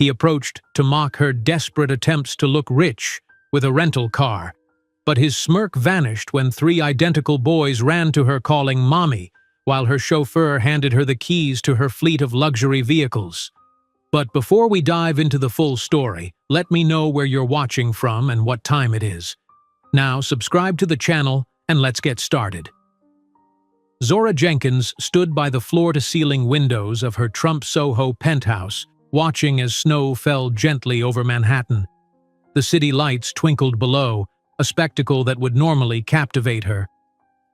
He approached to mock her desperate attempts to look rich with a rental car, but his smirk vanished when 3 identical boys ran to her calling Mommy, while her chauffeur handed her the keys to her fleet of luxury vehicles. But before we dive into the full story, let me know where you're watching from and what time it is. Now subscribe to the channel and let's get started. Zora Jenkins stood by the floor-to-ceiling windows of her Trump Soho penthouse, watching as snow fell gently over Manhattan. The city lights twinkled below, a spectacle that would normally captivate her.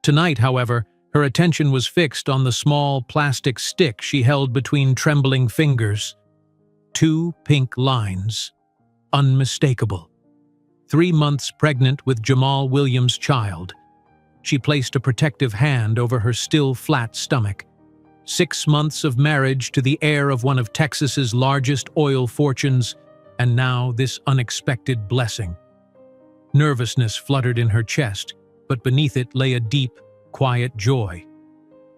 Tonight, however, her attention was fixed on the small plastic stick she held between trembling fingers. 2 pink lines. Unmistakable. 3 months pregnant with Jamal Williams' child. She placed a protective hand over her still flat stomach. 6 months of marriage to the heir of one of Texas's largest oil fortunes, and now this unexpected blessing. Nervousness fluttered in her chest, but beneath it lay a deep, quiet joy.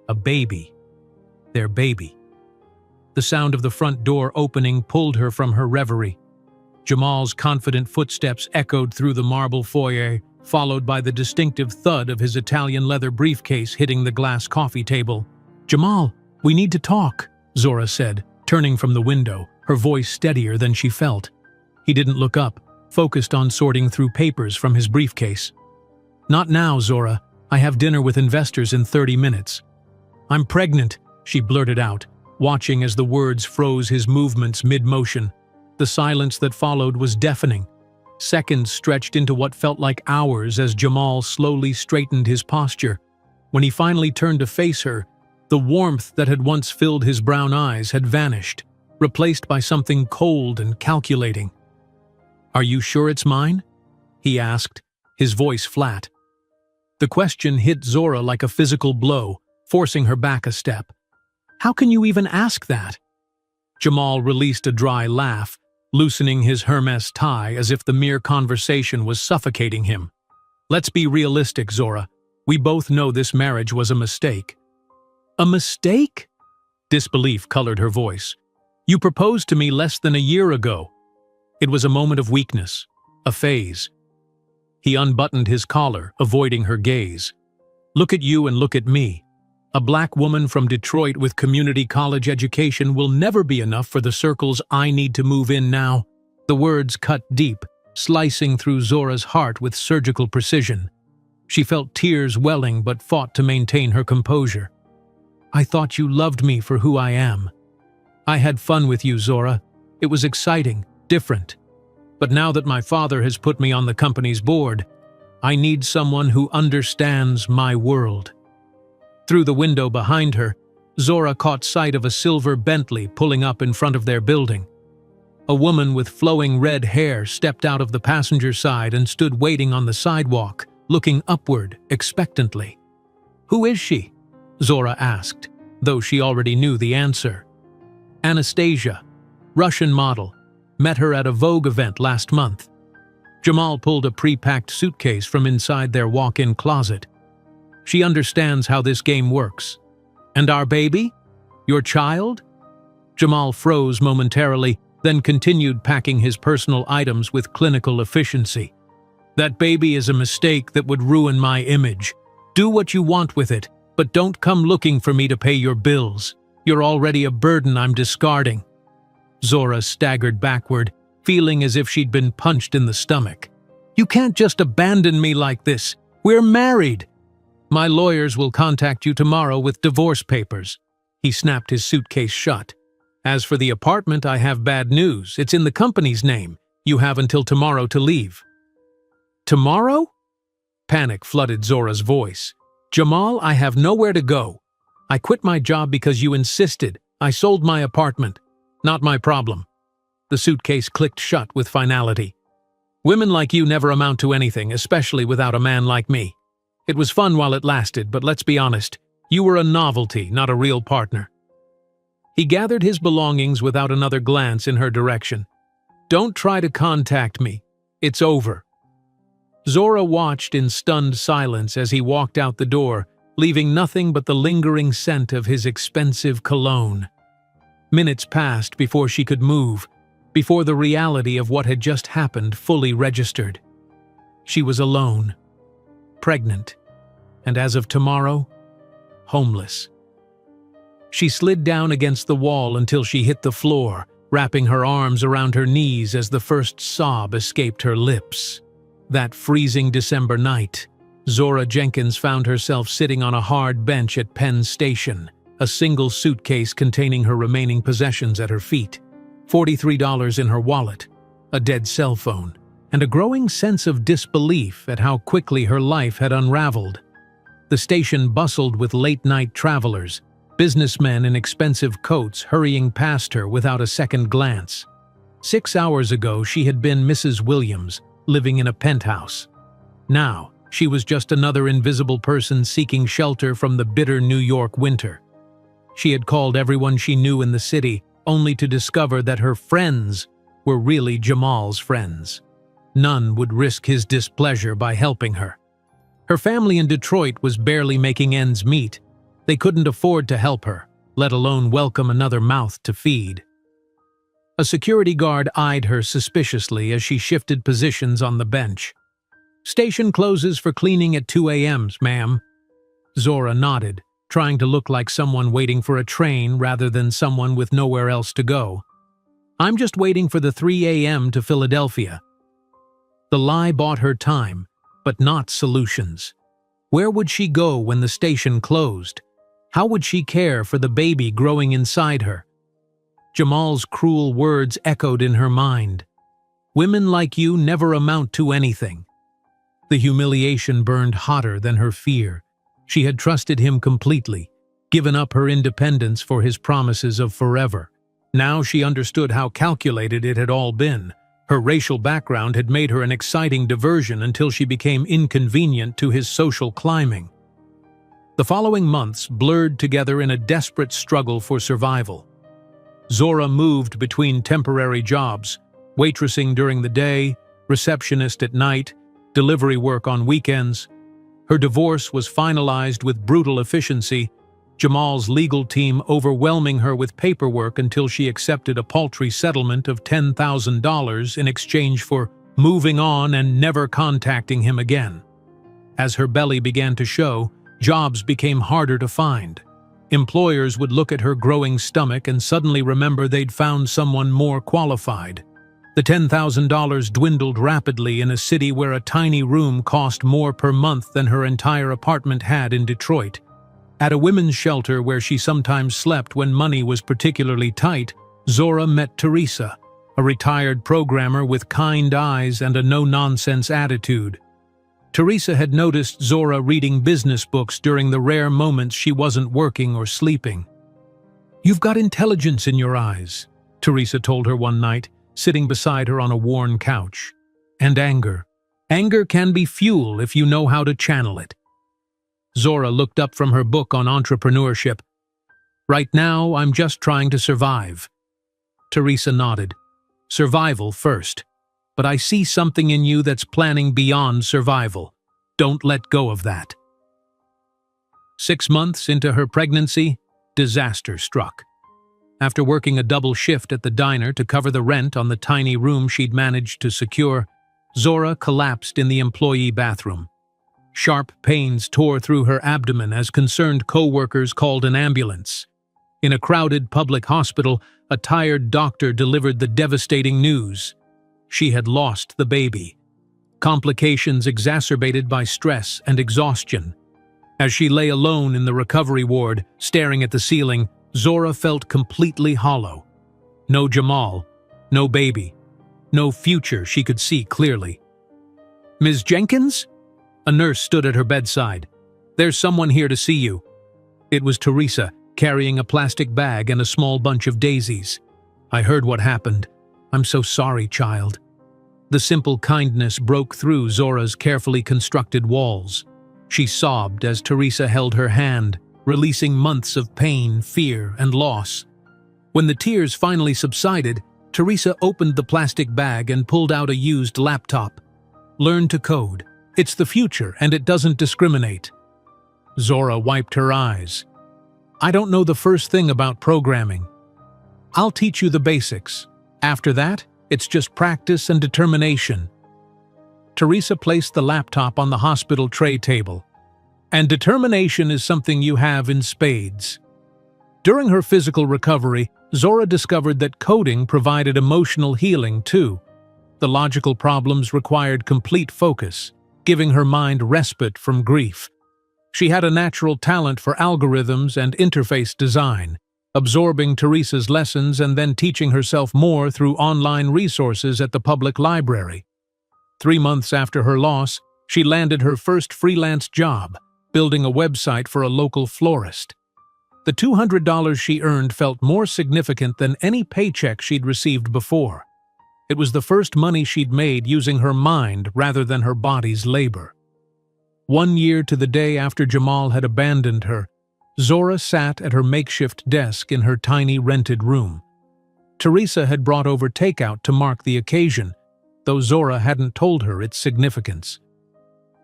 A baby. Their baby. The sound of the front door opening pulled her from her reverie. Jamal's confident footsteps echoed through the marble foyer, followed by the distinctive thud of his Italian leather briefcase hitting the glass coffee table. "Jamal, we need to talk," Zora said, turning from the window, her voice steadier than she felt. He didn't look up, focused on sorting through papers from his briefcase. "Not now, Zora. I have dinner with investors in 30 minutes. I'm pregnant," she blurted out, watching as the words froze his movements mid-motion. The silence that followed was deafening. Seconds stretched into what felt like hours as Jamal slowly straightened his posture. When he finally turned to face her, the warmth that had once filled his brown eyes had vanished, replaced by something cold and calculating. "Are you sure it's mine?" he asked, his voice flat. The question hit Zora like a physical blow, forcing her back a step. "How can you even ask that?" Jamal released a dry laugh, loosening his Hermes tie as if the mere conversation was suffocating him. "Let's be realistic, Zora. We both know this marriage was a mistake." "A mistake?" Disbelief colored her voice. "You proposed to me less than a year ago." It was a moment of weakness, a phase. He unbuttoned his collar, avoiding her gaze. "Look at you and look at me. A black woman from Detroit with community college education will never be enough for the circles I need to move in now." The words cut deep, slicing through Zora's heart with surgical precision. She felt tears welling but fought to maintain her composure. "I thought you loved me for who I am. I had fun with you, Zora. It was exciting, different. But now that my father has put me on the company's board, I need someone who understands my world." Through the window behind her, Zora caught sight of a silver Bentley pulling up in front of their building. A woman with flowing red hair stepped out of the passenger side and stood waiting on the sidewalk, looking upward expectantly. "Who is she?" Zora asked, though she already knew the answer. "Anastasia, Russian model. Met her at a Vogue event last month." Jamal pulled a pre-packed suitcase from inside their walk-in closet. "She understands how this game works." "And our baby? Your child?" Jamal froze momentarily, then continued packing his personal items with clinical efficiency. "That baby is a mistake that would ruin my image. Do what you want with it, but don't come looking for me to pay your bills. You're already a burden I'm discarding." Zora staggered backward, feeling as if she'd been punched in the stomach. "You can't just abandon me like this. We're married." "My lawyers will contact you tomorrow with divorce papers." He snapped his suitcase shut. "As for the apartment, I have bad news. It's in the company's name. You have until tomorrow to leave." "Tomorrow?" Panic flooded Zora's voice. "Jamal, I have nowhere to go. I quit my job because you insisted. I sold my apartment. Not my problem." The suitcase clicked shut with finality. "Women like you never amount to anything, especially without a man like me. It was fun while it lasted, but let's be honest, you were a novelty, not a real partner." He gathered his belongings without another glance in her direction. "Don't try to contact me. It's over." Zora watched in stunned silence as he walked out the door, leaving nothing but the lingering scent of his expensive cologne. Minutes passed before she could move. before the reality of what had just happened fully registered. She was alone, pregnant, and as of tomorrow, homeless. She slid down against the wall until she hit the floor, wrapping her arms around her knees as the first sob escaped her lips. That freezing December night, Zora Jenkins found herself sitting on a hard bench at Penn Station, a single suitcase containing her remaining possessions at her feet, $43 in her wallet, a dead cell phone, and a growing sense of disbelief at how quickly her life had unraveled. The station bustled with late-night travelers, businessmen in expensive coats hurrying past her without a second glance. 6 hours ago, she had been Mrs. Williams, living in a penthouse. Now, she was just another invisible person seeking shelter from the bitter New York winter. She had called everyone she knew in the city, only to discover that her friends were really Jamal's friends. None would risk his displeasure by helping her. Her family in Detroit was barely making ends meet. They couldn't afford to help her, let alone welcome another mouth to feed. A security guard eyed her suspiciously as she shifted positions on the bench. "Station closes for cleaning at 2 a.m., ma'am." Zora nodded, trying to look like someone waiting for a train rather than someone with nowhere else to go. "I'm just waiting for the 3 a.m. to Philadelphia." The lie bought her time, but not solutions. Where would she go when the station closed? How would she care for the baby growing inside her? Jamal's cruel words echoed in her mind. "Women like you never amount to anything." The humiliation burned hotter than her fear. She had trusted him completely, given up her independence for his promises of forever. Now she understood how calculated it had all been. Her racial background had made her an exciting diversion until she became inconvenient to his social climbing. The following months blurred together in a desperate struggle for survival. Zora moved between temporary jobs, waitressing during the day, receptionist at night, delivery work on weekends. Her divorce was finalized with brutal efficiency, Jamal's legal team overwhelming her with paperwork until she accepted a paltry settlement of $10,000 in exchange for moving on and never contacting him again. As her belly began to show, jobs became harder to find. Employers would look at her growing stomach and suddenly remember they'd found someone more qualified. The $10,000 dwindled rapidly in a city where a tiny room cost more per month than her entire apartment had in Detroit. At a women's shelter where she sometimes slept when money was particularly tight, Zora met Teresa, a retired programmer with kind eyes and a no-nonsense attitude. Teresa had noticed Zora reading business books during the rare moments she wasn't working or sleeping. "You've got intelligence in your eyes," Teresa told her one night, sitting beside her on a worn couch. "And anger. Anger can be fuel if you know how to channel it." Zora looked up from her book on entrepreneurship. "Right now, I'm just trying to survive." Teresa nodded. "Survival first. But I see something in you that's planning beyond survival. Don't let go of that." 6 months into her pregnancy, disaster struck. After working a double shift at the diner to cover the rent on the tiny room she'd managed to secure, Zora collapsed in the employee bathroom. Sharp pains tore through her abdomen as concerned co-workers called an ambulance. In a crowded public hospital, a tired doctor delivered the devastating news. She had lost the baby. Complications exacerbated by stress and exhaustion. As she lay alone in the recovery ward, staring at the ceiling, Zora felt completely hollow. No Jamal, no baby, no future she could see clearly. "Ms. Jenkins?" A nurse stood at her bedside. "There's someone here to see you." It was Teresa, carrying a plastic bag and a small bunch of daisies. "I heard what happened. I'm so sorry, child." The simple kindness broke through Zora's carefully constructed walls. She sobbed as Teresa held her hand, releasing months of pain, fear, and loss. When the tears finally subsided, Teresa opened the plastic bag and pulled out a used laptop. "Learn to code. It's the future, and it doesn't discriminate." Zora wiped her eyes. "I don't know the first thing about programming." "I'll teach you the basics. After that, it's just practice and determination. Teresa placed the laptop on the hospital tray table. And determination is something you have in spades. During her physical recovery, Zora discovered that coding provided emotional healing too. The logical problems required complete focus, giving her mind respite from grief. She had a natural talent for algorithms and interface design, absorbing Teresa's lessons and then teaching herself more through online resources at the public library. 3 months after her loss, she landed her first freelance job, building a website for a local florist. The $200 she earned felt more significant than any paycheck she'd received before. It was the first money she'd made using her mind rather than her body's labor. 1 year to the day after Jamal had abandoned her, Zora sat at her makeshift desk in her tiny rented room. Teresa had brought over takeout to mark the occasion, though Zora hadn't told her its significance.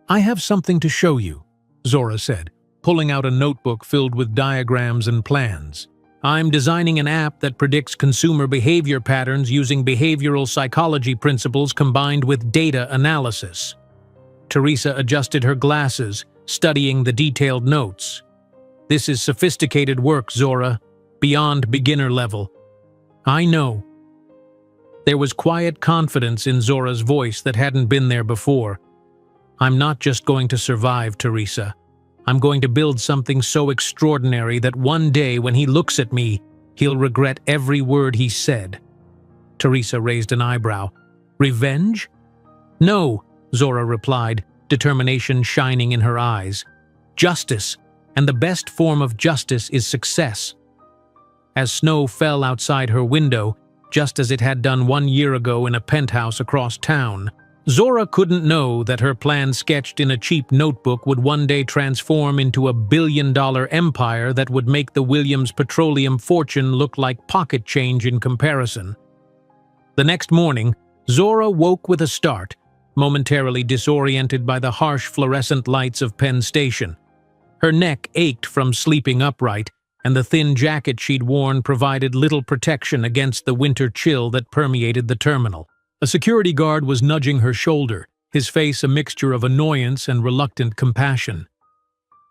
"I have something to show you," Zora said, pulling out a notebook filled with diagrams and plans. "I'm designing an app that predicts consumer behavior patterns using behavioral psychology principles combined with data analysis." Teresa adjusted her glasses, studying the detailed notes. "This is sophisticated work, Zora, beyond beginner level." "I know." There was quiet confidence in Zora's voice that hadn't been there before. "I'm not just going to survive, Teresa. I'm going to build something so extraordinary that one day when he looks at me, he'll regret every word he said." Teresa raised an eyebrow. "Revenge?" "No," Zora replied, determination shining in her eyes. "Justice, and the best form of justice is success." As snow fell outside her window, just as it had done 1 year ago in a penthouse across town, Zora couldn't know that her plan sketched in a cheap notebook would one day transform into a billion-dollar empire that would make the Williams Petroleum fortune look like pocket change in comparison. The next morning, Zora woke with a start, momentarily disoriented by the harsh fluorescent lights of Penn Station. Her neck ached from sleeping upright, and the thin jacket she'd worn provided little protection against the winter chill that permeated the terminal. A security guard was nudging her shoulder, his face a mixture of annoyance and reluctant compassion.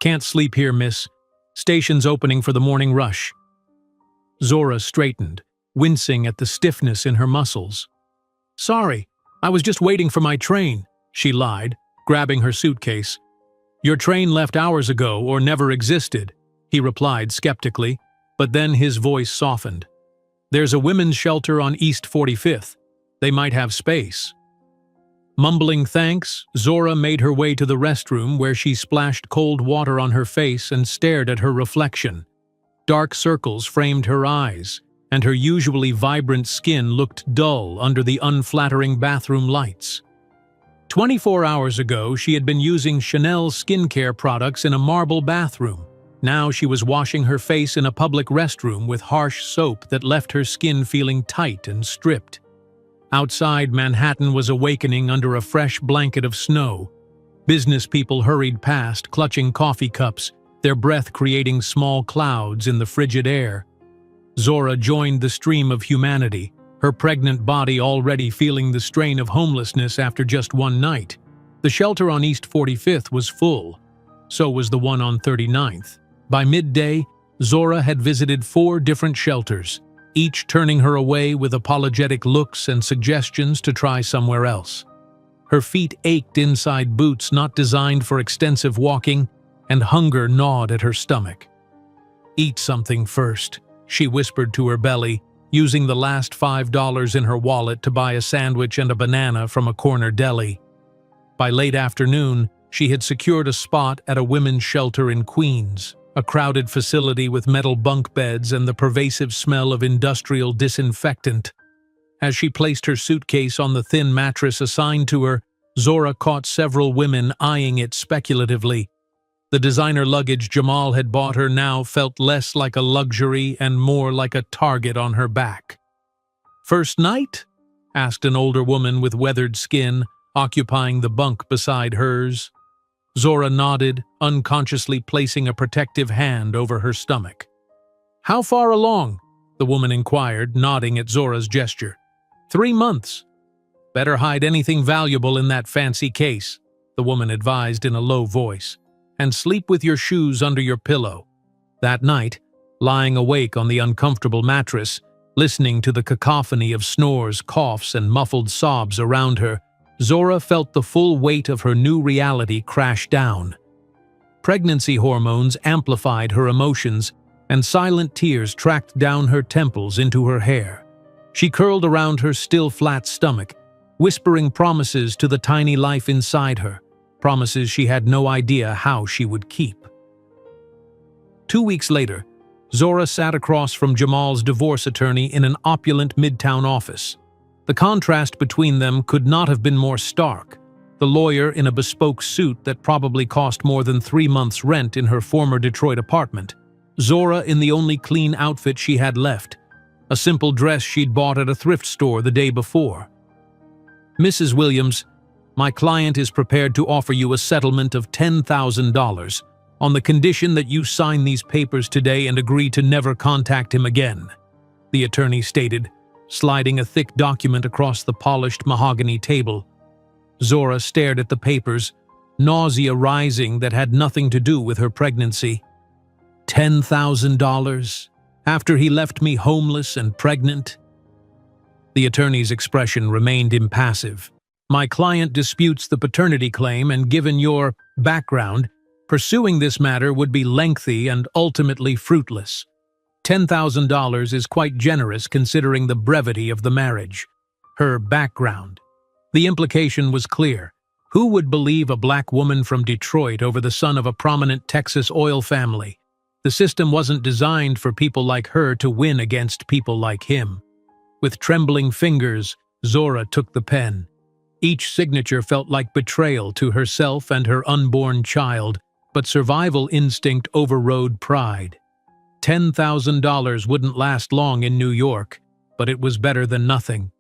"Can't sleep here, miss. Station's opening for the morning rush." Zora straightened, wincing at the stiffness in her muscles. "Sorry, I was just waiting for my train," she lied, grabbing her suitcase. "Your train left hours ago or never existed," he replied skeptically, but then his voice softened. "There's a women's shelter on East 45th. They might have space." Mumbling thanks, Zora made her way to the restroom where she splashed cold water on her face and stared at her reflection. Dark circles framed her eyes, and her usually vibrant skin looked dull under the unflattering bathroom lights. 24 hours ago, she had been using Chanel skincare products in a marble bathroom. Now she was washing her face in a public restroom with harsh soap that left her skin feeling tight and stripped. Outside, Manhattan was awakening under a fresh blanket of snow. Business people hurried past, clutching coffee cups, their breath creating small clouds in the frigid air. Zora joined the stream of humanity, her pregnant body already feeling the strain of homelessness after just one night. The shelter on East 45th was full. So was the one on 39th. By midday, Zora had visited 4 different shelters, each turning her away with apologetic looks and suggestions to try somewhere else. Her feet ached inside boots not designed for extensive walking, and hunger gnawed at her stomach. "Eat something first," she whispered to her belly, using the last $5 in her wallet to buy a sandwich and a banana from a corner deli. By late afternoon, she had secured a spot at a women's shelter in Queens, a crowded facility with metal bunk beds and the pervasive smell of industrial disinfectant. As she placed her suitcase on the thin mattress assigned to her, Zora caught several women eyeing it speculatively. The designer luggage Jamal had bought her now felt less like a luxury and more like a target on her back. "First night?" asked an older woman with weathered skin, occupying the bunk beside hers. Zora nodded, unconsciously placing a protective hand over her stomach. "How far along?" the woman inquired, nodding at Zora's gesture. 3 months. Better hide anything valuable in that fancy case, the woman advised in a low voice, and sleep with your shoes under your pillow. That night, lying awake on the uncomfortable mattress, listening to the cacophony of snores, coughs, and muffled sobs around her, Zora felt the full weight of her new reality crash down. Pregnancy hormones amplified her emotions, and silent tears tracked down her temples into her hair. She curled around her still flat stomach, whispering promises to the tiny life inside her, promises she had no idea how she would keep. 2 weeks later, Zora sat across from Jamal's divorce attorney in an opulent midtown office. The contrast between them could not have been more stark. The lawyer in a bespoke suit that probably cost more than 3 months' rent in her former Detroit apartment. Zora in the only clean outfit she had left, a simple dress she'd bought at a thrift store the day before. "Mrs. Williams, my client is prepared to offer you a settlement of $10,000 on the condition that you sign these papers today and agree to never contact him again," the attorney stated, sliding a thick document across the polished mahogany table. Zora stared at the papers, nausea rising that had nothing to do with her pregnancy. $10,000? After he left me homeless and pregnant? The attorney's expression remained impassive. "My client disputes the paternity claim, and given your background, pursuing this matter would be lengthy and ultimately fruitless. $10,000 is quite generous considering the brevity of the marriage." Her background. The implication was clear. Who would believe a black woman from Detroit over the son of a prominent Texas oil family? The system wasn't designed for people like her to win against people like him. With trembling fingers, Zora took the pen. Each signature felt like betrayal to herself and her unborn child, but survival instinct overrode pride. $10,000 wouldn't last long in New York, but it was better than nothing.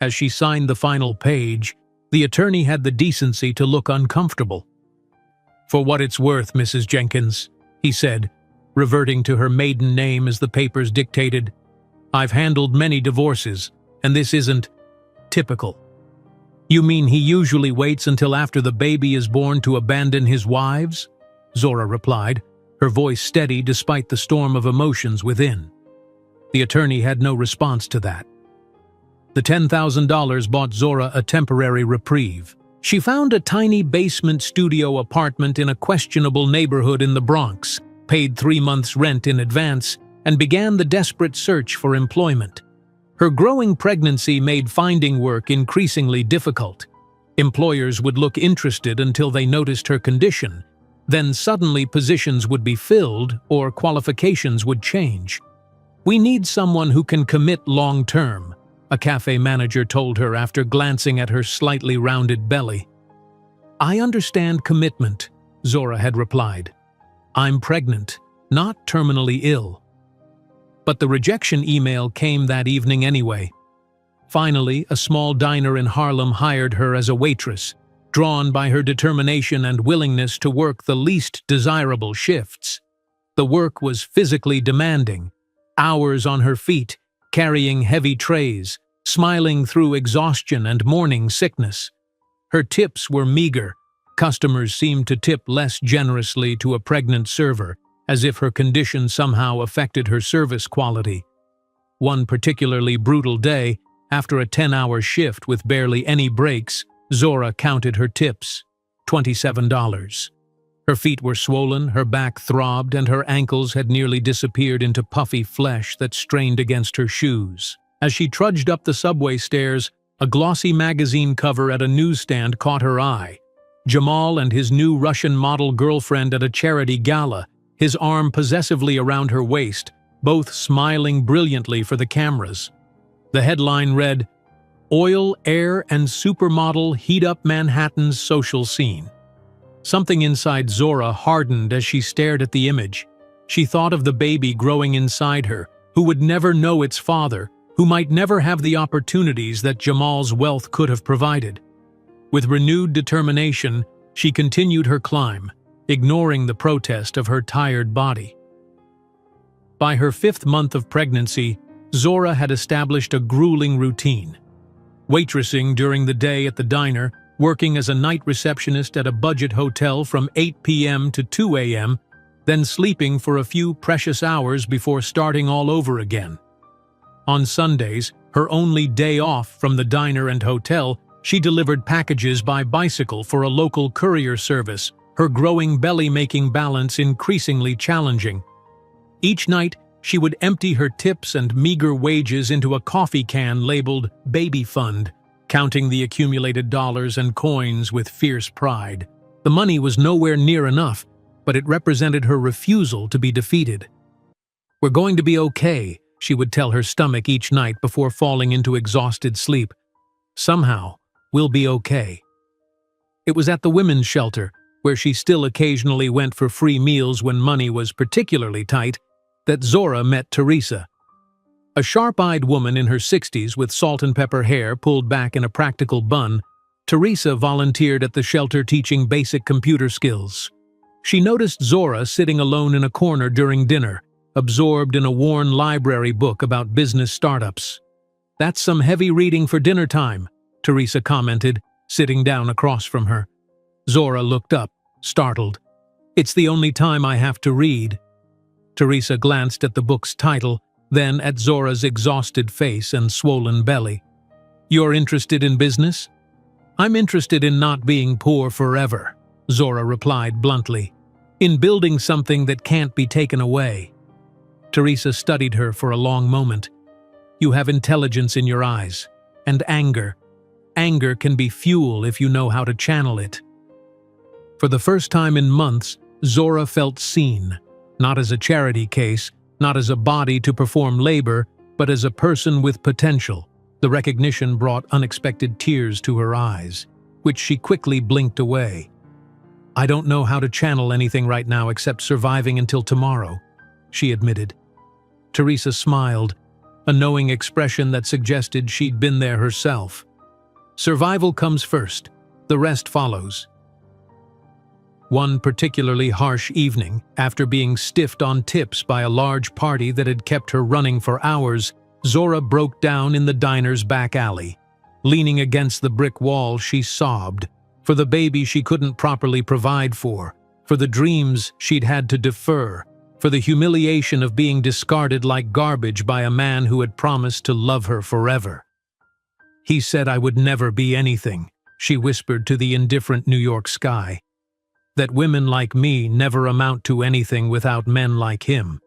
As she signed the final page, the attorney had the decency to look uncomfortable. "For what it's worth, Mrs. Jenkins," he said, reverting to her maiden name as the papers dictated, "I've handled many divorces, and this isn't typical." "You mean he usually waits until after the baby is born to abandon his wives?" Zora replied, her voice steady despite the storm of emotions within. The attorney had no response to that. The $10,000 bought Zora a temporary reprieve. She found a tiny basement studio apartment in a questionable neighborhood in the Bronx, paid 3 months' rent in advance, and began the desperate search for employment. Her growing pregnancy made finding work increasingly difficult. Employers would look interested until they noticed her condition. Then suddenly positions would be filled or qualifications would change. "We need someone who can commit long-term," a cafe manager told her after glancing at her slightly rounded belly. "I understand commitment," Zora had replied. "I'm pregnant, not terminally ill." But the rejection email came that evening anyway. Finally, a small diner in Harlem hired her as a waitress, drawn by her determination and willingness to work the least desirable shifts. The work was physically demanding, hours on her feet, carrying heavy trays, smiling through exhaustion and morning sickness. Her tips were meager. Customers seemed to tip less generously to a pregnant server, as if her condition somehow affected her service quality. One particularly brutal day, after a 10-hour shift with barely any breaks, Zora counted her tips. $27. Her feet were swollen, her back throbbed, and her ankles had nearly disappeared into puffy flesh that strained against her shoes. As she trudged up the subway stairs, a glossy magazine cover at a newsstand caught her eye. Jamal and his new Russian model girlfriend at a charity gala, his arm possessively around her waist, both smiling brilliantly for the cameras. The headline read, "Oil, Air, and Supermodel Heat Up Manhattan's Social Scene." Something inside Zora hardened as she stared at the image. She thought of the baby growing inside her, who would never know its father, who might never have the opportunities that Jamal's wealth could have provided. With renewed determination, she continued her climb, ignoring the protest of her tired body. By her 5th month of pregnancy, Zora had established a grueling routine. waitressing during the day at the diner, working as a night receptionist at a budget hotel from 8 p.m. to 2 a.m., then sleeping for a few precious hours before starting all over again. On Sundays, her only day off from the diner and hotel, she delivered packages by bicycle for a local courier service, her growing belly making balance increasingly challenging. Each night, she would empty her tips and meager wages into a coffee can labeled Baby Fund, counting the accumulated dollars and coins with fierce pride. The money was nowhere near enough, but it represented her refusal to be defeated. "We're going to be okay," she would tell her stomach each night before falling into exhausted sleep. "Somehow, we'll be okay." It was at the women's shelter, where she still occasionally went for free meals when money was particularly tight, that Zora met Teresa. A sharp-eyed woman in her 60s with salt and pepper hair pulled back in a practical bun, Teresa volunteered at the shelter teaching basic computer skills. She noticed Zora sitting alone in a corner during dinner, absorbed in a worn library book about business startups. "That's some heavy reading for dinner time," Teresa commented, sitting down across from her. Zora looked up, startled. "It's the only time I have to read." Teresa glanced at the book's title, then at Zora's exhausted face and swollen belly. "You're interested in business?" "I'm interested in not being poor forever," Zora replied bluntly. "In building something that can't be taken away." Teresa studied her for a long moment. "You have intelligence in your eyes, and anger. Anger can be fuel if you know how to channel it." For the first time in months, Zora felt seen, not as a charity case, not as a body to perform labor, but as a person with potential. The recognition brought unexpected tears to her eyes, which she quickly blinked away. "I don't know how to channel anything right now except surviving until tomorrow," she admitted. Teresa smiled, a knowing expression that suggested she'd been there herself. "Survival comes first, the rest follows." One particularly harsh evening, after being stiffed on tips by a large party that had kept her running for hours, Zora broke down in the diner's back alley. Leaning against the brick wall, she sobbed, for the baby she couldn't properly provide for the dreams she'd had to defer, for the humiliation of being discarded like garbage by a man who had promised to love her forever. "He said I would never be anything," she whispered to the indifferent New York sky. "That women like me never amount to anything without men like him."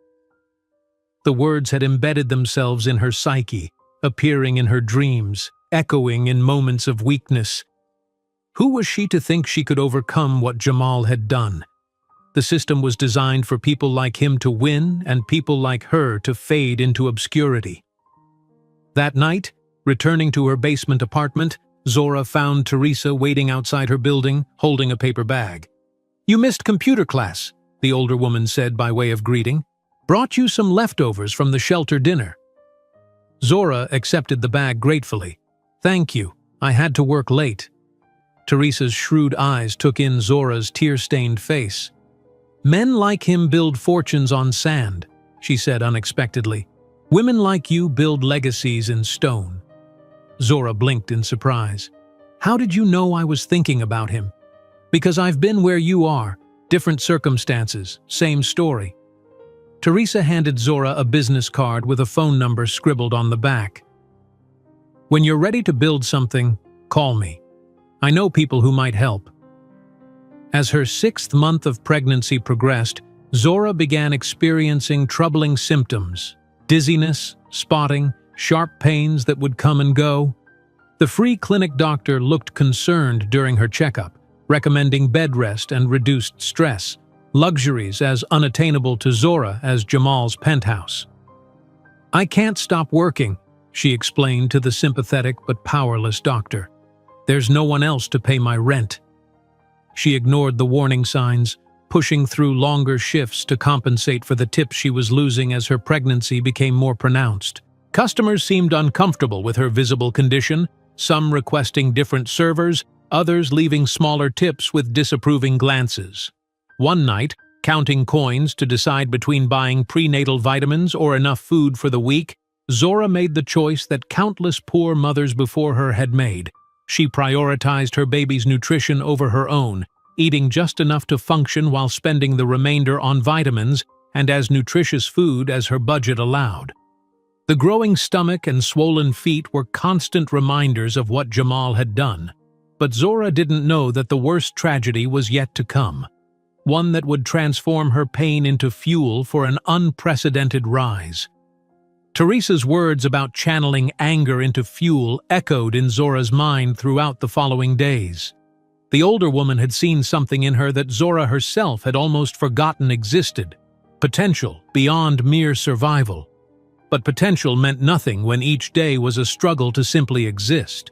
The words had embedded themselves in her psyche, appearing in her dreams, echoing in moments of weakness. Who was she to think she could overcome what Jamal had done? The system was designed for people like him to win and people like her to fade into obscurity. That night, returning to her basement apartment, Zora found Teresa waiting outside her building, holding a paper bag. "You missed computer class," the older woman said by way of greeting. "Brought you some leftovers from the shelter dinner." Zora accepted the bag gratefully. "Thank you, I had to work late." Teresa's shrewd eyes took in Zora's tear-stained face. "Men like him build fortunes on sand," she said unexpectedly. "Women like you build legacies in stone." Zora blinked in surprise. "How did you know I was thinking about him?" "Because I've been where you are, different circumstances, same story." Teresa handed Zora a business card with a phone number scribbled on the back. "When you're ready to build something, call me. I know people who might help." As her 6th month of pregnancy progressed, Zora began experiencing troubling symptoms: dizziness, spotting, sharp pains that would come and go. The free clinic doctor looked concerned during her checkup, recommending bed rest and reduced stress, luxuries as unattainable to Zora as Jamal's penthouse. "I can't stop working," she explained to the sympathetic but powerless doctor. "There's no one else to pay my rent." She ignored the warning signs, pushing through longer shifts to compensate for the tips she was losing as her pregnancy became more pronounced. Customers seemed uncomfortable with her visible condition, some requesting different servers, others leaving smaller tips with disapproving glances. One night, counting coins to decide between buying prenatal vitamins or enough food for the week, Zora made the choice that countless poor mothers before her had made. She prioritized her baby's nutrition over her own, eating just enough to function while spending the remainder on vitamins and as nutritious food as her budget allowed. The growing stomach and swollen feet were constant reminders of what Jamal had done. But Zora didn't know that the worst tragedy was yet to come, one that would transform her pain into fuel for an unprecedented rise. Teresa's words about channeling anger into fuel echoed in Zora's mind throughout the following days. The older woman had seen something in her that Zora herself had almost forgotten existed, potential beyond mere survival. But potential meant nothing when each day was a struggle to simply exist.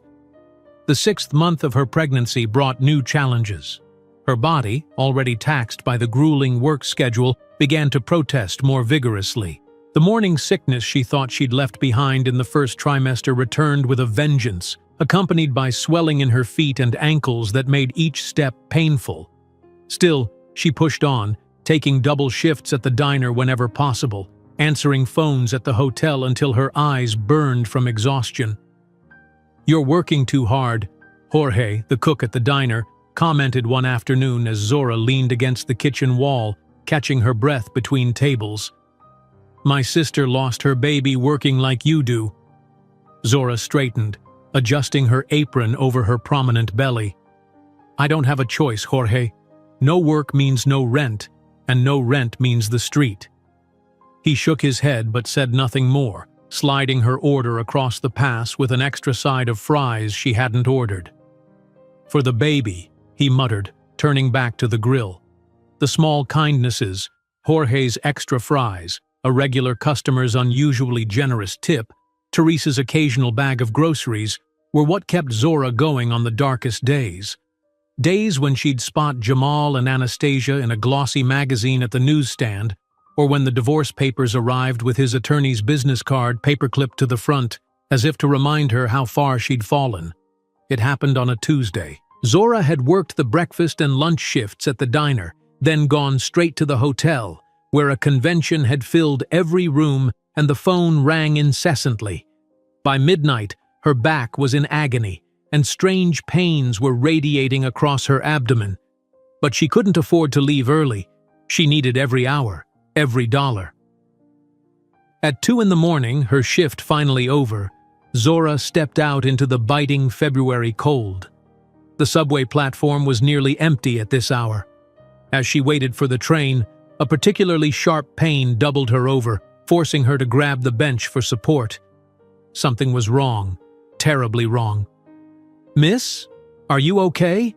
The 6th month of her pregnancy brought new challenges. Her body, already taxed by the grueling work schedule, began to protest more vigorously. The morning sickness she thought she'd left behind in the first trimester returned with a vengeance, accompanied by swelling in her feet and ankles that made each step painful. Still, she pushed on, taking double shifts at the diner whenever possible, answering phones at the hotel until her eyes burned from exhaustion. "You're working too hard," Jorge, the cook at the diner, commented one afternoon as Zora leaned against the kitchen wall, catching her breath between tables. "My sister lost her baby working like you do." Zora straightened, adjusting her apron over her prominent belly. "I don't have a choice, Jorge. No work means no rent, and no rent means the street." He shook his head but said nothing more, sliding her order across the pass with an extra side of fries she hadn't ordered. "For the baby," he muttered, turning back to the grill. The small kindnesses, Jorge's extra fries, a regular customer's unusually generous tip, Teresa's occasional bag of groceries, were what kept Zora going on the darkest days. Days when she'd spot Jamal and Anastasia in a glossy magazine at the newsstand, or when the divorce papers arrived with his attorney's business card paperclipped to the front, as if to remind her how far she'd fallen. It happened on a Tuesday. Zora had worked the breakfast and lunch shifts at the diner, then gone straight to the hotel, where a convention had filled every room and the phone rang incessantly. By midnight, her back was in agony, and strange pains were radiating across her abdomen. But she couldn't afford to leave early. She needed every hour, every dollar. At 2 a.m, her shift finally over, Zora stepped out into the biting February cold. The subway platform was nearly empty at this hour. As she waited for the train, a particularly sharp pain doubled her over, forcing her to grab the bench for support. Something was wrong, terribly wrong. "Miss, are you okay?"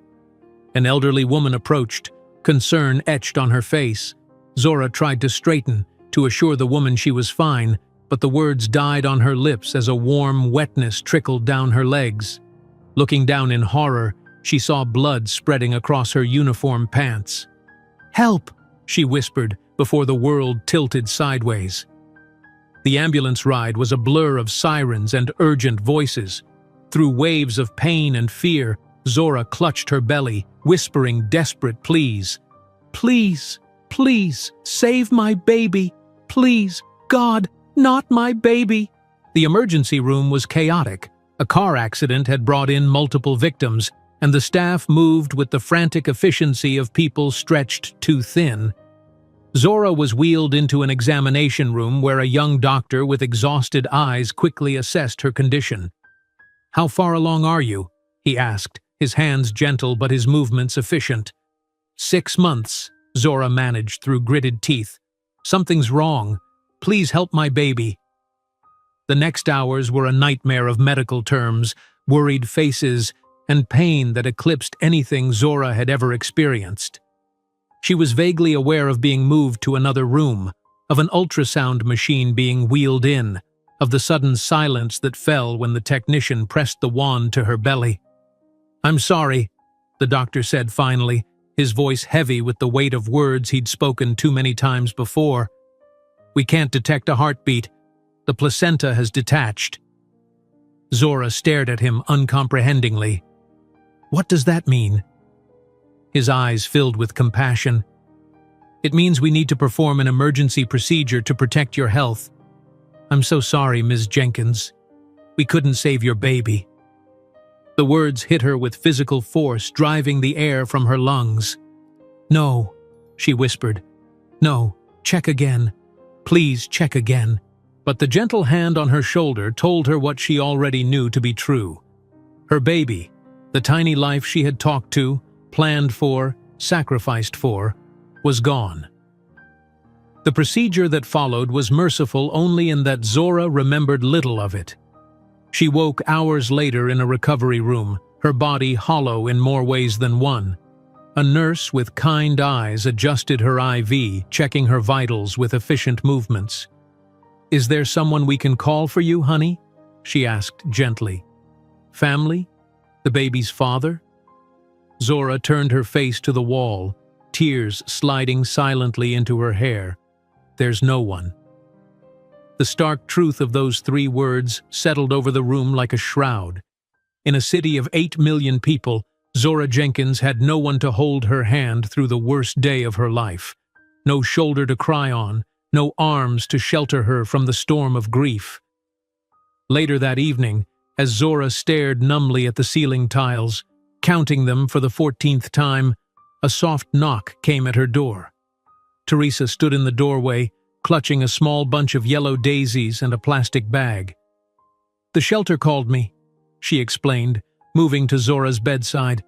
An elderly woman approached, concern etched on her face. Zora tried to straighten, to assure the woman she was fine, but the words died on her lips as a warm wetness trickled down her legs. Looking down in horror, she saw blood spreading across her uniform pants. "Help!" she whispered before the world tilted sideways. The ambulance ride was a blur of sirens and urgent voices. Through waves of pain and fear, Zora clutched her belly, whispering desperate pleas. "Please, please, save my baby. Please, God, not my baby." The emergency room was chaotic. A car accident had brought in multiple victims, and the staff moved with the frantic efficiency of people stretched too thin. Zora was wheeled into an examination room where a young doctor with exhausted eyes quickly assessed her condition. "How far along are you?" he asked, his hands gentle but his movements efficient. 6 months, Zora managed through gritted teeth. "Something's wrong. Please help my baby." The next hours were a nightmare of medical terms, worried faces, and pain that eclipsed anything Zora had ever experienced. She was vaguely aware of being moved to another room, of an ultrasound machine being wheeled in, of the sudden silence that fell when the technician pressed the wand to her belly. "I'm sorry," the doctor said finally, his voice heavy with the weight of words he'd spoken too many times before. "We can't detect a heartbeat. The placenta has detached." Zora stared at him uncomprehendingly. "What does that mean?" His eyes filled with compassion. "It means we need to perform an emergency procedure to protect your health." I'm so sorry, Ms. Jenkins. We couldn't save your baby." The words hit her with physical force, driving the air from her lungs. "No," she whispered. "No, check again. Please check again." But the gentle hand on her shoulder told her what she already knew to be true. Her baby, the tiny life she had talked to, planned for, sacrificed for, was gone. The procedure that followed was merciful only in that Zora remembered little of it. She woke hours later in a recovery room, her body hollow in more ways than one. A nurse with kind eyes adjusted her IV, checking her vitals with efficient movements. "Is there someone we can call for you, honey?" she asked gently. "Family? The baby's father?" Zora turned her face to the wall, tears sliding silently into her hair. "There's no one." The stark truth of those 3 words settled over the room like a shroud. In a city of 8 million people, Zora Jenkins had no one to hold her hand through the worst day of her life. No shoulder to cry on, no arms to shelter her from the storm of grief. Later that evening, as Zora stared numbly at the ceiling tiles, counting them for the 14th time, a soft knock came at her door. Teresa stood in the doorway, clutching a small bunch of yellow daisies and a plastic bag. "The shelter called me," she explained, moving to Zora's bedside.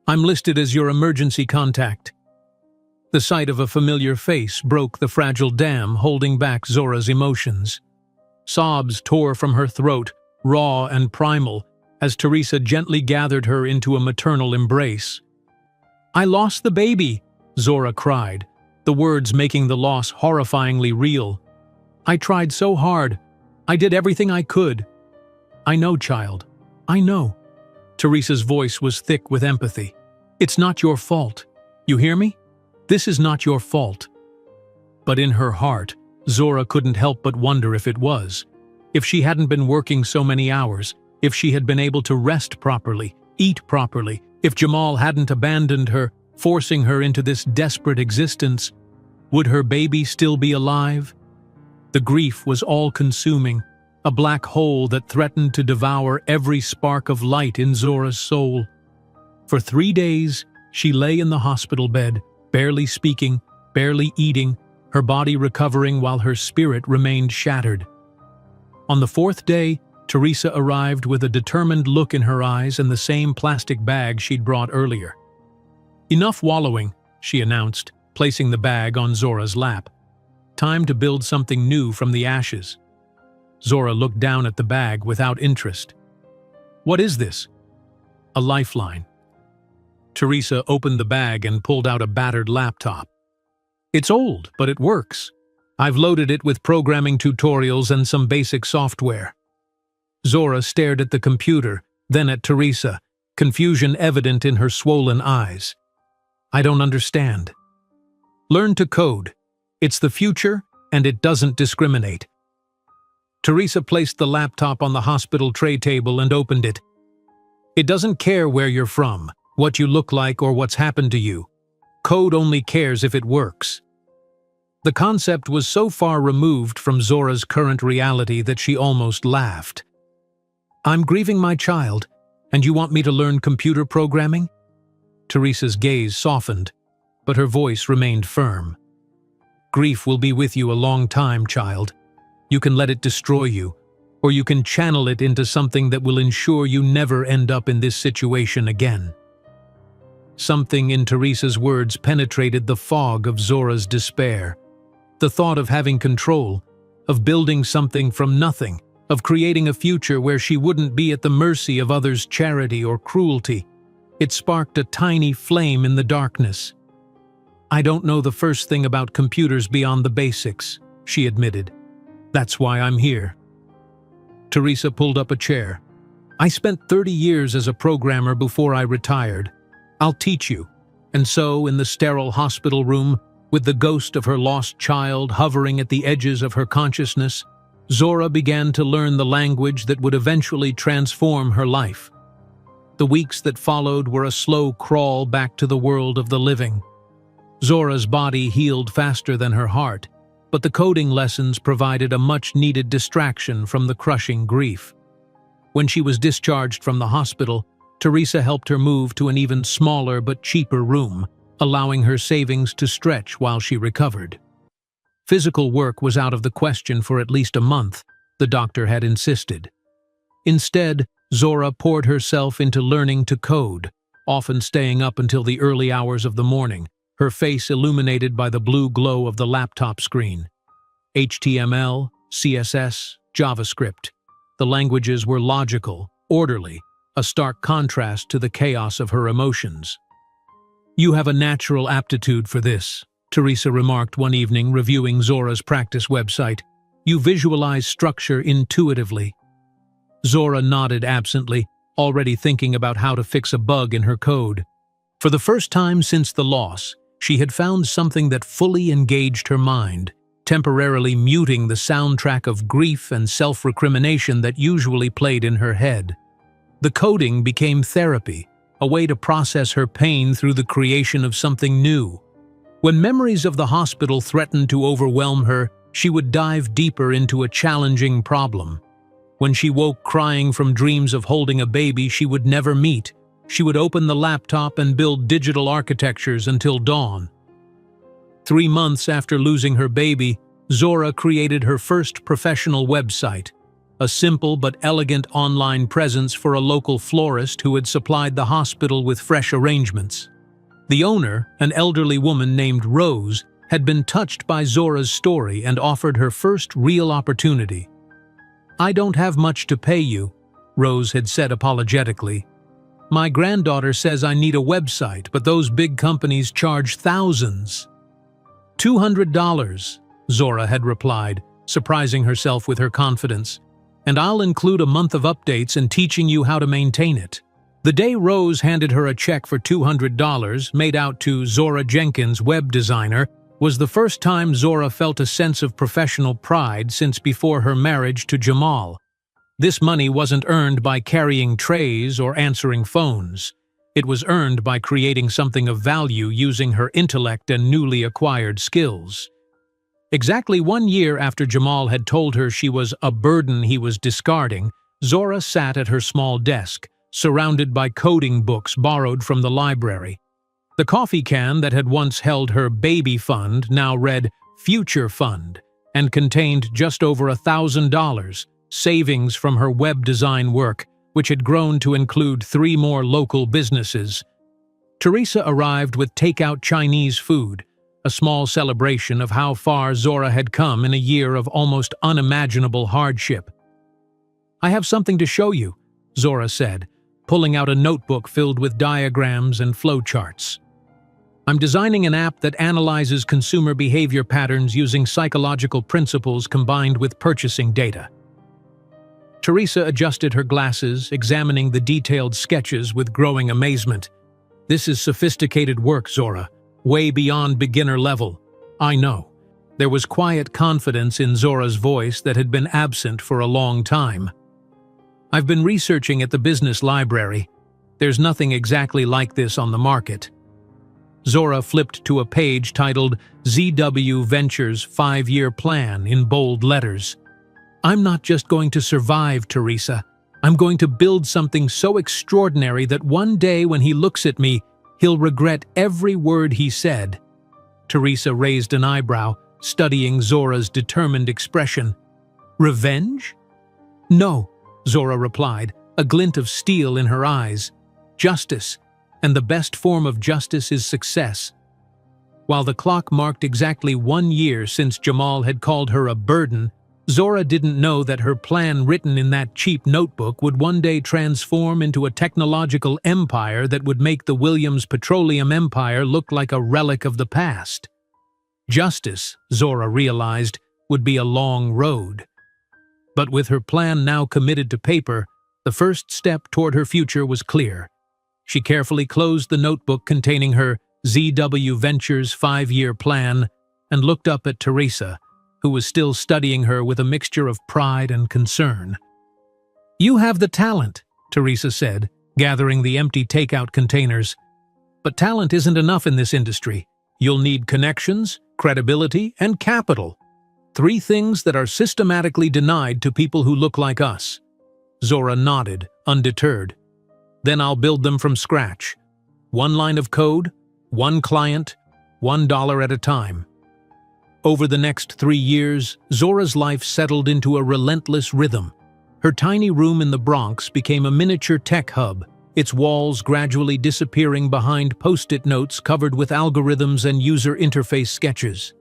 "I'm listed as your emergency contact." The sight of a familiar face broke the fragile dam holding back Zora's emotions. Sobs tore from her throat, raw and primal, as Teresa gently gathered her into a maternal embrace. "I lost the baby," Zora cried, the words making the loss horrifyingly real. "I tried so hard. I did everything I could." "I know, child. I know." Teresa's voice was thick with empathy. "It's not your fault. You hear me? This is not your fault." But in her heart, Zora couldn't help but wonder if it was. If she hadn't been working so many hours, if she had been able to rest properly, eat properly, if Jamal hadn't abandoned her, forcing her into this desperate existence, would her baby still be alive? The grief was all-consuming, a black hole that threatened to devour every spark of light in Zora's soul. For 3 days, she lay in the hospital bed, barely speaking, barely eating, her body recovering while her spirit remained shattered. On the 4th day, Teresa arrived with a determined look in her eyes and the same plastic bag she'd brought earlier. "Enough wallowing," she announced, placing the bag on Zora's lap. "Time to build something new from the ashes." Zora looked down at the bag without interest. "What is this?" "A lifeline." Teresa opened the bag and pulled out a battered laptop. "It's old, but it works. I've loaded it with programming tutorials and some basic software." Zora stared at the computer, then at Teresa, confusion evident in her swollen eyes. "I don't understand." "Learn to code. It's the future, and it doesn't discriminate." Teresa placed the laptop on the hospital tray table and opened it. "It doesn't care where you're from, what you look like, or what's happened to you. Code only cares if it works." The concept was so far removed from Zora's current reality that she almost laughed. "I'm grieving my child, and you want me to learn computer programming?" Teresa's gaze softened, but her voice remained firm. "Grief will be with you a long time, child. You can let it destroy you, or you can channel it into something that will ensure you never end up in this situation again." Something in Teresa's words penetrated the fog of Zora's despair. The thought of having control, of building something from nothing, of creating a future where she wouldn't be at the mercy of others' charity or cruelty. It sparked a tiny flame in the darkness. "I don't know the first thing about computers beyond the basics," she admitted. "That's why I'm here." Teresa pulled up a chair. "I spent 30 years as a programmer before I retired. I'll teach you." And so, in the sterile hospital room, with the ghost of her lost child hovering at the edges of her consciousness, Zora began to learn the language that would eventually transform her life. The weeks that followed were a slow crawl back to the world of the living. Zora's body healed faster than her heart, but the coding lessons provided a much-needed distraction from the crushing grief. When she was discharged from the hospital, Teresa helped her move to an even smaller but cheaper room, allowing her savings to stretch while she recovered. Physical work was out of the question for at least a month, the doctor had insisted. Instead, Zora poured herself into learning to code, often staying up until the early hours of the morning, her face illuminated by the blue glow of the laptop screen. HTML, CSS, JavaScript. The languages were logical, orderly, a stark contrast to the chaos of her emotions. "You have a natural aptitude for this," Teresa remarked one evening, reviewing Zora's practice website. "You visualize structure intuitively." Zora nodded absently, already thinking about how to fix a bug in her code. For the first time since the loss, she had found something that fully engaged her mind, temporarily muting the soundtrack of grief and self-recrimination that usually played in her head. The coding became therapy, a way to process her pain through the creation of something new. When memories of the hospital threatened to overwhelm her, she would dive deeper into a challenging problem. When she woke crying from dreams of holding a baby she would never meet, she would open the laptop and build digital architectures until dawn. 3 months after losing her baby, Zora created her first professional website, a simple but elegant online presence for a local florist who had supplied the hospital with fresh arrangements. The owner, an elderly woman named Rose, had been touched by Zora's story and offered her first real opportunity. "I don't have much to pay you," Rose had said apologetically. "My granddaughter says I need a website, but those big companies charge thousands." $200, Zora had replied, surprising herself with her confidence. "And I'll include a month of updates and teaching you how to maintain it." The day Rose handed her a check for $200, made out to Zora Jenkins, web designer, was the first time Zora felt a sense of professional pride since before her marriage to Jamal. This money wasn't earned by carrying trays or answering phones. It was earned by creating something of value using her intellect and newly acquired skills. Exactly 1 year after Jamal had told her she was a burden he was discarding, Zora sat at her small desk, surrounded by coding books borrowed from the library. The coffee can that had once held her baby fund now read Future Fund and contained just over $1,000, savings from her web design work, which had grown to include 3 more local businesses. Teresa arrived with takeout Chinese food, a small celebration of how far Zora had come in a year of almost unimaginable hardship. "I have something to show you," Zora said, pulling out a notebook filled with diagrams and flowcharts. "I'm designing an app that analyzes consumer behavior patterns using psychological principles combined with purchasing data." Teresa adjusted her glasses, examining the detailed sketches with growing amazement. "This is sophisticated work, Zora, way beyond beginner level." "I know." There was quiet confidence in Zora's voice that had been absent for a long time. "I've been researching at the business library. There's nothing exactly like this on the market." Zora flipped to a page titled ZW Ventures 5-Year Plan in bold letters. "I'm not just going to survive, Teresa. I'm going to build something so extraordinary that one day when he looks at me, he'll regret every word he said." Teresa raised an eyebrow, studying Zora's determined expression. "Revenge?" "No," Zora replied, a glint of steel in her eyes. "Justice, and the best form of justice is success." While the clock marked exactly 1 year since Jamal had called her a burden, Zora didn't know that her plan written in that cheap notebook would one day transform into a technological empire that would make the Williams Petroleum Empire look like a relic of the past. Justice, Zora realized, would be a long road. But with her plan now committed to paper, the first step toward her future was clear. She carefully closed the notebook containing her ZW Ventures 5-year plan and looked up at Teresa, who was still studying her with a mixture of pride and concern. "You have the talent," Teresa said, gathering the empty takeout containers. "But talent isn't enough in this industry. You'll need connections, credibility, and capital." 3 things that are systematically denied to people who look like us. Zora nodded, undeterred. Then I'll build them from scratch. 1 line of code, 1 client, $1 at a time. Over the next 3 years, Zora's life settled into a relentless rhythm. Her tiny room in the Bronx became a miniature tech hub, its walls gradually disappearing behind post-it notes covered with algorithms and user interface sketches.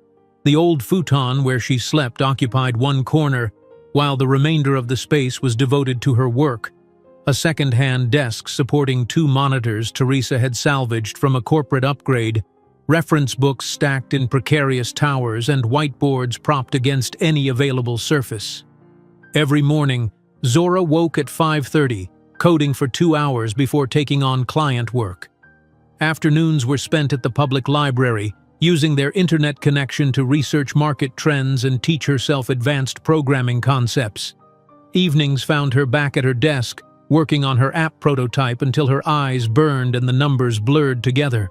The old futon where she slept occupied one corner, while the remainder of the space was devoted to her work. A second-hand desk supporting 2 monitors Teresa had salvaged from a corporate upgrade, reference books stacked in precarious towers, and whiteboards propped against any available surface. Every morning, Zora woke at 5:30, coding for 2 hours before taking on client work. Afternoons were spent at the public library, using their internet connection to research market trends and teach herself advanced programming concepts. Evenings found her back at her desk, working on her app prototype until her eyes burned and the numbers blurred together.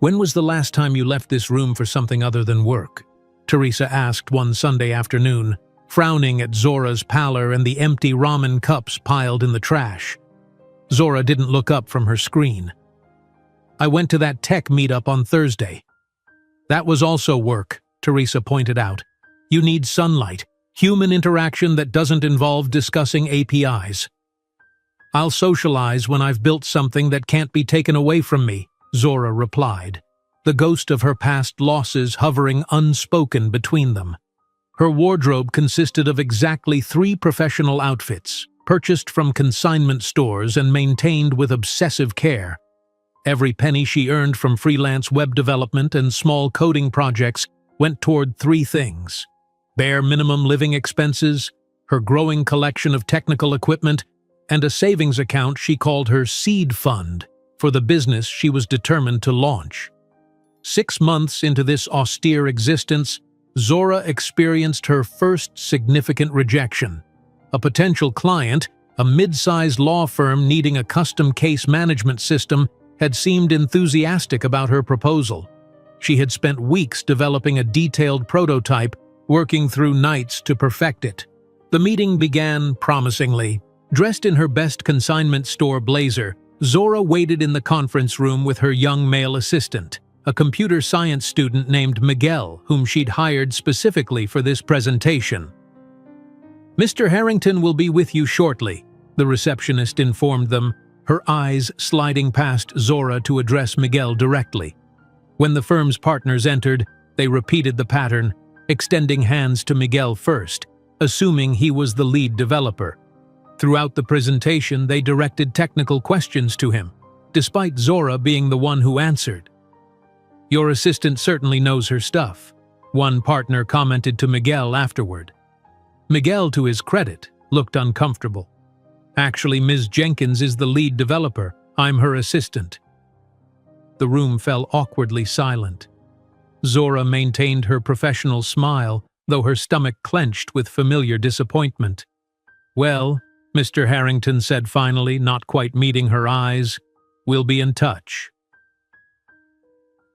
"When was the last time you left this room for something other than work?" Teresa asked one Sunday afternoon, frowning at Zora's pallor and the empty ramen cups piled in the trash. Zora didn't look up from her screen. "I went to that tech meetup on Thursday." "That was also work," Teresa pointed out. "You need sunlight, human interaction that doesn't involve discussing APIs." "I'll socialize when I've built something that can't be taken away from me," Zora replied, the ghost of her past losses hovering unspoken between them. Her wardrobe consisted of exactly 3 professional outfits, purchased from consignment stores and maintained with obsessive care. Every penny she earned from freelance web development and small coding projects went toward 3 things: bare minimum living expenses, her growing collection of technical equipment, and a savings account she called her seed fund for the business she was determined to launch. 6 months into this austere existence, Zora experienced her first significant rejection. A potential client, a mid-sized law firm needing a custom case management system, had seemed enthusiastic about her proposal. She had spent weeks developing a detailed prototype, working through nights to perfect it. The meeting began promisingly. Dressed in her best consignment store blazer, Zora waited in the conference room with her young male assistant, a computer science student named Miguel, whom she'd hired specifically for this presentation. "Mr. Harrington will be with you shortly," the receptionist informed them, her eyes sliding past Zora to address Miguel directly. When the firm's partners entered, they repeated the pattern, extending hands to Miguel first, assuming he was the lead developer. Throughout the presentation, they directed technical questions to him, despite Zora being the one who answered. "Your assistant certainly knows her stuff," one partner commented to Miguel afterward. Miguel, to his credit, looked uncomfortable. "Actually, Ms. Jenkins is the lead developer. I'm her assistant." The room fell awkwardly silent. Zora maintained her professional smile, though her stomach clenched with familiar disappointment. "Well," Mr. Harrington said finally, not quite meeting her eyes, "we'll be in touch."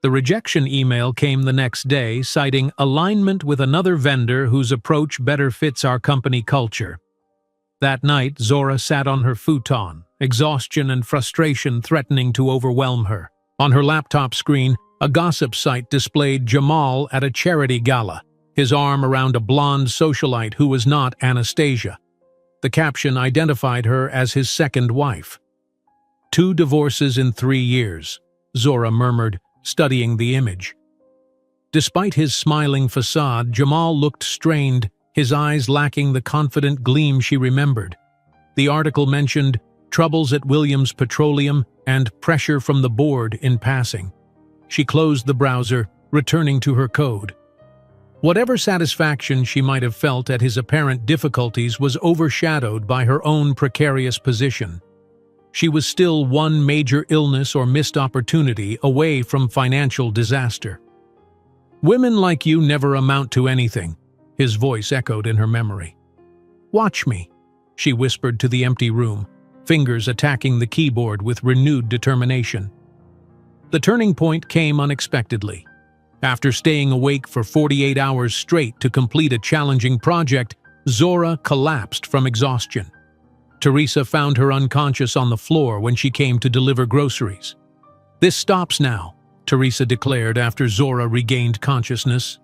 The rejection email came the next day, citing alignment with another vendor whose approach better fits our company culture. That night, Zora sat on her futon, exhaustion and frustration threatening to overwhelm her. On her laptop screen, a gossip site displayed Jamal at a charity gala, his arm around a blonde socialite who was not Anastasia. The caption identified her as his second wife. 2 divorces in 3 years, Zora murmured, studying the image. Despite his smiling facade, Jamal looked strained, his eyes lacking the confident gleam she remembered. The article mentioned troubles at Williams Petroleum and pressure from the board in passing. She closed the browser, returning to her code. Whatever satisfaction she might have felt at his apparent difficulties was overshadowed by her own precarious position. She was still one major illness or missed opportunity away from financial disaster. "Women like you never amount to anything," his voice echoed in her memory. "Watch me," she whispered to the empty room, fingers attacking the keyboard with renewed determination. The turning point came unexpectedly. After staying awake for 48 hours straight to complete a challenging project, Zora collapsed from exhaustion. Teresa found her unconscious on the floor when she came to deliver groceries. "This stops now," Teresa declared after Zora regained consciousness.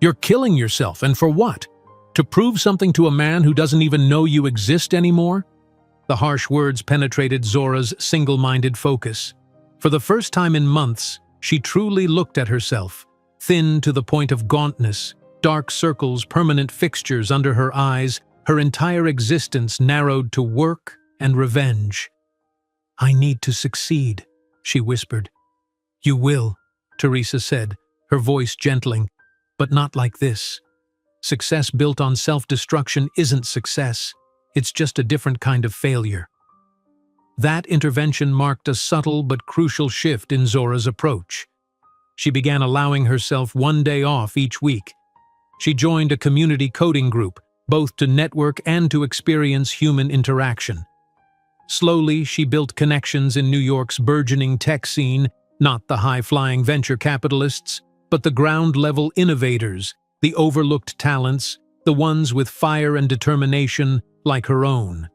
"You're killing yourself, and for what? To prove something to a man who doesn't even know you exist anymore?" The harsh words penetrated Zora's single-minded focus. For the first time in months, she truly looked at herself, thin to the point of gauntness, dark circles, permanent fixtures under her eyes, her entire existence narrowed to work and revenge. "I need to succeed," she whispered. "You will," Teresa said, her voice gentling, "but not like this. Success built on self-destruction isn't success. It's just a different kind of failure." That intervention marked a subtle but crucial shift in Zora's approach. She began allowing herself one day off each week. She joined a community coding group, both to network and to experience human interaction. Slowly, she built connections in New York's burgeoning tech scene, not the high-flying venture capitalists, but the ground-level innovators, the overlooked talents, the ones with fire and determination like her own.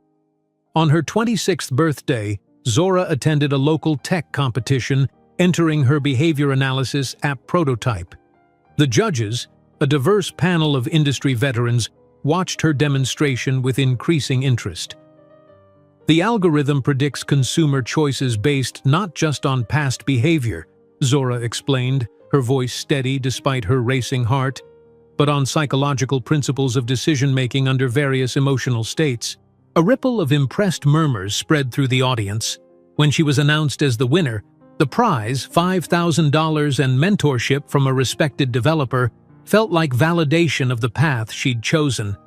On her 26th birthday, Zora attended a local tech competition, entering her behavior analysis app prototype. The judges, a diverse panel of industry veterans, watched her demonstration with increasing interest. "The algorithm predicts consumer choices based not just on past behavior," Zora explained, her voice steady despite her racing heart, "but on psychological principles of decision-making under various emotional states." A ripple of impressed murmurs spread through the audience. When she was announced as the winner, the prize, $5,000 and mentorship from a respected developer, felt like validation of the path she'd chosen.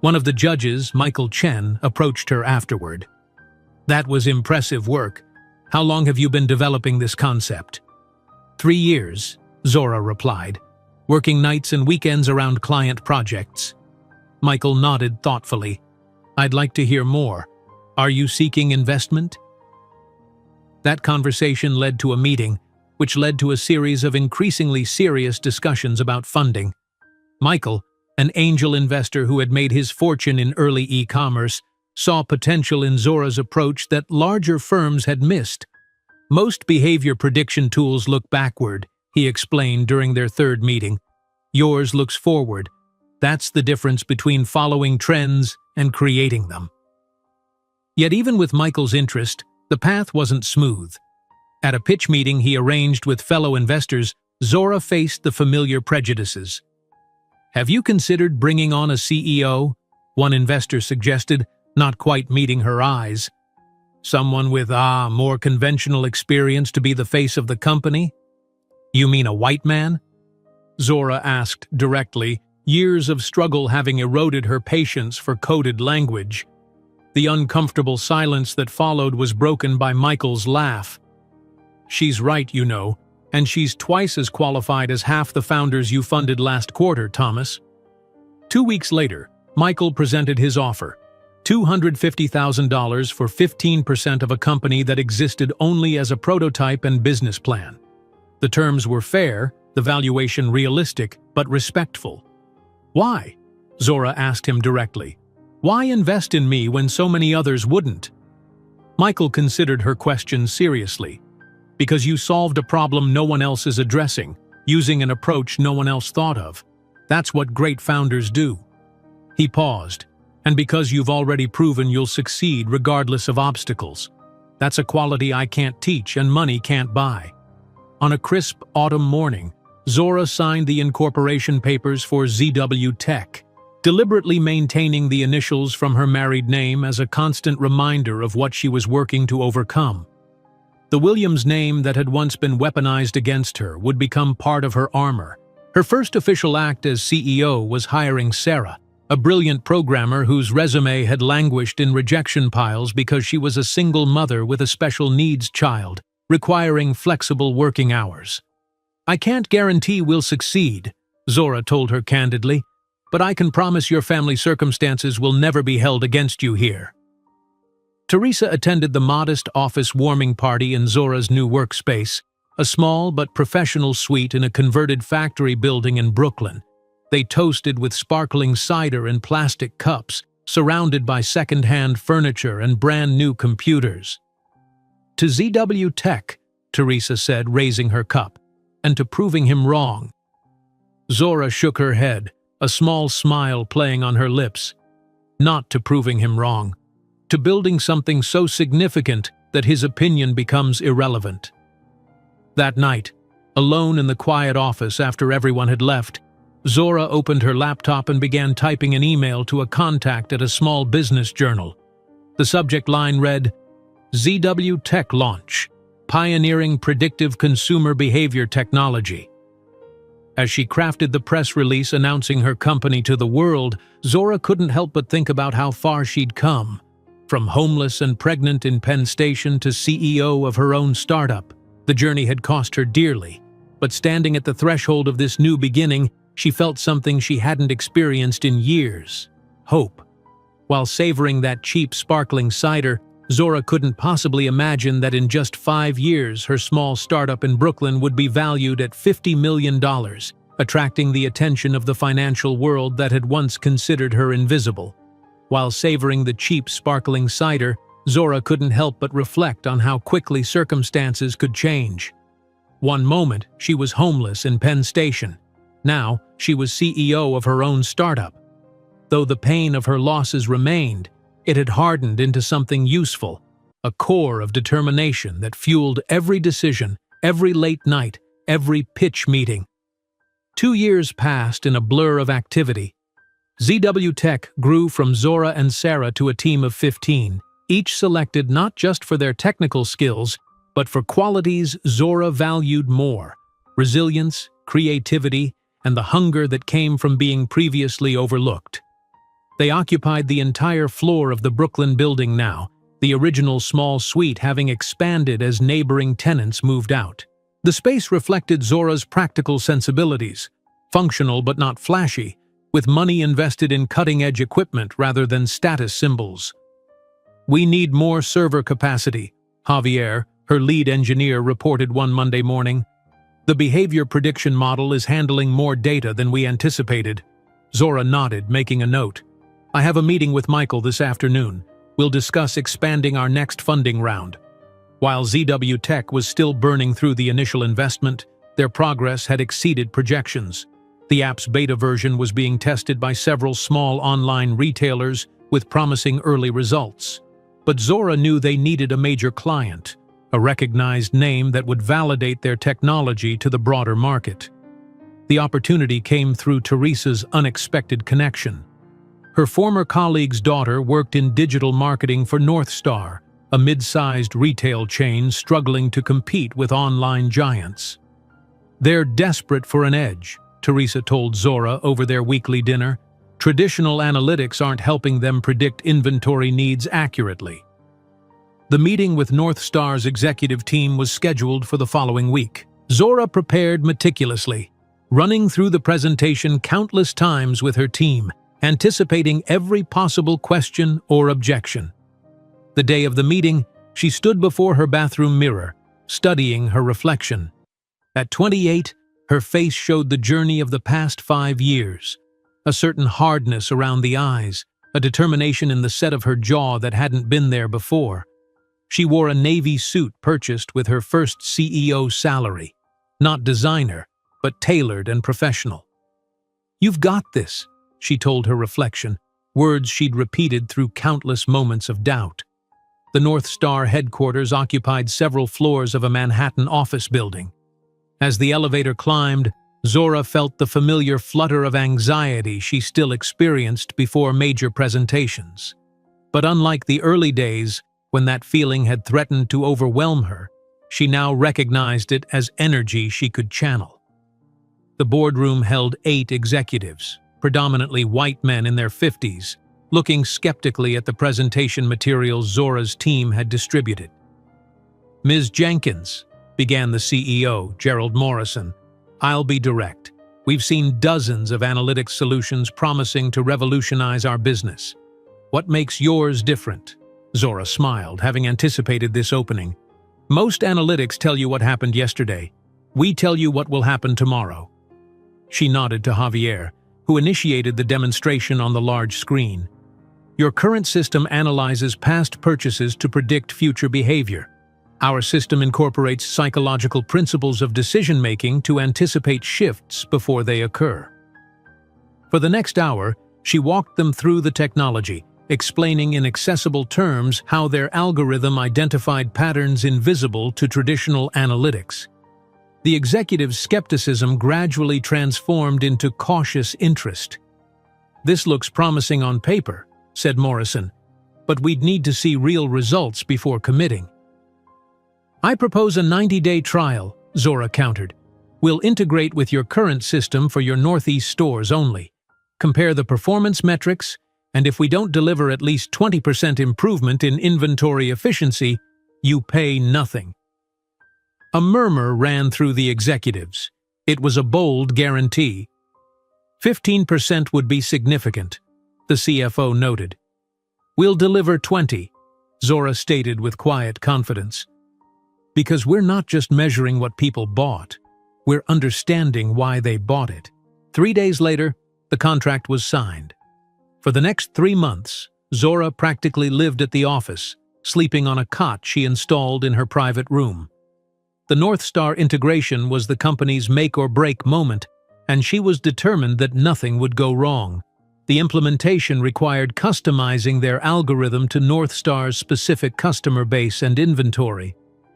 One of the judges, Michael Chen, approached her afterward. "That was impressive work. How long have you been developing this concept?" 3 years, Zora replied, working nights and weekends around client projects. Michael nodded thoughtfully. "I'd like to hear more. Are you seeking investment?" That conversation led to a meeting, which led to a series of increasingly serious discussions about funding. Michael, an angel investor who had made his fortune in early e-commerce, saw potential in Zora's approach that larger firms had missed. "Most behavior prediction tools look backward," he explained during their third meeting. "Yours looks forward. That's the difference between following trends and creating them." Yet even with Michael's interest, the path wasn't smooth. At a pitch meeting he arranged with fellow investors, Zora faced the familiar prejudices. "Have you considered bringing on a CEO?" one investor suggested, not quite meeting her eyes. "Someone with, more conventional experience to be the face of the company?" "You mean a white man?" Zora asked directly, years of struggle having eroded her patience for coded language. The uncomfortable silence that followed was broken by Michael's laugh. "She's right, you know, and she's twice as qualified as half the founders you funded last quarter, Thomas." 2 weeks later, Michael presented his offer, $250,000 for 15% of a company that existed only as a prototype and business plan. The terms were fair, the valuation realistic, but respectful. "Why?" Zora asked him directly. "Why invest in me when so many others wouldn't?" Michael considered her question seriously. "Because you solved a problem no one else is addressing, using an approach no one else thought of. That's what great founders do." He paused. "And because you've already proven you'll succeed regardless of obstacles. That's a quality I can't teach and money can't buy." On a crisp autumn morning, Zora signed the incorporation papers for ZW Tech, deliberately maintaining the initials from her married name as a constant reminder of what she was working to overcome. The Williams name that had once been weaponized against her would become part of her armor. Her first official act as CEO was hiring Sarah, a brilliant programmer whose resume had languished in rejection piles because she was a single mother with a special needs child, requiring flexible working hours. "I can't guarantee we'll succeed," Zora told her candidly, "but I can promise your family circumstances will never be held against you here." Teresa attended the modest office warming party in Zora's new workspace, a small but professional suite in a converted factory building in Brooklyn. They toasted with sparkling cider in plastic cups, surrounded by second-hand furniture and brand-new computers. "To ZW Tech," Teresa said, raising her cup, "and to proving him wrong." Zora shook her head, a small smile playing on her lips. "Not to proving him wrong. To building something so significant that his opinion becomes irrelevant." That night, alone in the quiet office after everyone had left, Zora opened her laptop and began typing an email to a contact at a small business journal. The subject line read, "ZW Tech Launch, Pioneering Predictive Consumer Behavior Technology." As she crafted the press release announcing her company to the world, Zora couldn't help but think about how far she'd come. From homeless and pregnant in Penn Station to CEO of her own startup, the journey had cost her dearly. But standing at the threshold of this new beginning, she felt something she hadn't experienced in years: hope. While savoring that cheap, sparkling cider, Zora couldn't possibly imagine that in just 5 years her small startup in Brooklyn would be valued at $50 million, attracting the attention of the financial world that had once considered her invisible. While savoring the cheap, sparkling cider, Zora couldn't help but reflect on how quickly circumstances could change. One moment, she was homeless in Penn Station. Now, she was CEO of her own startup. Though the pain of her losses remained, it had hardened into something useful, a core of determination that fueled every decision, every late night, every pitch meeting. 2 years passed in a blur of activity. ZW Tech grew from Zora and Sarah to a team of 15, each selected not just for their technical skills, but for qualities Zora valued more: resilience, creativity, and the hunger that came from being previously overlooked. They occupied the entire floor of the Brooklyn building now, the original small suite having expanded as neighboring tenants moved out. The space reflected Zora's practical sensibilities, functional but not flashy, with money invested in cutting-edge equipment rather than status symbols. "We need more server capacity," Javier, her lead engineer, reported one Monday morning. "The behavior prediction model is handling more data than we anticipated." Zora nodded, making a note. "I have a meeting with Michael this afternoon. We'll discuss expanding our next funding round." While ZW Tech was still burning through the initial investment, their progress had exceeded projections. The app's beta version was being tested by several small online retailers with promising early results. But Zora knew they needed a major client, a recognized name that would validate their technology to the broader market. The opportunity came through Teresa's unexpected connection. Her former colleague's daughter worked in digital marketing for North Star, a mid-sized retail chain struggling to compete with online giants. "They're desperate for an edge," Teresa told Zora over their weekly dinner. "Traditional analytics aren't helping them predict inventory needs accurately." The meeting with North Star's executive team was scheduled for the following week. Zora prepared meticulously, running through the presentation countless times with her team, anticipating every possible question or objection. The day of the meeting, she stood before her bathroom mirror, studying her reflection. At 28, her face showed the journey of the past 5 years, a certain hardness around the eyes, a determination in the set of her jaw that hadn't been there before. She wore a navy suit purchased with her first CEO salary, not designer, but tailored and professional. "You've got this," she told her reflection, words she'd repeated through countless moments of doubt. The North Star headquarters occupied several floors of a Manhattan office building. As the elevator climbed, Zora felt the familiar flutter of anxiety she still experienced before major presentations. But unlike the early days, when that feeling had threatened to overwhelm her, she now recognized it as energy she could channel. The boardroom held 8 executives, predominantly white men in their 50s, looking skeptically at the presentation materials Zora's team had distributed. "Ms. Jenkins," began the CEO, Gerald Morrison, "I'll be direct. We've seen dozens of analytics solutions promising to revolutionize our business. What makes yours different?" Zora smiled, having anticipated this opening. Most analytics tell you what happened yesterday. We tell you what will happen tomorrow. She nodded to Javier, who initiated the demonstration on the large screen. Your current system analyzes past purchases to predict future behavior. Our system incorporates psychological principles of decision-making to anticipate shifts before they occur. For the next hour, she walked them through the technology, explaining in accessible terms how their algorithm identified patterns invisible to traditional analytics. The executive's skepticism gradually transformed into cautious interest. "This looks promising on paper," said Morrison, "but we'd need to see real results before committing." "I propose a 90-day trial," Zora countered. "We'll integrate with your current system for your Northeast stores only. Compare the performance metrics, and if we don't deliver at least 20% improvement in inventory efficiency, you pay nothing." A murmur ran through the executives. It was a bold guarantee. 15% would be significant, the CFO noted. "We'll deliver 20, Zora stated with quiet confidence. "Because we're not just measuring what people bought, we're understanding why they bought it." 3 days later, the contract was signed. For the next 3 months, Zora practically lived at the office, sleeping on a cot she installed in her private room. The North Star integration was the company's make-or-break moment, and she was determined that nothing would go wrong. The implementation required customizing their algorithm to North Star's specific customer base and inventory.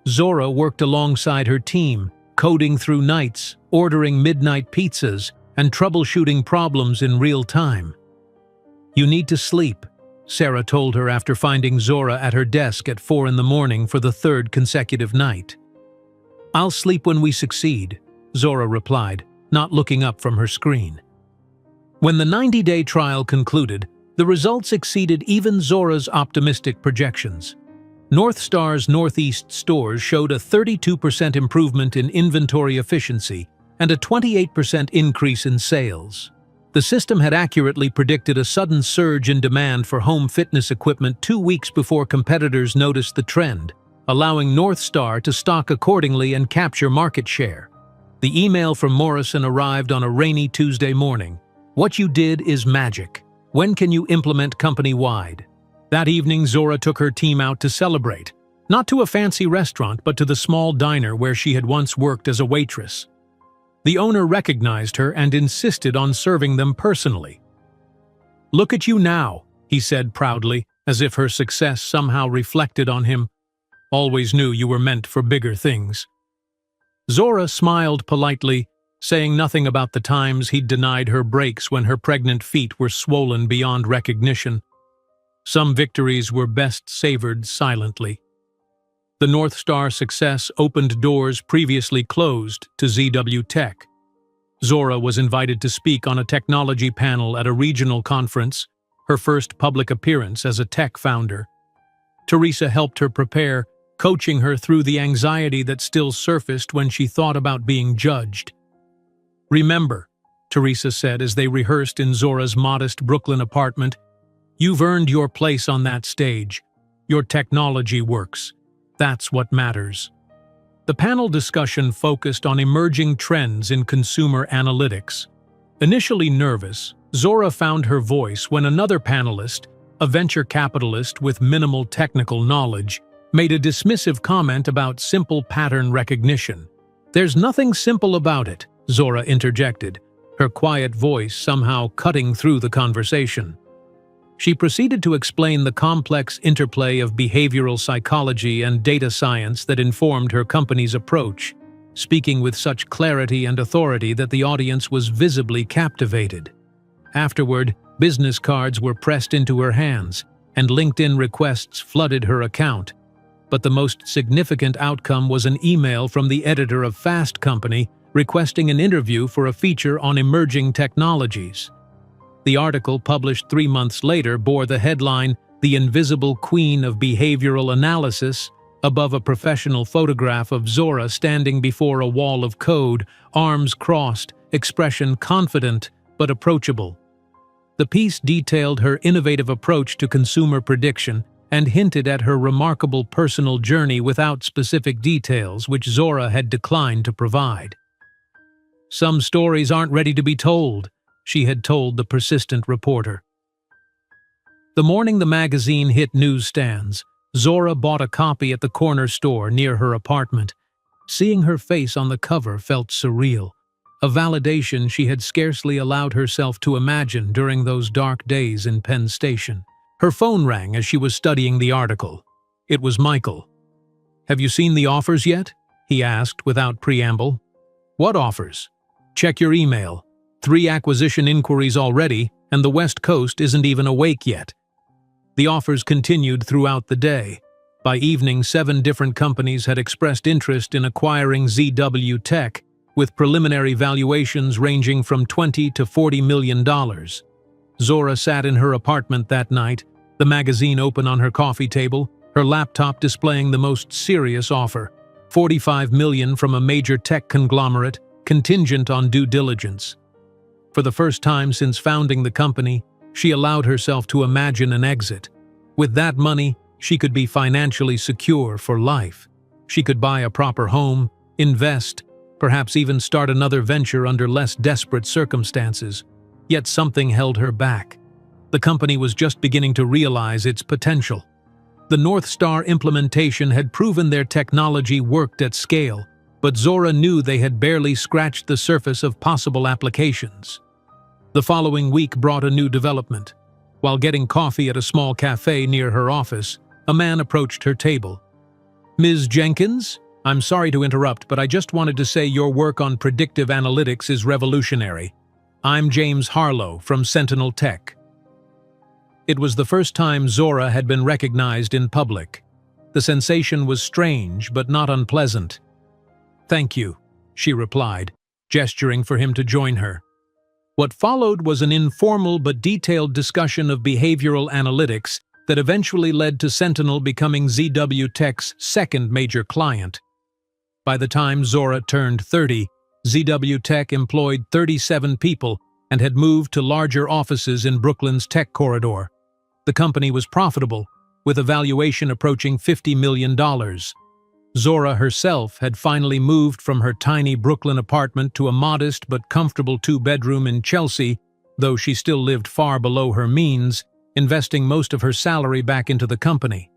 Zora worked alongside her team, coding through nights, ordering midnight pizzas, and troubleshooting problems in real time. "You need to sleep," Sarah told her after finding Zora at her desk at 4 in the morning for the 3rd consecutive night. "I'll sleep when we succeed," Zora replied, not looking up from her screen. When the 90-day trial concluded, the results exceeded even Zora's optimistic projections. North Star's Northeast stores showed a 32% improvement in inventory efficiency and a 28% increase in sales. The system had accurately predicted a sudden surge in demand for home fitness equipment 2 weeks before competitors noticed the trend, allowing North Star to stock accordingly and capture market share. The email from Morrison arrived on a rainy Tuesday morning. "What you did is magic. When can you implement company-wide?" That evening, Zora took her team out to celebrate, not to a fancy restaurant but to the small diner where she had once worked as a waitress. The owner recognized her and insisted on serving them personally. "Look at you now," he said proudly, as if her success somehow reflected on him. "Always knew you were meant for bigger things." Zora smiled politely, saying nothing about the times he'd denied her breaks when her pregnant feet were swollen beyond recognition. Some victories were best savored silently. The North Star success opened doors previously closed to ZW Tech. Zora was invited to speak on a technology panel at a regional conference, her first public appearance as a tech founder. Teresa helped her prepare, coaching her through the anxiety that still surfaced when she thought about being judged. "Remember," Teresa said as they rehearsed in Zora's modest Brooklyn apartment, "you've earned your place on that stage. Your technology works. That's what matters." The panel discussion focused on emerging trends in consumer analytics. Initially nervous, Zora found her voice when another panelist, a venture capitalist with minimal technical knowledge, made a dismissive comment about simple pattern recognition. "There's nothing simple about it," Zora interjected, her quiet voice somehow cutting through the conversation. She proceeded to explain the complex interplay of behavioral psychology and data science that informed her company's approach, speaking with such clarity and authority that the audience was visibly captivated. Afterward, business cards were pressed into her hands, and LinkedIn requests flooded her account. But the most significant outcome was an email from the editor of Fast Company requesting an interview for a feature on emerging technologies. The article, published 3 months later, bore the headline, "The Invisible Queen of Behavioral Analysis," above a professional photograph of Zora standing before a wall of code, arms crossed, expression confident but approachable. The piece detailed her innovative approach to consumer prediction and hinted at her remarkable personal journey without specific details which Zora had declined to provide. "Some stories aren't ready to be told," she had told the persistent reporter. The morning the magazine hit newsstands, Zora bought a copy at the corner store near her apartment. Seeing her face on the cover felt surreal, a validation she had scarcely allowed herself to imagine during those dark days in Penn Station. Her phone rang as she was studying the article. It was Michael. "Have you seen the offers yet?" he asked without preamble. "What offers?" "Check your email. 3 acquisition inquiries already, and the West Coast isn't even awake yet." The offers continued throughout the day. By evening, 7 different companies had expressed interest in acquiring ZW Tech, with preliminary valuations ranging from $20 to $40 million. Zora sat in her apartment that night, the magazine open on her coffee table, her laptop displaying the most serious offer, $45 million from a major tech conglomerate, contingent on due diligence. For the first time since founding the company, she allowed herself to imagine an exit. With that money, she could be financially secure for life. She could buy a proper home, invest, perhaps even start another venture under less desperate circumstances. Yet something held her back. The company was just beginning to realize its potential. The North Star implementation had proven their technology worked at scale, but Zora knew they had barely scratched the surface of possible applications. The following week brought a new development. While getting coffee at a small cafe near her office, a man approached her table. "Ms. Jenkins, I'm sorry to interrupt, but I just wanted to say your work on predictive analytics is revolutionary. I'm James Harlow from Sentinel Tech." It was the first time Zora had been recognized in public. The sensation was strange but not unpleasant. "Thank you," she replied, gesturing for him to join her. What followed was an informal but detailed discussion of behavioral analytics that eventually led to Sentinel becoming ZW Tech's second major client. By the time Zora turned 30, ZW Tech employed 37 people and had moved to larger offices in Brooklyn's tech corridor. The company was profitable, with a valuation approaching $50 million. Zora herself had finally moved from her tiny Brooklyn apartment to a modest but comfortable 2-bedroom in Chelsea, though she still lived far below her means, investing most of her salary back into the company.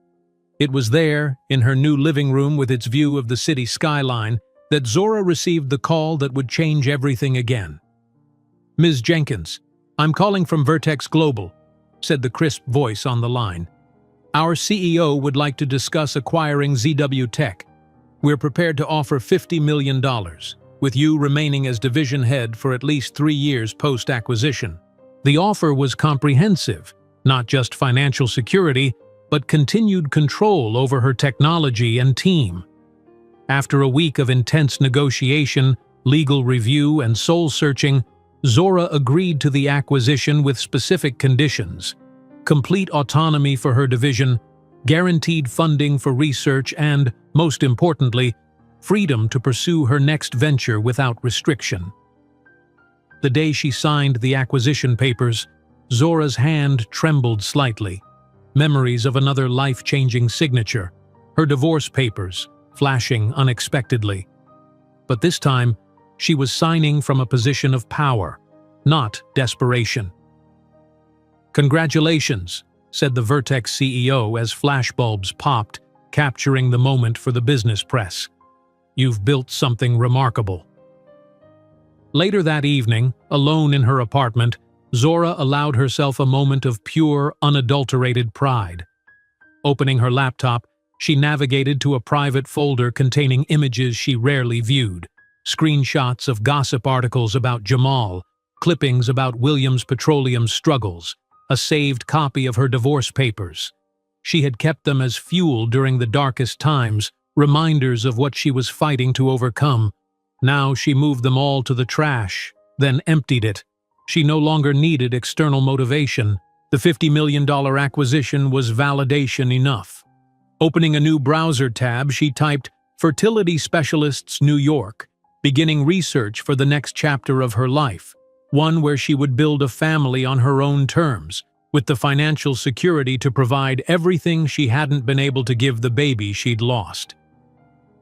It was there, in her new living room with its view of the city skyline, that Zora received the call that would change everything again. "Ms. Jenkins, I'm calling from Vertex Global," said the crisp voice on the line. "Our CEO would like to discuss acquiring ZW Tech. We're prepared to offer $50 million, with you remaining as division head for at least 3 years post-acquisition." The offer was comprehensive, not just financial security, but continued control over her technology and team. After a week of intense negotiation, legal review, and soul-searching, Zora agreed to the acquisition with specific conditions: complete autonomy for her division, guaranteed funding for research, and, most importantly, freedom to pursue her next venture without restriction. The day she signed the acquisition papers, Zora's hand trembled slightly. Memories of another life-changing signature, her divorce papers, flashing unexpectedly. But this time, she was signing from a position of power, not desperation. "Congratulations," said the Vertex CEO as flashbulbs popped, capturing the moment for the business press. "You've built something remarkable." Later that evening, alone in her apartment, Zora allowed herself a moment of pure, unadulterated pride. Opening her laptop, she navigated to a private folder containing images she rarely viewed: screenshots of gossip articles about Jamal, clippings about Williams Petroleum's struggles, a saved copy of her divorce papers. She had kept them as fuel during the darkest times, reminders of what she was fighting to overcome. Now she moved them all to the trash, then emptied it. She no longer needed external motivation. The $50 million acquisition was validation enough. Opening a new browser tab, she typed "Fertility Specialists New York," beginning research for the next chapter of her life, one where she would build a family on her own terms, with the financial security to provide everything she hadn't been able to give the baby she'd lost.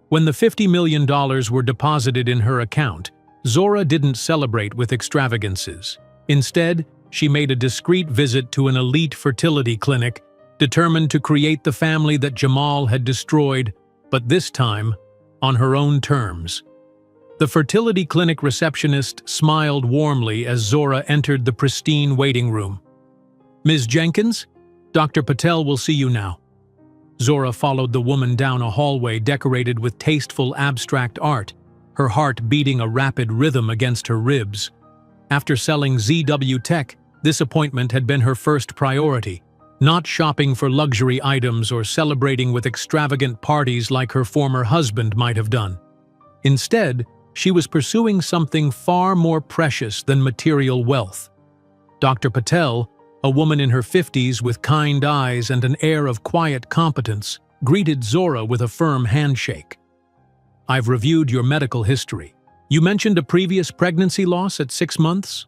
When the $50 million were deposited in her account, Zora didn't celebrate with extravagances. Instead, she made a discreet visit to an elite fertility clinic, determined to create the family that Jamal had destroyed, but this time, on her own terms. The fertility clinic receptionist smiled warmly as Zora entered the pristine waiting room. "Ms. Jenkins, Dr. Patel will see you now." Zora followed the woman down a hallway decorated with tasteful abstract art, her heart beating a rapid rhythm against her ribs. After selling ZW Tech, this appointment had been her first priority, not shopping for luxury items or celebrating with extravagant parties like her former husband might have done. Instead, she was pursuing something far more precious than material wealth. Dr. Patel, a woman in her 50s with kind eyes and an air of quiet competence, greeted Zora with a firm handshake. "I've reviewed your medical history. You mentioned a previous pregnancy loss at 6 months?"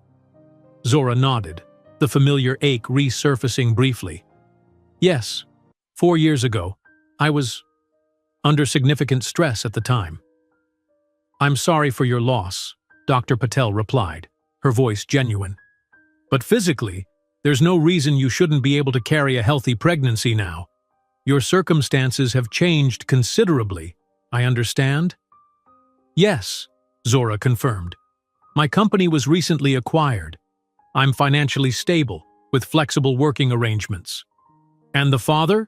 Zora nodded, the familiar ache resurfacing briefly. "Yes, 4 years ago. I was under significant stress at the time." "I'm sorry for your loss," Dr. Patel replied, her voice genuine. "But physically, there's no reason you shouldn't be able to carry a healthy pregnancy now. Your circumstances have changed considerably, I understand?" "Yes," Zora confirmed. "My company was recently acquired. I'm financially stable, with flexible working arrangements." "And the father?"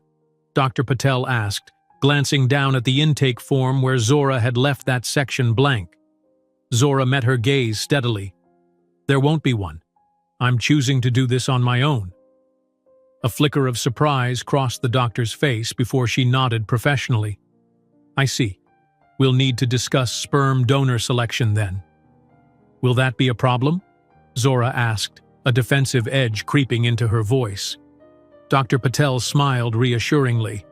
Dr. Patel asked, glancing down at the intake form where Zora had left that section blank. Zora met her gaze steadily. "There won't be one. I'm choosing to do this on my own." A flicker of surprise crossed the doctor's face before she nodded professionally. "I see. We'll need to discuss sperm donor selection then." "Will that be a problem?" Zora asked, a defensive edge creeping into her voice. Dr. Patel smiled reassuringly.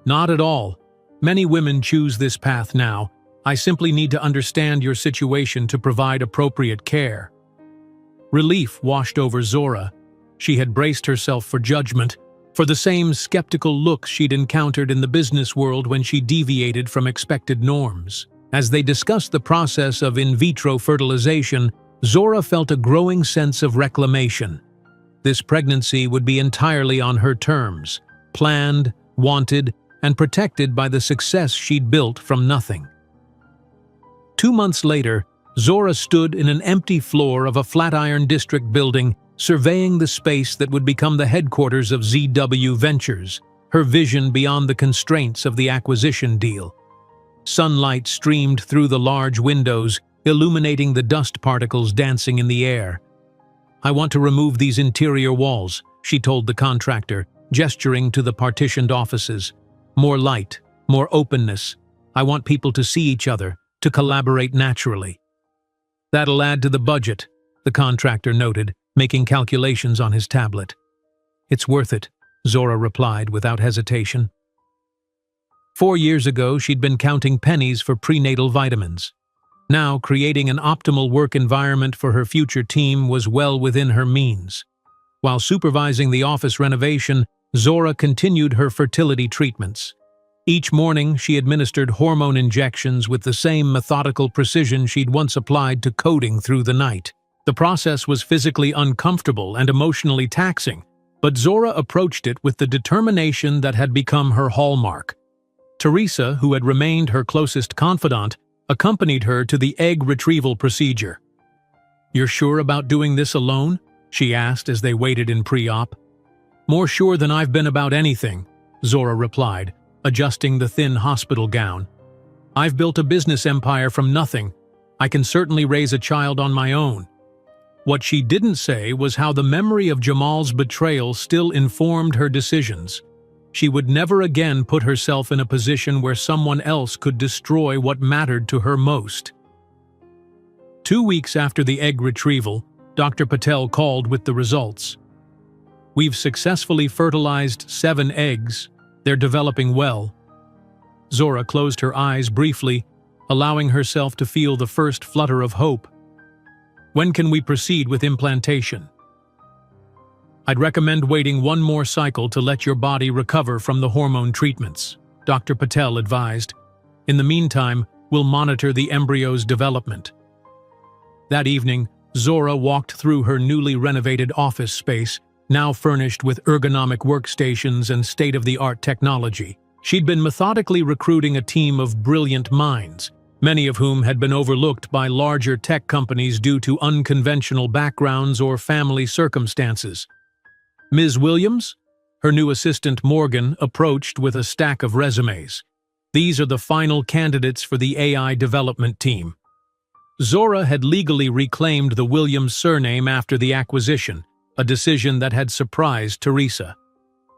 "Not at all. Many women choose this path now. I simply need to understand your situation to provide appropriate care." Relief washed over Zora. She had braced herself for judgment, for the same skeptical looks she'd encountered in the business world when she deviated from expected norms. As they discussed the process of in vitro fertilization, Zora felt a growing sense of reclamation. This pregnancy would be entirely on her terms, planned, wanted, and protected by the success she'd built from nothing. 2 months later, Zora stood in an empty floor of a Flatiron District building, surveying the space that would become the headquarters of ZW Ventures, her vision beyond the constraints of the acquisition deal. Sunlight streamed through the large windows, illuminating the dust particles dancing in the air. "I want to remove these interior walls," she told the contractor, gesturing to the partitioned offices. "More light, more openness. I want people to see each other, to collaborate naturally." "That'll add to the budget," the contractor noted, making calculations on his tablet. "It's worth it," Zora replied without hesitation. 4 years ago, she'd been counting pennies for prenatal vitamins. Now, creating an optimal work environment for her future team was well within her means. While supervising the office renovation, Zora continued her fertility treatments. Each morning, she administered hormone injections with the same methodical precision she'd once applied to coding through the night. The process was physically uncomfortable and emotionally taxing, but Zora approached it with the determination that had become her hallmark. Teresa, who had remained her closest confidant, accompanied her to the egg retrieval procedure. "You're sure about doing this alone?" she asked as they waited in pre-op. "More sure than I've been about anything," Zora replied, adjusting the thin hospital gown. "I've built a business empire from nothing. I can certainly raise a child on my own." What she didn't say was how the memory of Jamal's betrayal still informed her decisions. She would never again put herself in a position where someone else could destroy what mattered to her most. 2 weeks after the egg retrieval, Dr. Patel called with the results. "We've successfully fertilized 7 eggs. They're developing well." Zora closed her eyes briefly, allowing herself to feel the first flutter of hope. "When can we proceed with implantation?" I'd recommend waiting one more cycle to let your body recover from the hormone treatments, Dr. Patel advised. In the meantime, we'll monitor the embryo's development. That evening, Zora walked through her newly renovated office space, now furnished with ergonomic workstations and state-of-the-art technology. She'd been methodically recruiting a team of brilliant minds, many of whom had been overlooked by larger tech companies due to unconventional backgrounds or family circumstances. Ms. Williams, her new assistant Morgan, approached with a stack of resumes. These are the final candidates for the AI development team. Zora had legally reclaimed the Williams surname after the acquisition, a decision that had surprised Teresa.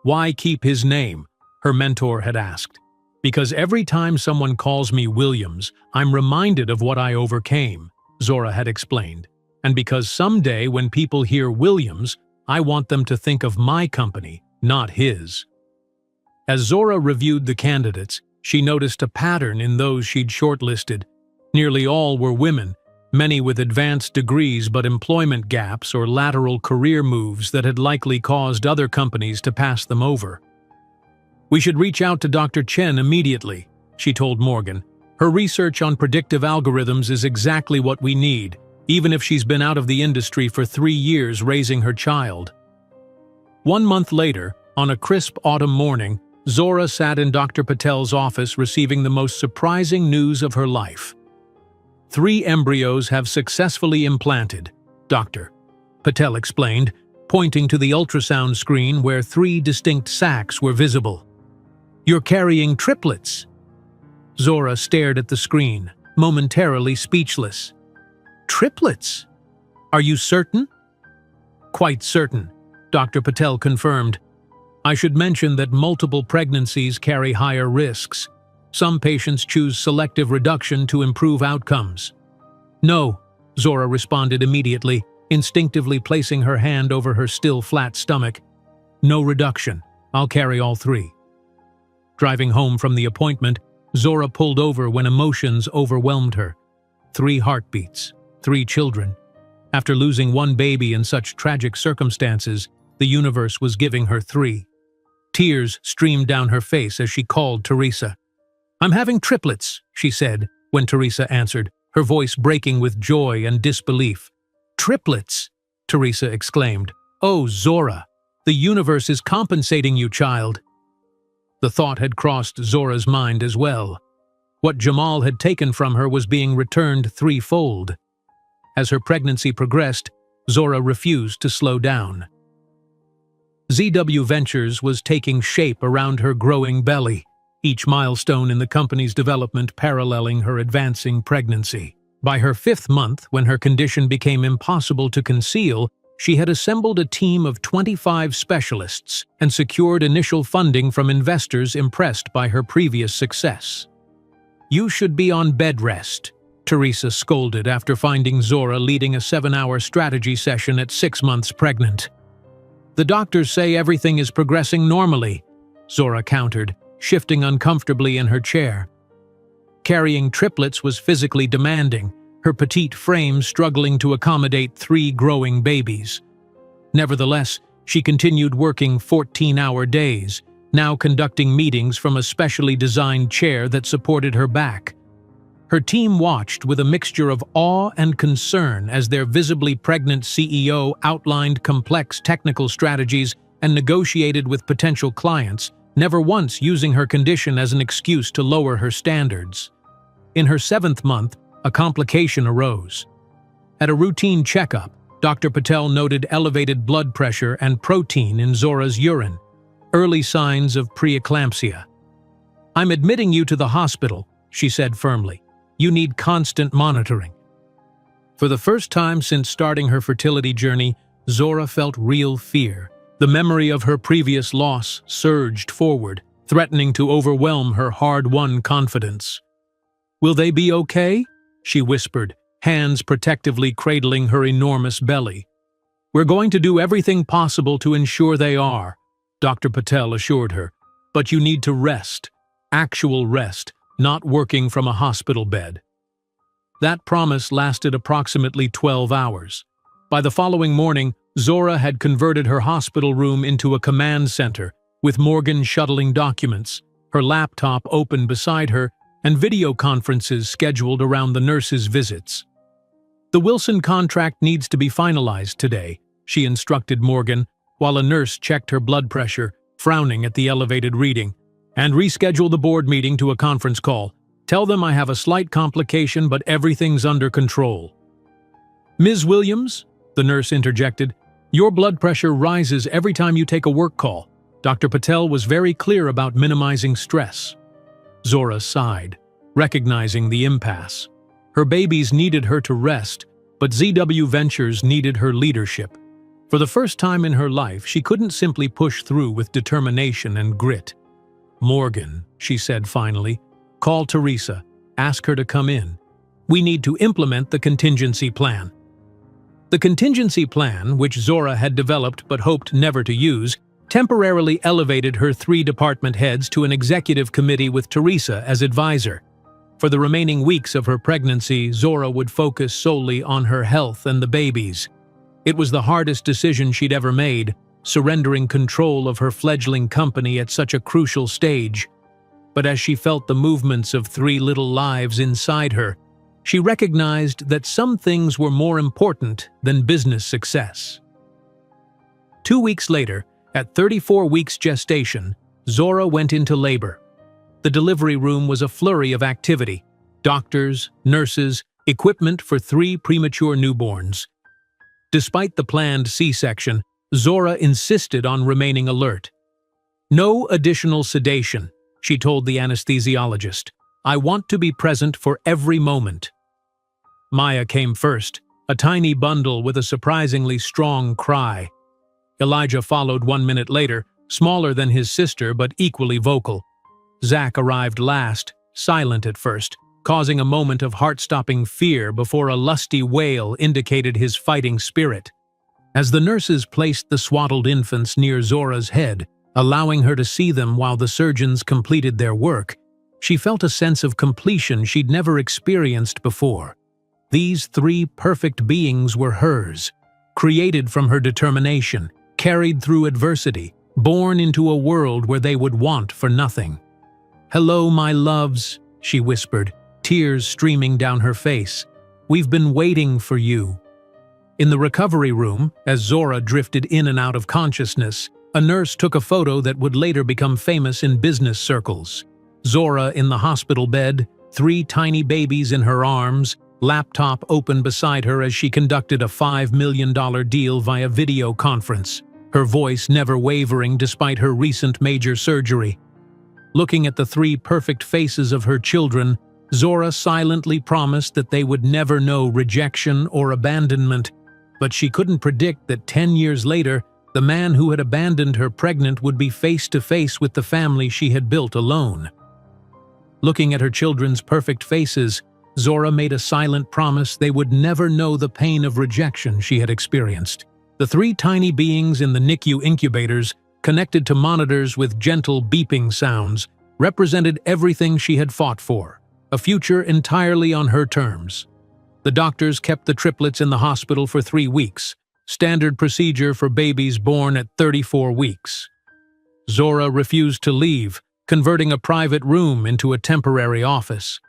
Why keep his name? Her mentor had asked. Because every time someone calls me Williams, I'm reminded of what I overcame, Zora had explained. And because someday when people hear Williams, I want them to think of my company, not his. As Zora reviewed the candidates, she noticed a pattern in those she'd shortlisted. Nearly all were women, many with advanced degrees but employment gaps or lateral career moves that had likely caused other companies to pass them over. We should reach out to Dr. Chen immediately, she told Morgan. Her research on predictive algorithms is exactly what we need, even if she's been out of the industry for 3 years raising her child. 1 month later, on a crisp autumn morning, Zora sat in Dr. Patel's office receiving the most surprising news of her life. 3 embryos have successfully implanted, Dr. Patel explained, pointing to the ultrasound screen where 3 distinct sacs were visible. You're carrying triplets. Zora stared at the screen, momentarily speechless. Triplets? Are you certain? Quite certain, Dr. Patel confirmed. I should mention that multiple pregnancies carry higher risks. Some patients choose selective reduction to improve outcomes. No, Zora responded immediately, instinctively placing her hand over her still flat stomach. No reduction. I'll carry all 3. Driving home from the appointment, Zora pulled over when emotions overwhelmed her. 3 heartbeats, 3 children. After losing 1 baby in such tragic circumstances, the universe was giving her 3. Tears streamed down her face as she called Teresa. I'm having triplets, she said, when Teresa answered, her voice breaking with joy and disbelief. Triplets, Teresa exclaimed. Oh, Zora, the universe is compensating you, child. The thought had crossed Zora's mind as well. What Jamal had taken from her was being returned 3-fold. As her pregnancy progressed, Zora refused to slow down. ZW Ventures was taking shape around her growing belly, each milestone in the company's development paralleling her advancing pregnancy. By her 5th month, when her condition became impossible to conceal, she had assembled a team of 25 specialists and secured initial funding from investors impressed by her previous success. You should be on bed rest, Teresa scolded after finding Zora leading a 7-hour strategy session at 6 months pregnant. The doctors say everything is progressing normally, Zora countered, shifting uncomfortably in her chair. Carrying triplets was physically demanding, her petite frame struggling to accommodate 3 growing babies. Nevertheless, she continued working 14-hour days, now conducting meetings from a specially designed chair that supported her back. Her team watched with a mixture of awe and concern as their visibly pregnant CEO outlined complex technical strategies and negotiated with potential clients, never once using her condition as an excuse to lower her standards. In her 7th month, a complication arose. At a routine checkup, Dr. Patel noted elevated blood pressure and protein in Zora's urine, early signs of preeclampsia. I'm admitting you to the hospital, she said firmly. You need constant monitoring. For the first time since starting her fertility journey, Zora felt real fear. The memory of her previous loss surged forward, threatening to overwhelm her hard-won confidence. Will they be okay? She whispered, hands protectively cradling her enormous belly. We're going to do everything possible to ensure they are, Dr. Patel assured her. But you need to rest. Actual rest, not working from a hospital bed. That promise lasted approximately 12 hours. By the following morning, Zora had converted her hospital room into a command center, with Morgan shuttling documents, her laptop open beside her, and video conferences scheduled around the nurses' visits. "The Wilson contract needs to be finalized today," she instructed Morgan, while a nurse checked her blood pressure, frowning at the elevated reading. "And reschedule the board meeting to a conference call. Tell them I have a slight complication, but everything's under control." "Ms. Williams," the nurse interjected, "your blood pressure rises every time you take a work call. Dr. Patel was very clear about minimizing stress." Zora sighed, recognizing the impasse. Her babies needed her to rest, but ZW Ventures needed her leadership. For the first time in her life, she couldn't simply push through with determination and grit. "Morgan," she said finally, "call Teresa. Ask her to come in. We need to implement the contingency plan." The contingency plan, which Zora had developed but hoped never to use, temporarily elevated her 3 department heads to an executive committee with Teresa as advisor. For the remaining weeks of her pregnancy, Zora would focus solely on her health and the babies. It was the hardest decision she'd ever made, surrendering control of her fledgling company at such a crucial stage. But as she felt the movements of 3 little lives inside her, she recognized that some things were more important than business success. 2 weeks later, at 34 weeks gestation, Zora went into labor. The delivery room was a flurry of activity: doctors, nurses, equipment for 3 premature newborns. Despite the planned C-section, Zora insisted on remaining alert. "No additional sedation," she told the anesthesiologist. "I want to be present for every moment." Maya came first, a tiny bundle with a surprisingly strong cry. Elijah followed 1 minute later, smaller than his sister but equally vocal. Zach arrived last, silent at first, causing a moment of heart-stopping fear before a lusty wail indicated his fighting spirit. As the nurses placed the swaddled infants near Zora's head, allowing her to see them while the surgeons completed their work, she felt a sense of completion she'd never experienced before. These 3 perfect beings were hers, created from her determination, carried through adversity, born into a world where they would want for nothing. "Hello, my loves," she whispered, tears streaming down her face. "We've been waiting for you." In the recovery room, as Zora drifted in and out of consciousness, a nurse took a photo that would later become famous in business circles. Zora in the hospital bed, 3 tiny babies in her arms, laptop open beside her as she conducted a $5 million deal via video conference, her voice never wavering despite her recent major surgery. Looking at the 3 perfect faces of her children, Zora silently promised that they would never know rejection or abandonment, but she couldn't predict that 10 years later, the man who had abandoned her pregnant would be face to face with the family she had built alone. Looking at her children's perfect faces, Zora made a silent promise they would never know the pain of rejection she had experienced. The 3 tiny beings in the NICU incubators, connected to monitors with gentle beeping sounds, represented everything she had fought for, a future entirely on her terms. The doctors kept the triplets in the hospital for 3 weeks, standard procedure for babies born at 34 weeks. Zora refused to leave, converting a private room into a temporary office.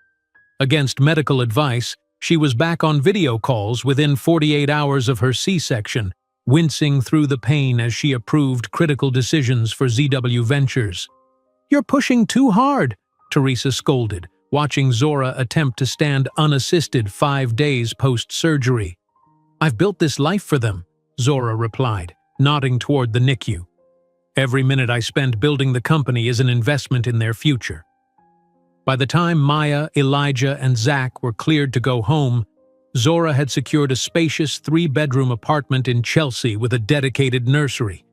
Against medical advice, she was back on video calls within 48 hours of her C-section, wincing through the pain as she approved critical decisions for ZW Ventures. "You're pushing too hard," Teresa scolded, watching Zora attempt to stand unassisted 5 days post-surgery. "I've built this life for them," Zora replied, nodding toward the NICU. "Every minute I spend building the company is an investment in their future." By the time Maya, Elijah, and Zach were cleared to go home, Zora had secured a spacious 3-bedroom apartment in Chelsea with a dedicated nursery.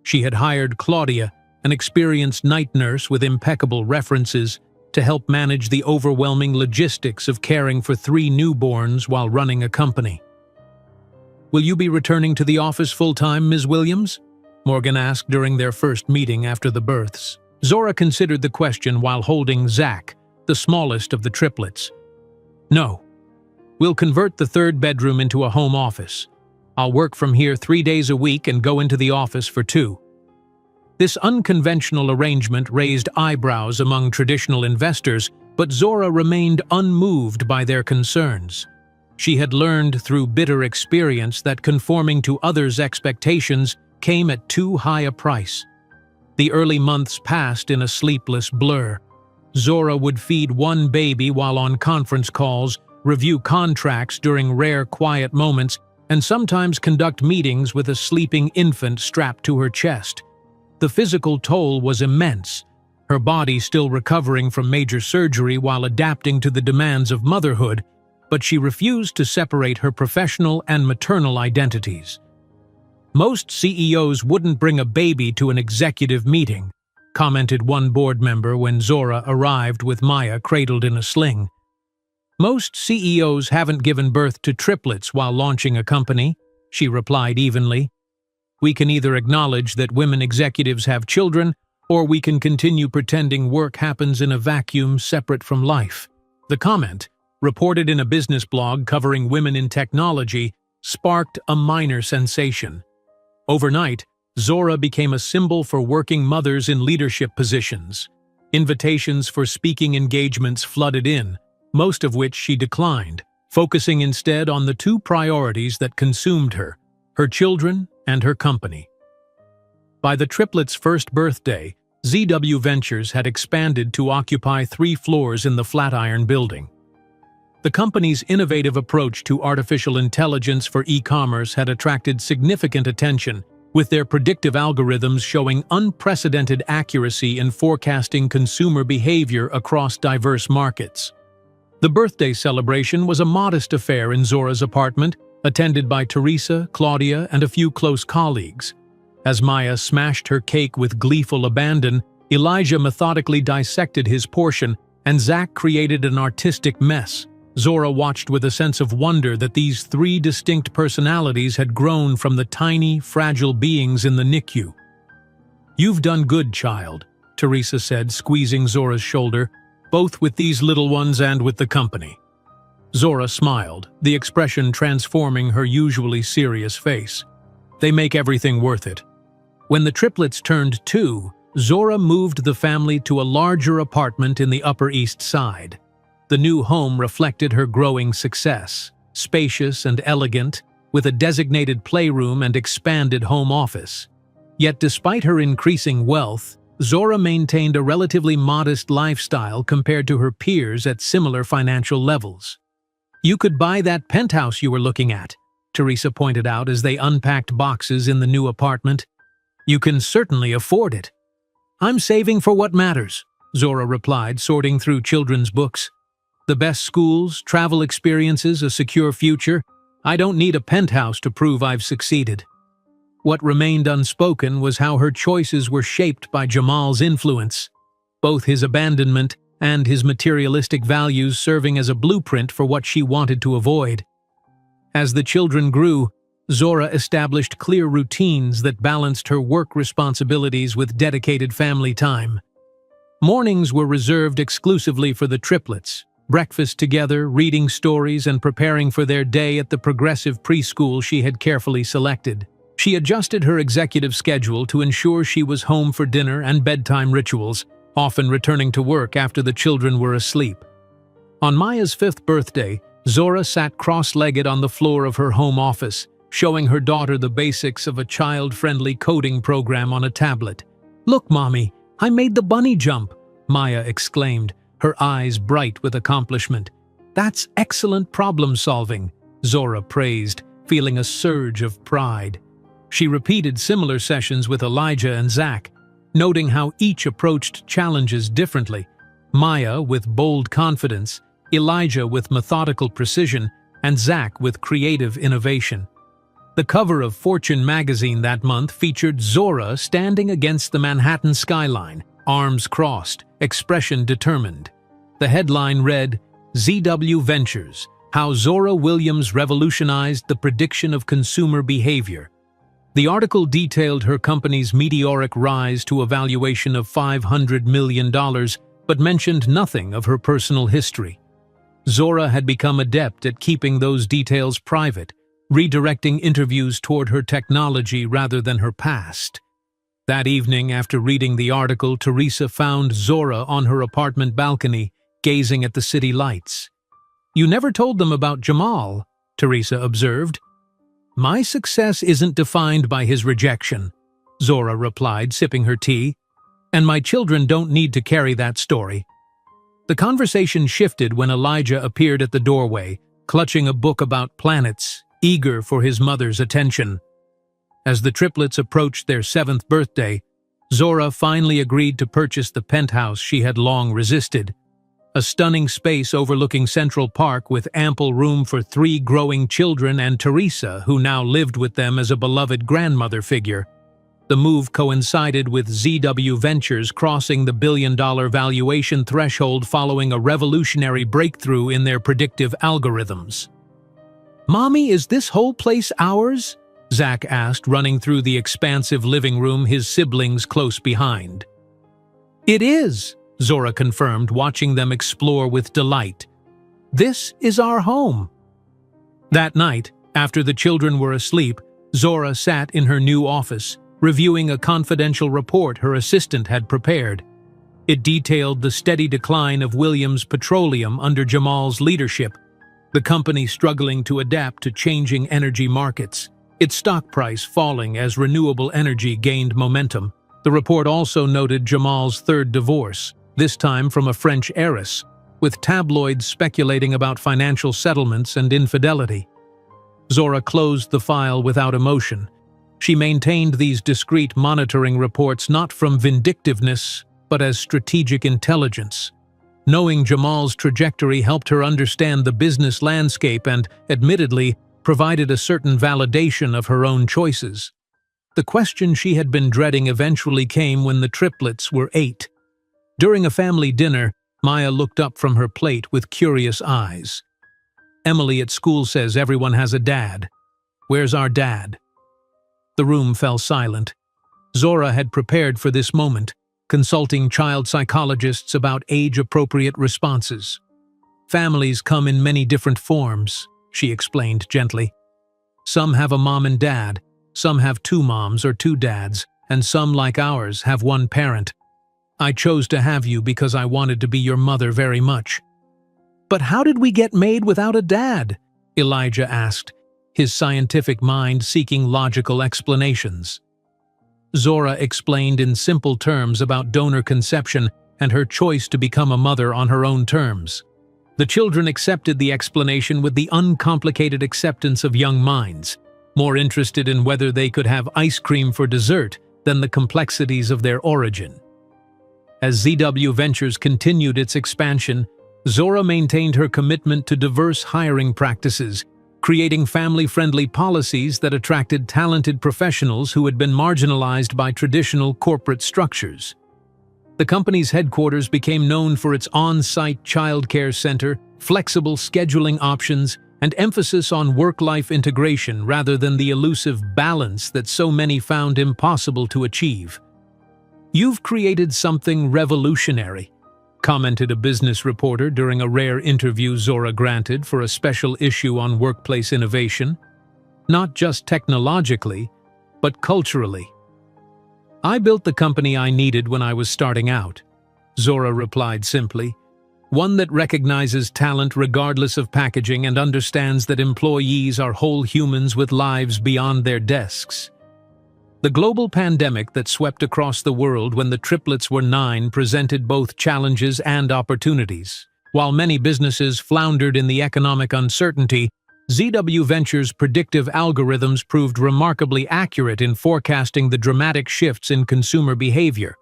She had hired Claudia, an experienced night nurse with impeccable references, to help manage the overwhelming logistics of caring for 3 newborns while running a company. "Will you be returning to the office full-time, Ms. Williams?" Morgan asked during their first meeting after the births. Zora considered the question while holding Zach, the smallest of the triplets. "No. We'll convert the 3rd bedroom into a home office. I'll work from here 3 days a week and go into the office for 2. This unconventional arrangement raised eyebrows among traditional investors, but Zora remained unmoved by their concerns. She had learned through bitter experience that conforming to others' expectations came at too high a price. The early months passed in a sleepless blur. Zora would feed one baby while on conference calls, review contracts during rare quiet moments, and sometimes conduct meetings with a sleeping infant strapped to her chest. The physical toll was immense, her body still recovering from major surgery while adapting to the demands of motherhood, but she refused to separate her professional and maternal identities. Most CEOs wouldn't bring a baby to an executive meeting, commented one board member when Zora arrived with Maya cradled in a sling. Most CEOs haven't given birth to triplets while launching a company, she replied evenly. We can either acknowledge that women executives have children, or we can continue pretending work happens in a vacuum separate from life. The comment, reported in a business blog covering women in technology, sparked a minor sensation. Overnight, Zora became a symbol for working mothers in leadership positions. Invitations for speaking engagements flooded in, most of which she declined, focusing instead on the 2 priorities that consumed her children and her company. By the triplets' first birthday, ZW Ventures had expanded to occupy 3 floors in the Flatiron building. The company's innovative approach to artificial intelligence for e-commerce had attracted significant attention, with their predictive algorithms showing unprecedented accuracy in forecasting consumer behavior across diverse markets. The birthday celebration was a modest affair in Zora's apartment, attended by Teresa, Claudia, and a few close colleagues. As Maya smashed her cake with gleeful abandon, Elijah methodically dissected his portion, and Zach created an artistic mess. Zora watched with a sense of wonder that these 3 distinct personalities had grown from the tiny, fragile beings in the NICU. You've done good, child, Teresa said, squeezing Zora's shoulder, both with these little ones and with the company. Zora smiled, the expression transforming her usually serious face. They make everything worth it. When the triplets turned 2, Zora moved the family to a larger apartment in the Upper East Side. The new home reflected her growing success, spacious and elegant, with a designated playroom and expanded home office. Yet despite her increasing wealth, Zora maintained a relatively modest lifestyle compared to her peers at similar financial levels. You could buy that penthouse you were looking at, Teresa pointed out as they unpacked boxes in the new apartment. You can certainly afford it. I'm saving for what matters, Zora replied, sorting through children's books. The best schools, travel experiences, a secure future. I don't need a penthouse to prove I've succeeded. What remained unspoken was how her choices were shaped by Jamal's influence, both his abandonment and his materialistic values serving as a blueprint for what she wanted to avoid. As the children grew, Zora established clear routines that balanced her work responsibilities with dedicated family time. Mornings were reserved exclusively for the triplets, breakfast together, reading stories, and preparing for their day at the progressive preschool she had carefully selected. She adjusted her executive schedule to ensure she was home for dinner and bedtime rituals, often returning to work after the children were asleep. On Maya's 5th birthday, Zora sat cross-legged on the floor of her home office, showing her daughter the basics of a child-friendly coding program on a tablet. "Look, Mommy, I made the bunny jump," Maya exclaimed, her eyes bright with accomplishment. "That's excellent problem-solving," Zora praised, feeling a surge of pride. She repeated similar sessions with Elijah and Zach, noting how each approached challenges differently, Maya with bold confidence, Elijah with methodical precision, and Zach with creative innovation. The cover of Fortune magazine that month featured Zora standing against the Manhattan skyline, arms crossed, expression determined. The headline read, "ZW Ventures, How Zora Williams Revolutionized the Prediction of Consumer Behavior." The article detailed her company's meteoric rise to a valuation of $500 million, but mentioned nothing of her personal history. Zora had become adept at keeping those details private, redirecting interviews toward her technology rather than her past. That evening, after reading the article, Teresa found Zora on her apartment balcony, gazing at the city lights. "You never told them about Jamal," Teresa observed. "My success isn't defined by his rejection," Zora replied, sipping her tea. "And my children don't need to carry that story." The conversation shifted when Elijah appeared at the doorway, clutching a book about planets, eager for his mother's attention. As the triplets approached their 7th birthday, Zora finally agreed to purchase the penthouse she had long resisted. A stunning space overlooking Central Park with ample room for 3 growing children and Teresa, who now lived with them as a beloved grandmother figure. The move coincided with ZW Ventures crossing the billion-dollar valuation threshold following a revolutionary breakthrough in their predictive algorithms. "Mommy, is this whole place ours?" Zach asked, running through the expansive living room, his siblings close behind. "It is," Zora confirmed, watching them explore with delight. "This is our home." That night, after the children were asleep, Zora sat in her new office, reviewing a confidential report her assistant had prepared. It detailed the steady decline of Williams Petroleum under Jamal's leadership, the company struggling to adapt to changing energy markets, its stock price falling as renewable energy gained momentum. The report also noted Jamal's 3rd divorce, this time from a French heiress, with tabloids speculating about financial settlements and infidelity. Zora closed the file without emotion. She maintained these discreet monitoring reports not from vindictiveness, but as strategic intelligence. Knowing Jamal's trajectory helped her understand the business landscape and, admittedly, provided a certain validation of her own choices. The question she had been dreading eventually came when the triplets were 8. During a family dinner, Maya looked up from her plate with curious eyes. "Emily at school says everyone has a dad. Where's our dad?" The room fell silent. Zora had prepared for this moment, consulting child psychologists about age-appropriate responses. "Families come in many different forms," she explained gently. "Some have a mom and dad, some have 2 moms or 2 dads, and some, like ours, have 1 parent. I chose to have you because I wanted to be your mother very much." "But how did we get made without a dad?" Elijah asked, his scientific mind seeking logical explanations. Zora explained in simple terms about donor conception and her choice to become a mother on her own terms. The children accepted the explanation with the uncomplicated acceptance of young minds, more interested in whether they could have ice cream for dessert than the complexities of their origin. As ZW Ventures continued its expansion, Zora maintained her commitment to diverse hiring practices, creating family-friendly policies that attracted talented professionals who had been marginalized by traditional corporate structures. The company's headquarters became known for its on-site childcare center, flexible scheduling options, and emphasis on work-life integration rather than the elusive balance that so many found impossible to achieve. "You've created something revolutionary," commented a business reporter during a rare interview Zora granted for a special issue on workplace innovation. "Not just technologically, but culturally." "I built the company I needed when I was starting out," Zora replied simply. "One that recognizes talent regardless of packaging and understands that employees are whole humans with lives beyond their desks." The global pandemic that swept across the world when the triplets were 9 presented both challenges and opportunities. While many businesses floundered in the economic uncertainty, ZW Ventures' predictive algorithms proved remarkably accurate in forecasting the dramatic shifts in consumer behavior.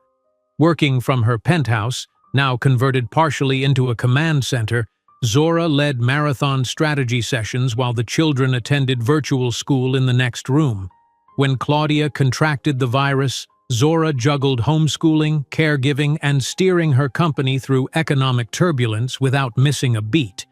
Working from her penthouse, now converted partially into a command center, Zora led marathon strategy sessions while the children attended virtual school in the next room. When Claudia contracted the virus, Zora juggled homeschooling, caregiving, and steering her company through economic turbulence without missing a beat.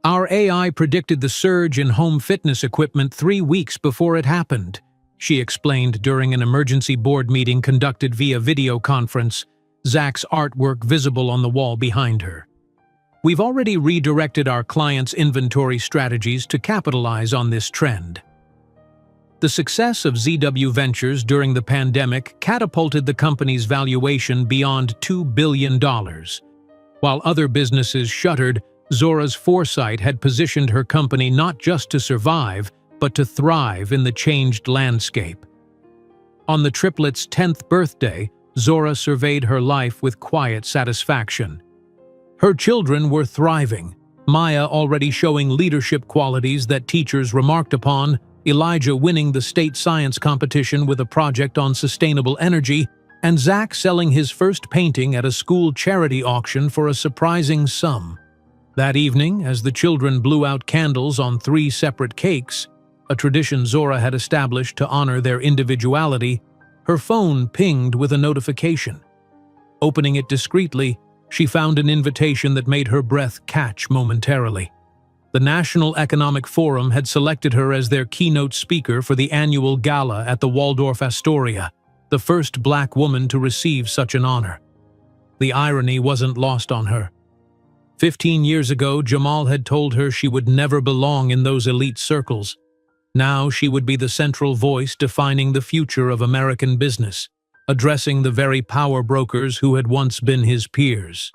"Our AI predicted the surge in home fitness equipment 3 weeks before it happened," she explained during an emergency board meeting conducted via video conference, Zach's artwork visible on the wall behind her. We've already redirected our clients' inventory strategies to capitalize on this trend. The success of ZW Ventures during the pandemic catapulted the company's valuation beyond $2 billion. While other businesses shuttered, Zora's foresight had positioned her company not just to survive, but to thrive in the changed landscape. On the Triplets' 10th birthday, Zora surveyed her life with quiet satisfaction. Her children were thriving, Maya already showing leadership qualities that teachers remarked upon, Elijah winning the state science competition with a project on sustainable energy, and Zach selling his first painting at a school charity auction for a surprising sum. That evening, as the children blew out candles on 3 separate cakes, a tradition Zora had established to honor their individuality, her phone pinged with a notification. Opening it discreetly, she found an invitation that made her breath catch momentarily. The National Economic Forum had selected her as their keynote speaker for the annual gala at the Waldorf Astoria, the first Black woman to receive such an honor. The irony wasn't lost on her. 15 years ago, Jamal had told her she would never belong in those elite circles. Now she would be the central voice defining the future of American business, addressing the very power brokers who had once been his peers.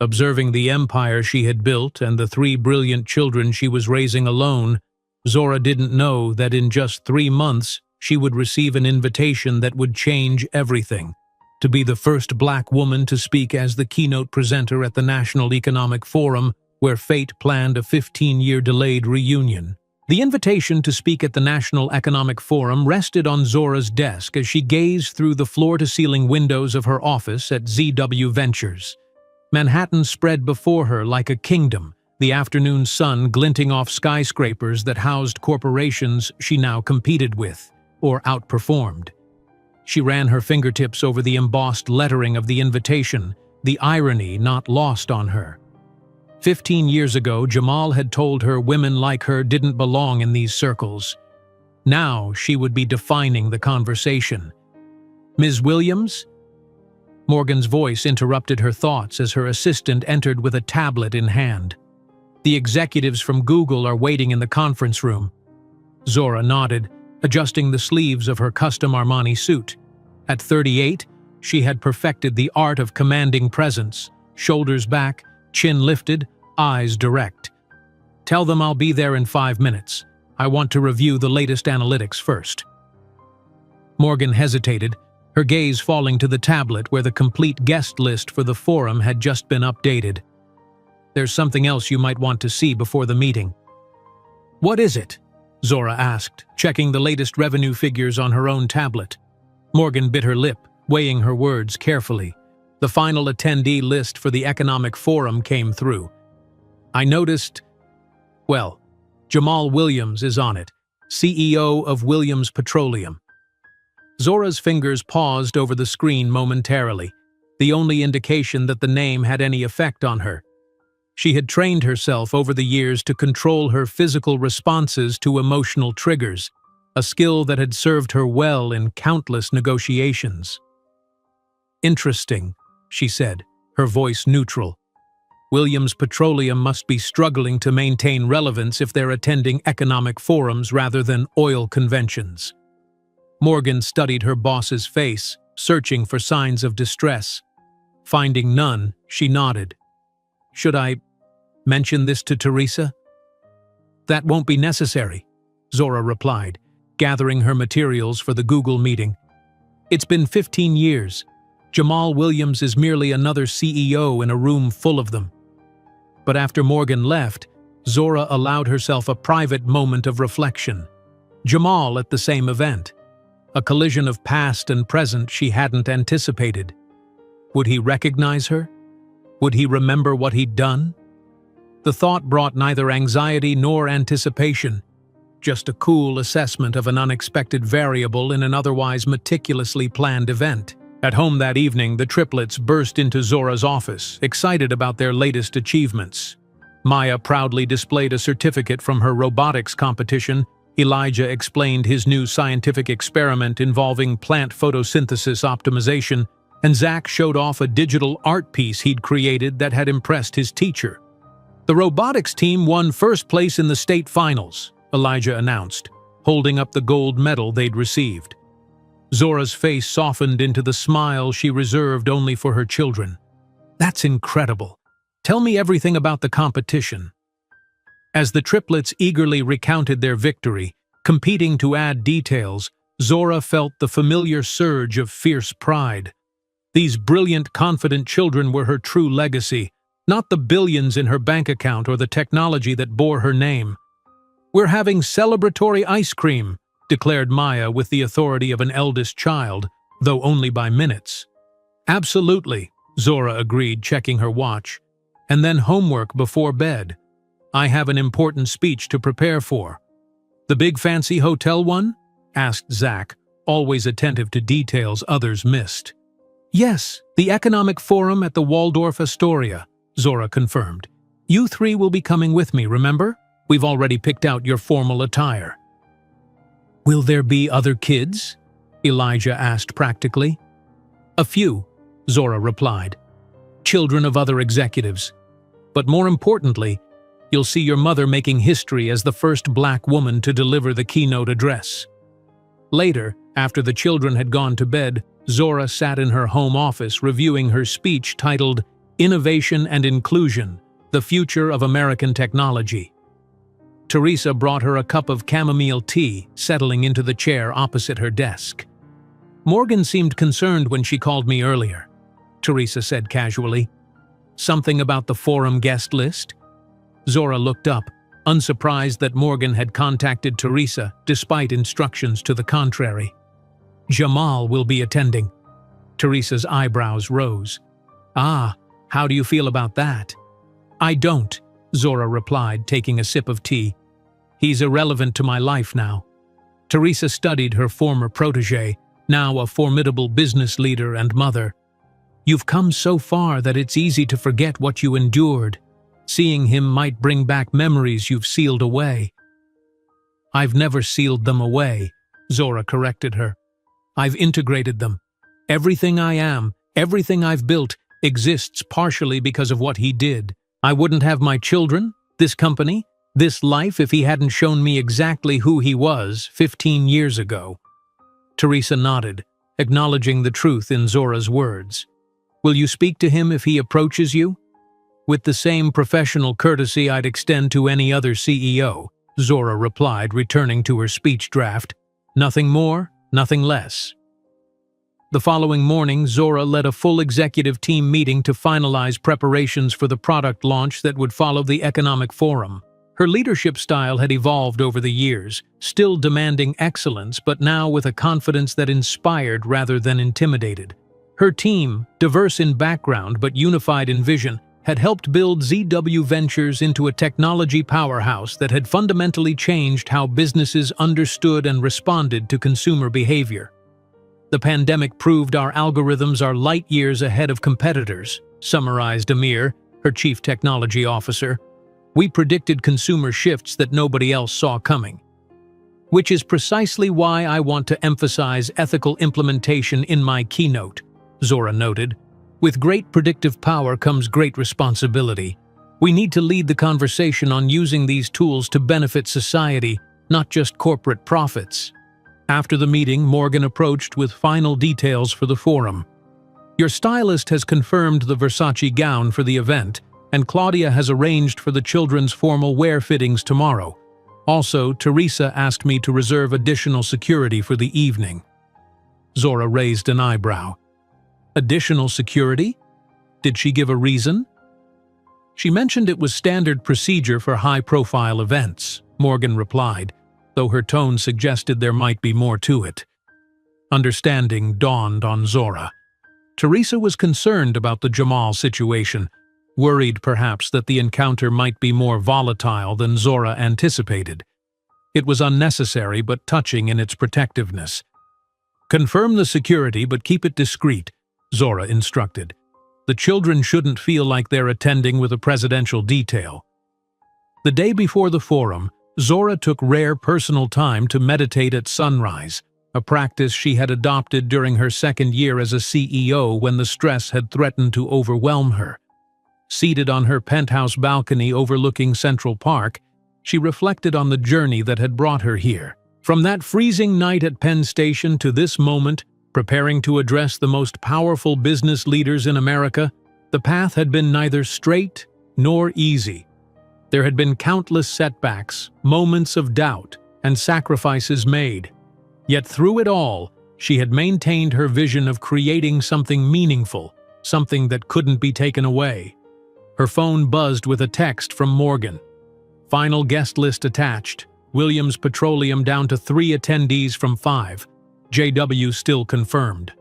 Observing the empire she had built and the 3 brilliant children she was raising alone, Zora didn't know that in just 3 months she would receive an invitation that would change everything, to be the first Black woman to speak as the keynote presenter at the National Economic Forum, where fate planned a 15-year delayed reunion. The invitation to speak at the National Economic Forum rested on Zora's desk as she gazed through the floor-to-ceiling windows of her office at ZW Ventures. Manhattan spread before her like a kingdom, the afternoon sun glinting off skyscrapers that housed corporations she now competed with, or outperformed. She ran her fingertips over the embossed lettering of the invitation, the irony not lost on her. 15 years ago, Jamal had told her women like her didn't belong in these circles. Now she would be defining the conversation. "Ms. Williams?" Morgan's voice interrupted her thoughts as her assistant entered with a tablet in hand. "The executives from Google are waiting in the conference room." Zora nodded, adjusting the sleeves of her custom Armani suit. At 38, she had perfected the art of commanding presence, shoulders back, chin lifted, eyes direct. "Tell them I'll be there in 5 minutes. I want to review the latest analytics first." Morgan hesitated, her gaze falling to the tablet where the complete guest list for the forum had just been updated. "There's something else you might want to see before the meeting." "What is it?" Zora asked, checking the latest revenue figures on her own tablet. Morgan bit her lip, weighing her words carefully. The final attendee list for the Economic Forum came through. "I noticed, well, Jamal Williams is on it, CEO of Williams Petroleum." Zora's fingers paused over the screen momentarily, the only indication that the name had any effect on her. She had trained herself over the years to control her physical responses to emotional triggers, a skill that had served her well in countless negotiations. "Interesting," she said, her voice neutral. "Williams Petroleum must be struggling to maintain relevance if they're attending economic forums rather than oil conventions." Morgan studied her boss's face, searching for signs of distress. Finding none, she nodded. "Should I mention this to Teresa?" "That won't be necessary," Zora replied, gathering her materials for the Google meeting. "It's been 15 years. Jamal Williams is merely another CEO in a room full of them." But after Morgan left, Zora allowed herself a private moment of reflection. Jamal at the same event. A collision of past and present she hadn't anticipated. Would he recognize her? Would he remember what he'd done? The thought brought neither anxiety nor anticipation, just a cool assessment of an unexpected variable in an otherwise meticulously planned event. At home that evening, the triplets burst into Zora's office, excited about their latest achievements. Maya proudly displayed a certificate from her robotics competition. Elijah explained his new scientific experiment involving plant photosynthesis optimization, and Zach showed off a digital art piece he'd created that had impressed his teacher. The robotics team won first place in the state finals, Elijah announced, holding up the gold medal they'd received. Zora's face softened into the smile she reserved only for her children. That's incredible. Tell me everything about the competition. As the triplets eagerly recounted their victory, competing to add details, Zora felt the familiar surge of fierce pride. These brilliant, confident children were her true legacy, not the billions in her bank account or the technology that bore her name. "We're having celebratory ice cream," declared Maya with the authority of an eldest child, though only by minutes. "Absolutely," Zora agreed, checking her watch. "And then homework before bed. I have an important speech to prepare for." "The big fancy hotel one?" asked Zach, always attentive to details others missed. "Yes, the Economic Forum at the Waldorf Astoria," Zora confirmed. "You three will be coming with me, remember? We've already picked out your formal attire." "Will there be other kids?" Elijah asked practically. "A few," Zora replied. "Children of other executives. But more importantly, you'll see your mother making history as the first black woman to deliver the keynote address." Later, after the children had gone to bed, Zora sat in her home office reviewing her speech titled "Innovation and Inclusion: The Future of American Technology." Teresa brought her a cup of chamomile tea, settling into the chair opposite her desk. "Morgan seemed concerned when she called me earlier," Teresa said casually. "Something about the forum guest list?" Zora looked up, unsurprised that Morgan had contacted Teresa despite instructions to the contrary. "Jamal will be attending." Teresa's eyebrows rose. "Ah, how do you feel about that?" "I don't," Zora replied, taking a sip of tea. "He's irrelevant to my life now." Teresa studied her former protege, now a formidable business leader and mother. "You've come so far that it's easy to forget what you endured. Seeing him might bring back memories you've sealed away." "I've never sealed them away," Zora corrected her. "I've integrated them. Everything I am, everything I've built, exists partially because of what he did. I wouldn't have my children, this company, this life if he hadn't shown me exactly who he was 15 years ago." Teresa nodded, acknowledging the truth in Zora's words. "Will you speak to him if he approaches you?" "With the same professional courtesy I'd extend to any other CEO," Zora replied, returning to her speech draft. "Nothing more, nothing less." The following morning, Zora led a full executive team meeting to finalize preparations for the product launch that would follow the Economic Forum. Her leadership style had evolved over the years, still demanding excellence, but now with a confidence that inspired rather than intimidated. Her team, diverse in background but unified in vision, had helped build ZW Ventures into a technology powerhouse that had fundamentally changed how businesses understood and responded to consumer behavior. "The pandemic proved our algorithms are light years ahead of competitors," summarized Amir, her chief technology officer. "We predicted consumer shifts that nobody else saw coming. Which is precisely why I want to emphasize ethical implementation in my keynote," Zora noted. "With great predictive power comes great responsibility. We need to lead the conversation on using these tools to benefit society, not just corporate profits." After the meeting, Morgan approached with final details for the forum. "Your stylist has confirmed the Versace gown for the event, and Claudia has arranged for the children's formal wear fittings tomorrow. Also, Teresa asked me to reserve additional security for the evening." Zora raised an eyebrow. "Additional security? Did she give a reason?" "She mentioned it was standard procedure for high-profile events," Morgan replied, though her tone suggested there might be more to it. Understanding dawned on Zora. Teresa was concerned about the Jamal situation, worried perhaps that the encounter might be more volatile than Zora anticipated. It was unnecessary but touching in its protectiveness. "Confirm the security but keep it discreet," Zora instructed. "The children shouldn't feel like they're attending with a presidential detail." The day before the forum, Zora took rare personal time to meditate at sunrise, a practice she had adopted during her second year as a CEO when the stress had threatened to overwhelm her. Seated on her penthouse balcony overlooking Central Park, she reflected on the journey that had brought her here. From that freezing night at Penn Station to this moment, preparing to address the most powerful business leaders in America, the path had been neither straight nor easy. There had been countless setbacks, moments of doubt, and sacrifices made. Yet through it all, she had maintained her vision of creating something meaningful, something that couldn't be taken away. Her phone buzzed with a text from Morgan. Final guest list attached. Williams Petroleum down to 3 attendees from 5. JW still confirmed.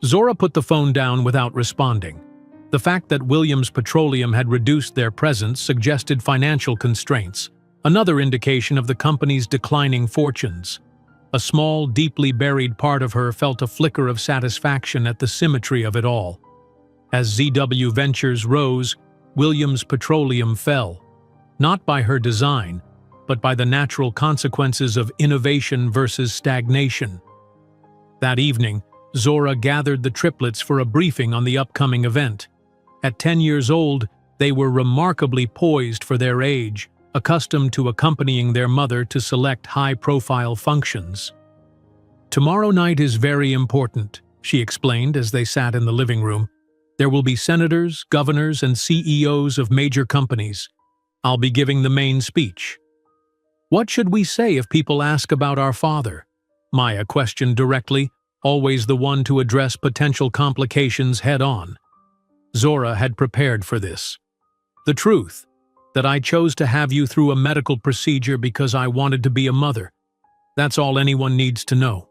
Zora put the phone down without responding. The fact that Williams Petroleum had reduced their presence suggested financial constraints, another indication of the company's declining fortunes. A small, deeply buried part of her felt a flicker of satisfaction at the symmetry of it all. As ZW Ventures rose, Williams Petroleum fell, not by her design, but by the natural consequences of innovation versus stagnation. That evening, Zora gathered the triplets for a briefing on the upcoming event. At 10 years old, they were remarkably poised for their age, accustomed to accompanying their mother to select high-profile functions. "Tomorrow night is very important," she explained as they sat in the living room. "There will be senators, governors, and CEOs of major companies. I'll be giving the main speech." "What should we say if people ask about our father?" Maya questioned directly, always the one to address potential complications head-on. Zora had prepared for this. "The truth, that I chose to have you through a medical procedure because I wanted to be a mother. That's all anyone needs to know."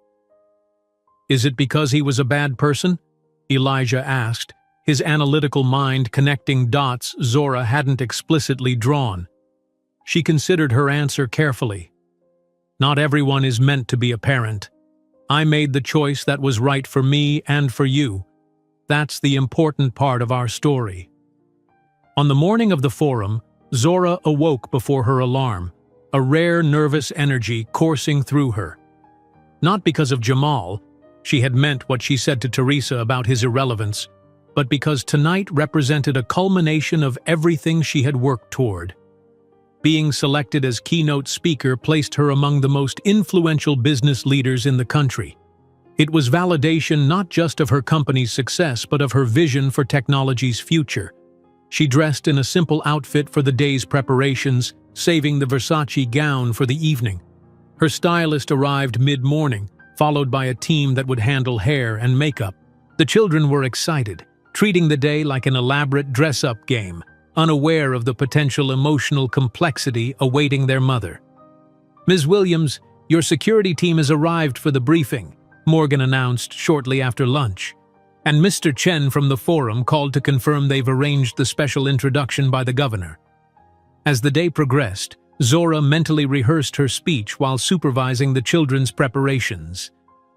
"Is it because he was a bad person?" Elijah asked, his analytical mind connecting dots Zora hadn't explicitly drawn. She considered her answer carefully. "Not everyone is meant to be a parent. I made the choice that was right for me and for you. That's the important part of our story." On the morning of the forum, Zora awoke before her alarm, a rare nervous energy coursing through her. Not because of Jamal, she had meant what she said to Teresa about his irrelevance, but because tonight represented a culmination of everything she had worked toward. Being selected as keynote speaker placed her among the most influential business leaders in the country. It was validation not just of her company's success but of her vision for technology's future. She dressed in a simple outfit for the day's preparations, saving the Versace gown for the evening. Her stylist arrived mid-morning, followed by a team that would handle hair and makeup. The children were excited, treating the day like an elaborate dress-up game, unaware of the potential emotional complexity awaiting their mother. "Ms. Williams, your security team has arrived for the briefing," Morgan announced shortly after lunch. "And Mr. Chen from the forum called to confirm they've arranged the special introduction by the governor." As the day progressed, Zora mentally rehearsed her speech while supervising the children's preparations.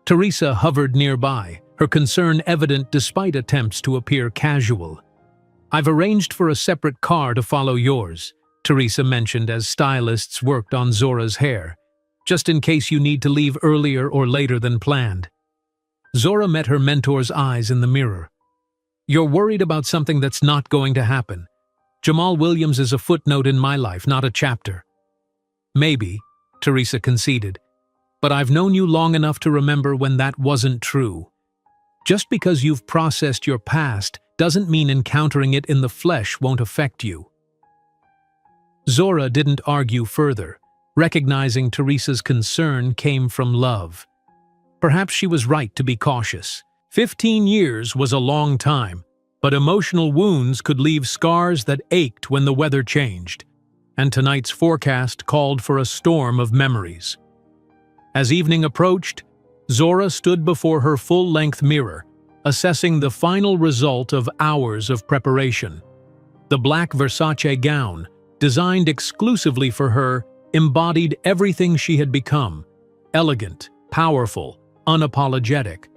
Teresa hovered nearby, her concern evident despite attempts to appear casual. "I've arranged for a separate car to follow yours," Teresa mentioned as stylists worked on Zora's hair, "just in case you need to leave earlier or later than planned." Zora met her mentor's eyes in the mirror. "You're worried about something that's not going to happen. Jamal Williams is a footnote in my life, not a chapter." "Maybe," Teresa conceded, "but I've known you long enough to remember when that wasn't true. Just because you've processed your past doesn't mean encountering it in the flesh won't affect you." Zora didn't argue further, recognizing Teresa's concern came from love. Perhaps she was right to be cautious. 15 years was a long time, but emotional wounds could leave scars that ached when the weather changed, and tonight's forecast called for a storm of memories. As evening approached, Zora stood before her full-length mirror, assessing the final result of hours of preparation. The black Versace gown, designed exclusively for her, embodied everything she had become: elegant, powerful, unapologetic.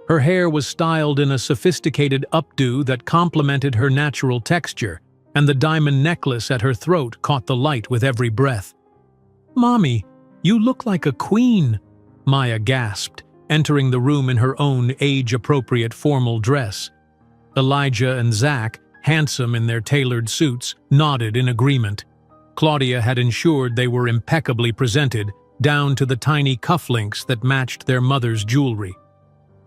Her hair was styled in a sophisticated updo that complemented her natural texture, and the diamond necklace at her throat caught the light with every breath. "Mommy, you look like a queen," Maya gasped, entering the room in her own age-appropriate formal dress. Elijah and Zach, handsome in their tailored suits, nodded in agreement. Claudia had ensured they were impeccably presented, down to the tiny cufflinks that matched their mother's jewelry.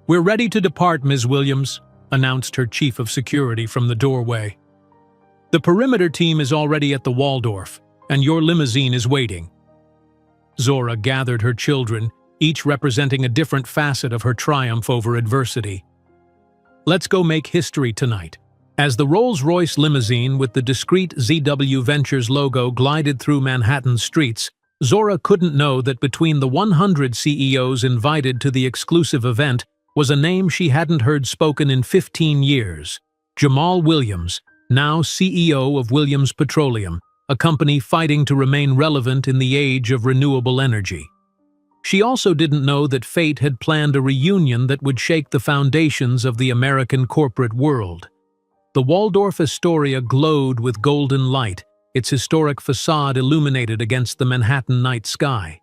"We're ready to depart, Ms. Williams," announced her chief of security from the doorway. "The perimeter team is already at the Waldorf, and your limousine is waiting." Zora gathered her children, each representing a different facet of her triumph over adversity. "Let's go make history tonight." As the Rolls-Royce limousine with the discreet ZW Ventures logo glided through Manhattan's streets, Zora couldn't know that between the 100 CEOs invited to the exclusive event was a name she hadn't heard spoken in 15 years. Jamal Williams, now CEO of Williams Petroleum, a company fighting to remain relevant in the age of renewable energy. She also didn't know that fate had planned a reunion that would shake the foundations of the American corporate world. The Waldorf Astoria glowed with golden light, its historic facade illuminated against the Manhattan night sky.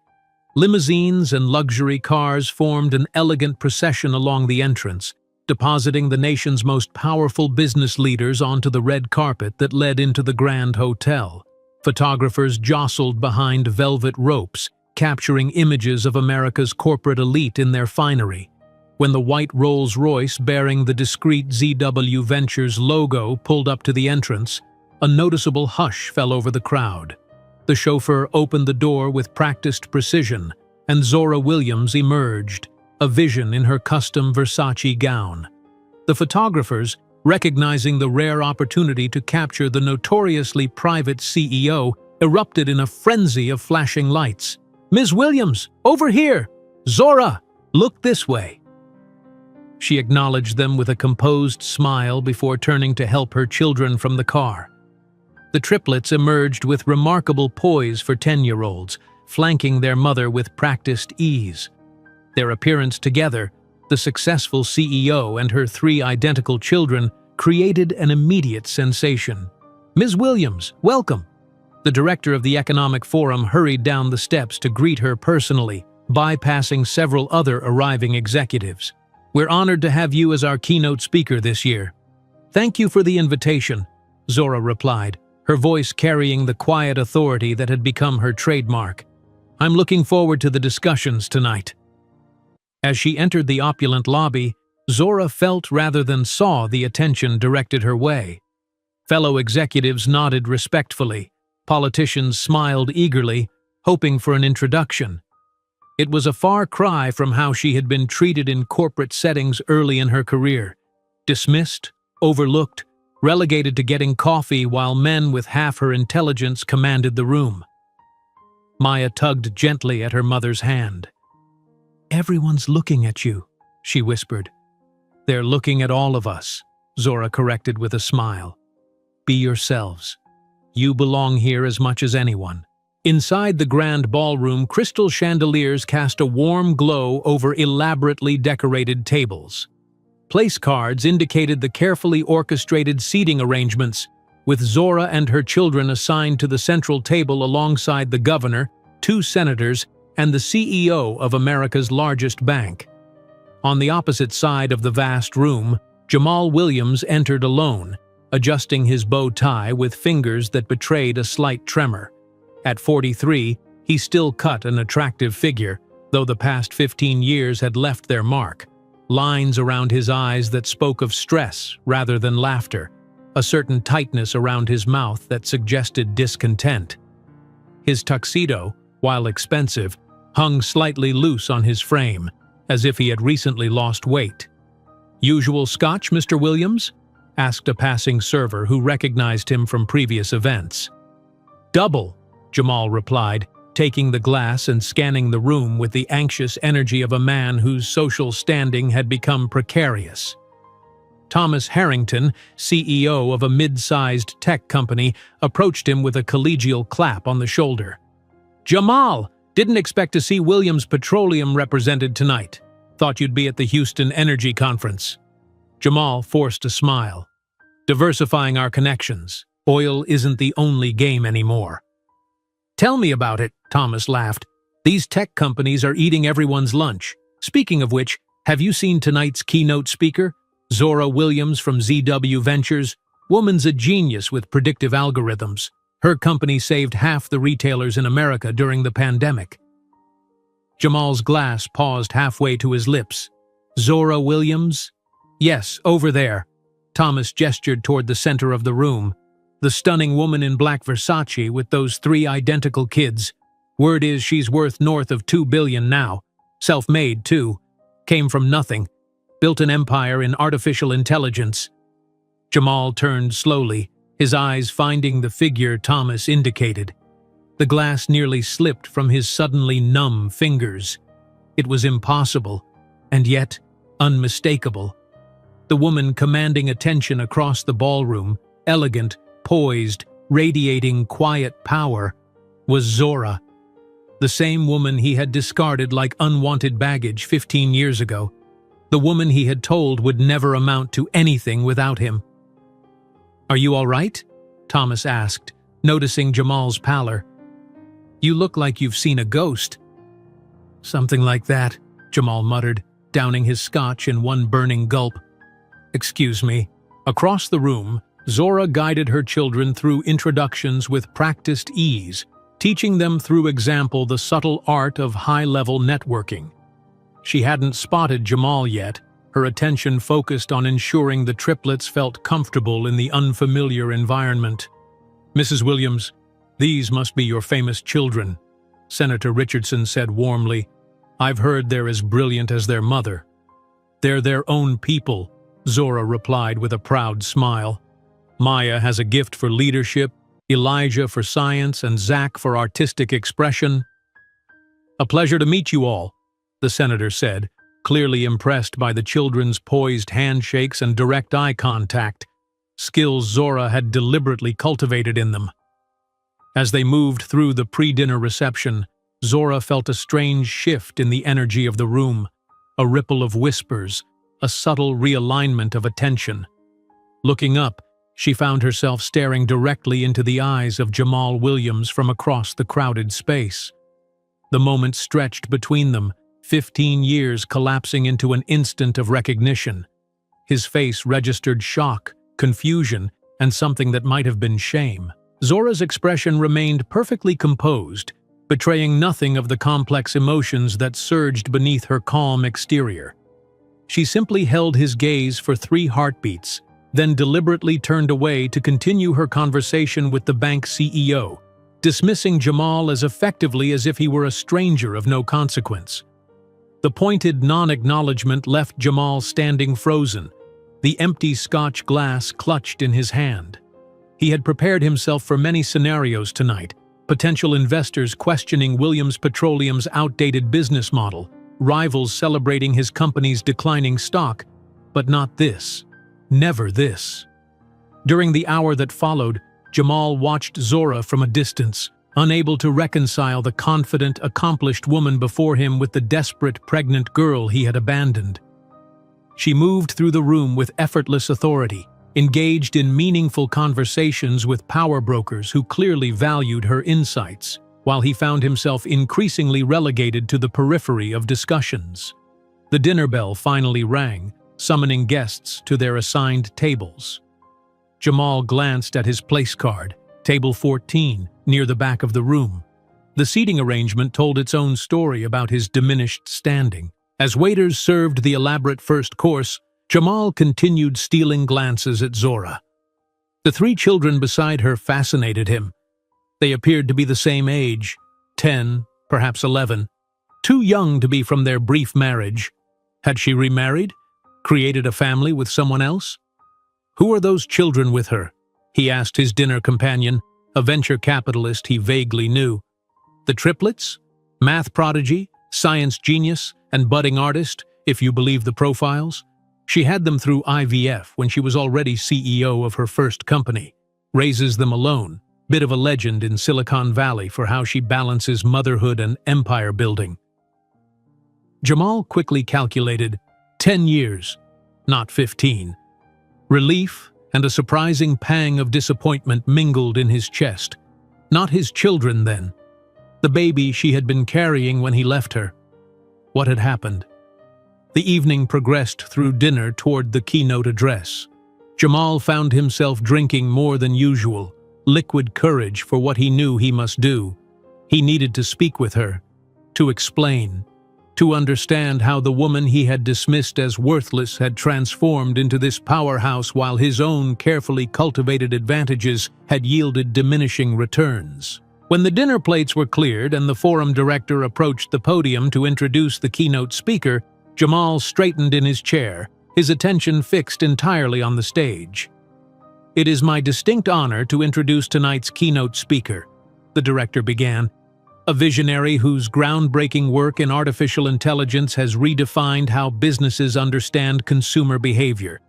Limousines and luxury cars formed an elegant procession along the entrance, depositing the nation's most powerful business leaders onto the red carpet that led into the Grand Hotel. Photographers jostled behind velvet ropes, capturing images of America's corporate elite in their finery. When the white Rolls-Royce bearing the discreet ZW Ventures logo pulled up to the entrance, a noticeable hush fell over the crowd. The chauffeur opened the door with practiced precision, and Zora Williams emerged, a vision in her custom Versace gown. The photographers, recognizing the rare opportunity to capture the notoriously private CEO, erupted in a frenzy of flashing lights. "Ms. Williams, over here! Zora, look this way!" She acknowledged them with a composed smile before turning to help her children from the car. The triplets emerged with remarkable poise for 10-year-olds, flanking their mother with practiced ease. Their appearance together, the successful CEO and her 3 identical children, created an immediate sensation. "Ms. Williams, welcome!" The director of the Economic Forum hurried down the steps to greet her personally, bypassing several other arriving executives. "We're honored to have you as our keynote speaker this year." "Thank you for the invitation," Zora replied, her voice carrying the quiet authority that had become her trademark. "I'm looking forward to the discussions tonight." As she entered the opulent lobby, Zora felt rather than saw the attention directed her way. Fellow executives nodded respectfully. Politicians smiled eagerly, hoping for an introduction. It was a far cry from how she had been treated in corporate settings early in her career. Dismissed, overlooked, relegated to getting coffee while men with half her intelligence commanded the room. Maya tugged gently at her mother's hand. "Everyone's looking at you," she whispered. "They're looking at all of us," Zora corrected with a smile. "Be yourselves. You belong here as much as anyone." Inside the grand ballroom, crystal chandeliers cast a warm glow over elaborately decorated tables. Place cards indicated the carefully orchestrated seating arrangements, with Zora and her children assigned to the central table alongside the governor, 2 senators, and the CEO of America's largest bank. On the opposite side of the vast room, Jamal Williams entered alone, adjusting his bow tie with fingers that betrayed a slight tremor. At 43, he still cut an attractive figure, though the past 15 years had left their mark. Lines around his eyes that spoke of stress rather than laughter, a certain tightness around his mouth that suggested discontent. His tuxedo, while expensive, hung slightly loose on his frame, as if he had recently lost weight. "Usual scotch, Mr. Williams?" asked a passing server who recognized him from previous events. "Double," Jamal replied, taking the glass and scanning the room with the anxious energy of a man whose social standing had become precarious. Thomas Harrington, CEO of a mid-sized tech company, approached him with a collegial clap on the shoulder. "Jamal, didn't expect to see Williams Petroleum represented tonight. Thought you'd be at the Houston Energy Conference." Jamal forced a smile. "Diversifying our connections. Oil isn't the only game anymore." "Tell me about it," Thomas laughed. "These tech companies are eating everyone's lunch. Speaking of which, have you seen tonight's keynote speaker? Zora Williams from ZW Ventures. Woman's a genius with predictive algorithms. Her company saved half the retailers in America during the pandemic. Jamal's glass paused halfway to his lips. Zora Williams? Yes, over there. Thomas gestured toward the center of the room. The stunning woman in black Versace with those 3 identical kids. Word is she's worth north of $2 billion now. Self-made, too. Came from nothing. Built an empire in artificial intelligence. Jamal turned slowly, his eyes finding the figure Thomas indicated. The glass nearly slipped from his suddenly numb fingers. It was impossible, and yet unmistakable. The woman commanding attention across the ballroom, elegant, poised, radiating quiet power, was Zora. The same woman he had discarded like unwanted baggage 15 years ago. The woman he had told would never amount to anything without him. "Are you all right?" Thomas asked, noticing Jamal's pallor. "You look like you've seen a ghost." "Something like that," Jamal muttered, downing his scotch in one burning gulp. "Excuse me." Across the room, Zora guided her children through introductions with practiced ease, teaching them through example the subtle art of high-level networking. She hadn't spotted Jamal yet, her attention focused on ensuring the triplets felt comfortable in the unfamiliar environment. "Mrs. Williams, these must be your famous children," Senator Richardson said warmly. "I've heard they're as brilliant as their mother." "They're their own people," Zora replied with a proud smile. "Maya has a gift for leadership, Elijah for science, and Zach for artistic expression." "A pleasure to meet you all," the senator said, clearly impressed by the children's poised handshakes and direct eye contact, skills Zora had deliberately cultivated in them. As they moved through the pre-dinner reception, Zora felt a strange shift in the energy of the room, a ripple of whispers, a subtle realignment of attention. Looking up, she found herself staring directly into the eyes of Jamal Williams from across the crowded space. The moment stretched between them, 15 years collapsing into an instant of recognition. His face registered shock, confusion, and something that might have been shame. Zora's expression remained perfectly composed, betraying nothing of the complex emotions that surged beneath her calm exterior. She simply held his gaze for 3 heartbeats, then deliberately turned away to continue her conversation with the bank CEO, dismissing Jamal as effectively as if he were a stranger of no consequence. The pointed non-acknowledgement left Jamal standing frozen, the empty Scotch glass clutched in his hand. He had prepared himself for many scenarios tonight, potential investors questioning Williams Petroleum's outdated business model, rivals celebrating his company's declining stock, but not this. Never this. During the hour that followed, Jamal watched Zora from a distance, unable to reconcile the confident, accomplished woman before him with the desperate, pregnant girl he had abandoned. She moved through the room with effortless authority, engaged in meaningful conversations with power brokers who clearly valued her insights, while he found himself increasingly relegated to the periphery of discussions. The dinner bell finally rang, summoning guests to their assigned tables. Jamal glanced at his place card, table 14, near the back of the room. The seating arrangement told its own story about his diminished standing. As waiters served the elaborate first course, Jamal continued stealing glances at Zora. The 3 children beside her fascinated him. They appeared to be the same age, 10, perhaps 11, too young to be from their brief marriage. Had she remarried? Created a family with someone else? "Who are those children with her?" he asked his dinner companion, a venture capitalist he vaguely knew. "The triplets? Math prodigy, science genius, and budding artist, if you believe the profiles? She had them through IVF when she was already CEO of her first company. Raises them alone, bit of a legend in Silicon Valley for how she balances motherhood and empire building." Jamal quickly calculated 10 years, not 15. Relief and a surprising pang of disappointment mingled in his chest. Not his children, then. The baby she had been carrying when he left her. What had happened? The evening progressed through dinner toward the keynote address. Jamal found himself drinking more than usual, liquid courage for what he knew he must do. He needed to speak with her, to explain, to understand how the woman he had dismissed as worthless had transformed into this powerhouse while his own carefully cultivated advantages had yielded diminishing returns. When the dinner plates were cleared and the forum director approached the podium to introduce the keynote speaker, Jamal straightened in his chair, his attention fixed entirely on the stage. "It is my distinct honor to introduce tonight's keynote speaker," the director began, "a visionary whose groundbreaking work in artificial intelligence has redefined how businesses understand consumer behavior.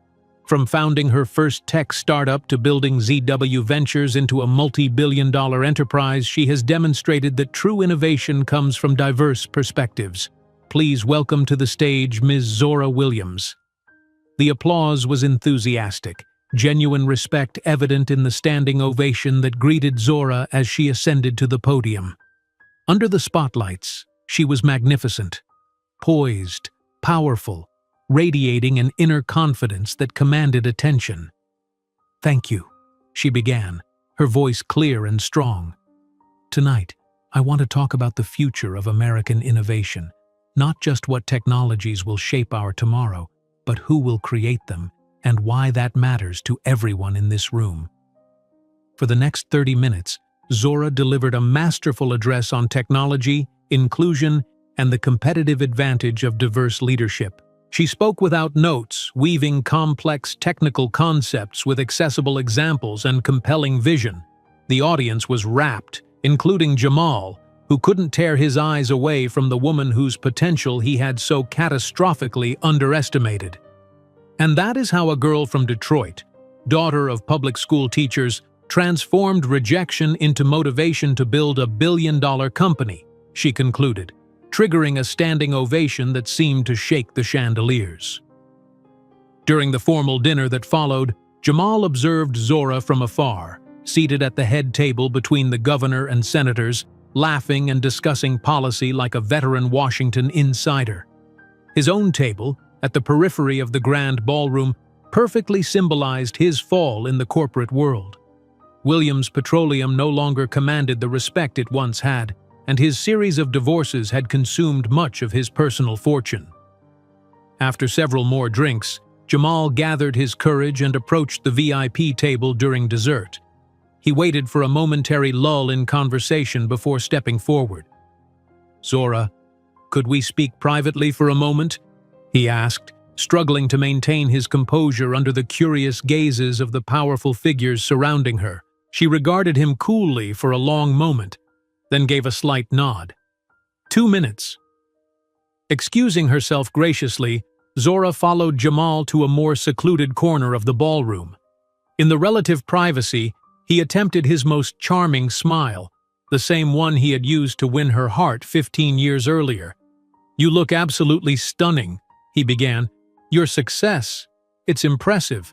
From founding her first tech startup to building ZW Ventures into a multi-billion-dollar enterprise, she has demonstrated that true innovation comes from diverse perspectives. Please welcome to the stage Ms. Zora Williams." The applause was enthusiastic, genuine respect evident in the standing ovation that greeted Zora as she ascended to the podium. Under the spotlights, she was magnificent, poised, powerful, radiating an inner confidence that commanded attention. "Thank you," she began, her voice clear and strong. "Tonight, I want to talk about the future of American innovation, not just what technologies will shape our tomorrow, but who will create them and why that matters to everyone in this room." For the next 30 minutes, Zora delivered a masterful address on technology, inclusion, and the competitive advantage of diverse leadership. She spoke without notes, weaving complex technical concepts with accessible examples and compelling vision. The audience was rapt, including Jamal, who couldn't tear his eyes away from the woman whose potential he had so catastrophically underestimated. And that is how a girl from Detroit, daughter of public school teachers, transformed rejection into motivation to build a billion-dollar company, she concluded, triggering a standing ovation that seemed to shake the chandeliers. During the formal dinner that followed, Jamal observed Zora from afar, seated at the head table between the governor and senators, laughing and discussing policy like a veteran Washington insider. His own table, at the periphery of the grand ballroom, perfectly symbolized his fall in the corporate world. Williams Petroleum no longer commanded the respect it once had, and his series of divorces had consumed much of his personal fortune. After several more drinks, Jamal gathered his courage and approached the VIP table during dessert. He waited for a momentary lull in conversation before stepping forward. "Zora, could we speak privately for a moment?" he asked, struggling to maintain his composure under the curious gazes of the powerful figures surrounding her. She regarded him coolly for a long moment, then gave a slight nod. 2 minutes. Excusing herself graciously, Zora followed Jamal to a more secluded corner of the ballroom. In the relative privacy, he attempted his most charming smile, the same one he had used to win her heart 15 years earlier. "You look absolutely stunning," he began. "Your success, it's impressive."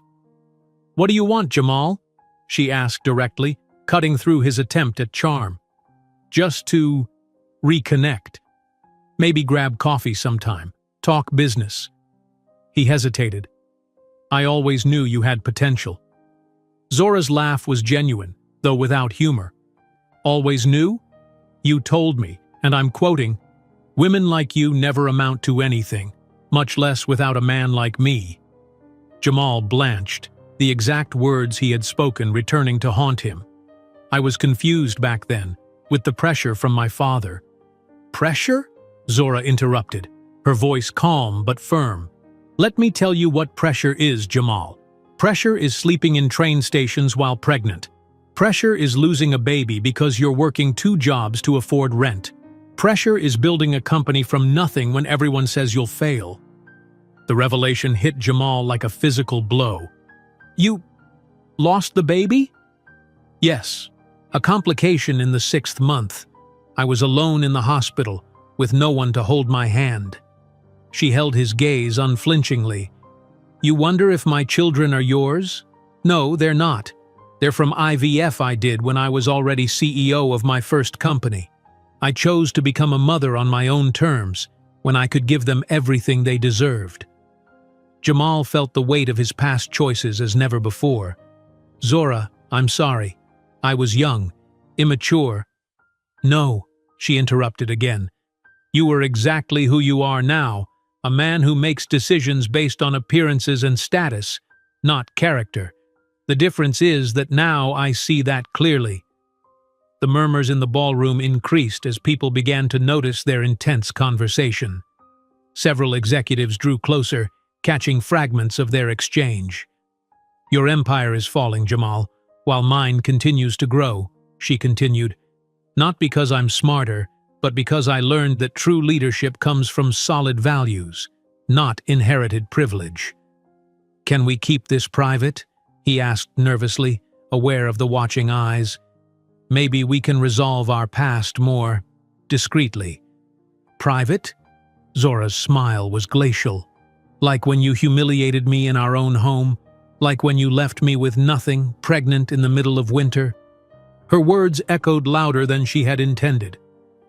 "What do you want, Jamal?" she asked directly, cutting through his attempt at charm. "Just to reconnect. Maybe grab coffee sometime, talk business." He hesitated. "I always knew you had potential." Zora's laugh was genuine, though without humor. "Always knew? You told me, and I'm quoting, 'Women like you never amount to anything, much less without a man like me.'" Jamal blanched, the exact words he had spoken returning to haunt him. "I was confused back then, with the pressure from my father." "Pressure?" Zora interrupted, her voice calm but firm. "Let me tell you what pressure is, Jamal. Pressure is sleeping in train stations while pregnant. Pressure is losing a baby because you're working 2 jobs to afford rent. Pressure is building a company from nothing when everyone says you'll fail." The revelation hit Jamal like a physical blow. "You lost the baby?" "Yes. A complication in the 6th month. I was alone in the hospital, with no one to hold my hand." She held his gaze unflinchingly. "You wonder if my children are yours? No, they're not. They're from IVF I did when I was already CEO of my first company. I chose to become a mother on my own terms, when I could give them everything they deserved." Jamal felt the weight of his past choices as never before. "Zora, I'm sorry. I was young, immature." "No," she interrupted again. "You are exactly who you are now, a man who makes decisions based on appearances and status, not character. The difference is that now I see that clearly." The murmurs in the ballroom increased as people began to notice their intense conversation. Several executives drew closer, catching fragments of their exchange. "Your empire is falling, Jamal, while mine continues to grow," she continued. "Not because I'm smarter, but because I learned that true leadership comes from solid values, not inherited privilege." "Can we keep this private?" he asked nervously, aware of the watching eyes. "Maybe we can resolve our past more discreetly." "Private?" Zora's smile was glacial. "Like when you humiliated me in our own home? Like when you left me with nothing, pregnant in the middle of winter?" Her words echoed louder than she had intended.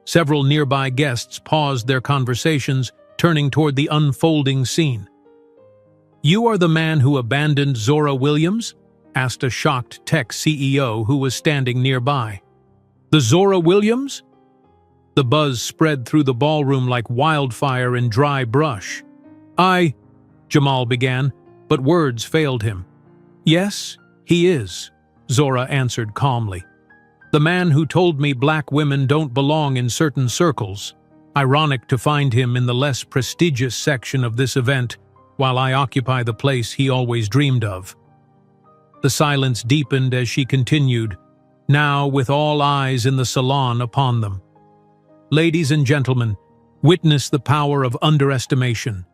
Several nearby guests paused their conversations, turning toward the unfolding scene. "You are the man who abandoned Zora Williams?" asked a shocked tech CEO who was standing nearby. "The Zora Williams?" The buzz spread through the ballroom like wildfire in dry brush. Jamal began, but words failed him. "Yes, he is," Zora answered calmly. "The man who told me black women don't belong in certain circles. Ironic to find him in the less prestigious section of this event, while I occupy the place he always dreamed of." The silence deepened as she continued, now with all eyes in the salon upon them. "Ladies and gentlemen, witness the power of underestimation.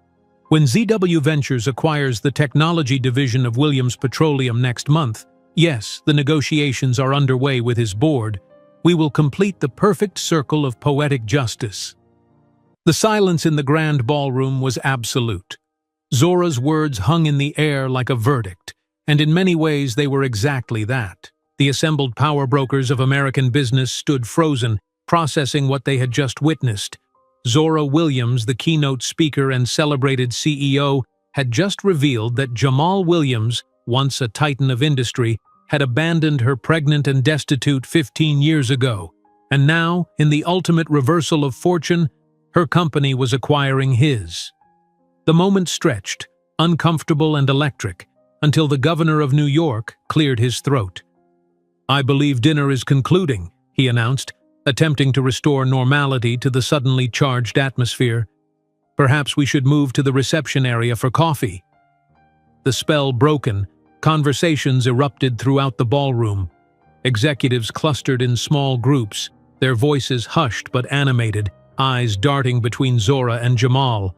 When ZW Ventures acquires the technology division of Williams Petroleum next month, yes, the negotiations are underway with his board, we will complete the perfect circle of poetic justice." The silence in the grand ballroom was absolute. Zora's words hung in the air like a verdict, and in many ways they were exactly that. The assembled power brokers of American business stood frozen, processing what they had just witnessed. Zora Williams, the keynote speaker and celebrated CEO, had just revealed that Jamal Williams, once a titan of industry, had abandoned her pregnant and destitute 15 years ago, and now, in the ultimate reversal of fortune, her company was acquiring his. The moment stretched, uncomfortable and electric, until the governor of New York cleared his throat. "I believe dinner is concluding," he announced, attempting to restore normality to the suddenly charged atmosphere. "Perhaps we should move to the reception area for coffee." The spell broken, conversations erupted throughout the ballroom. Executives clustered in small groups, their voices hushed but animated, eyes darting between Zora and Jamal.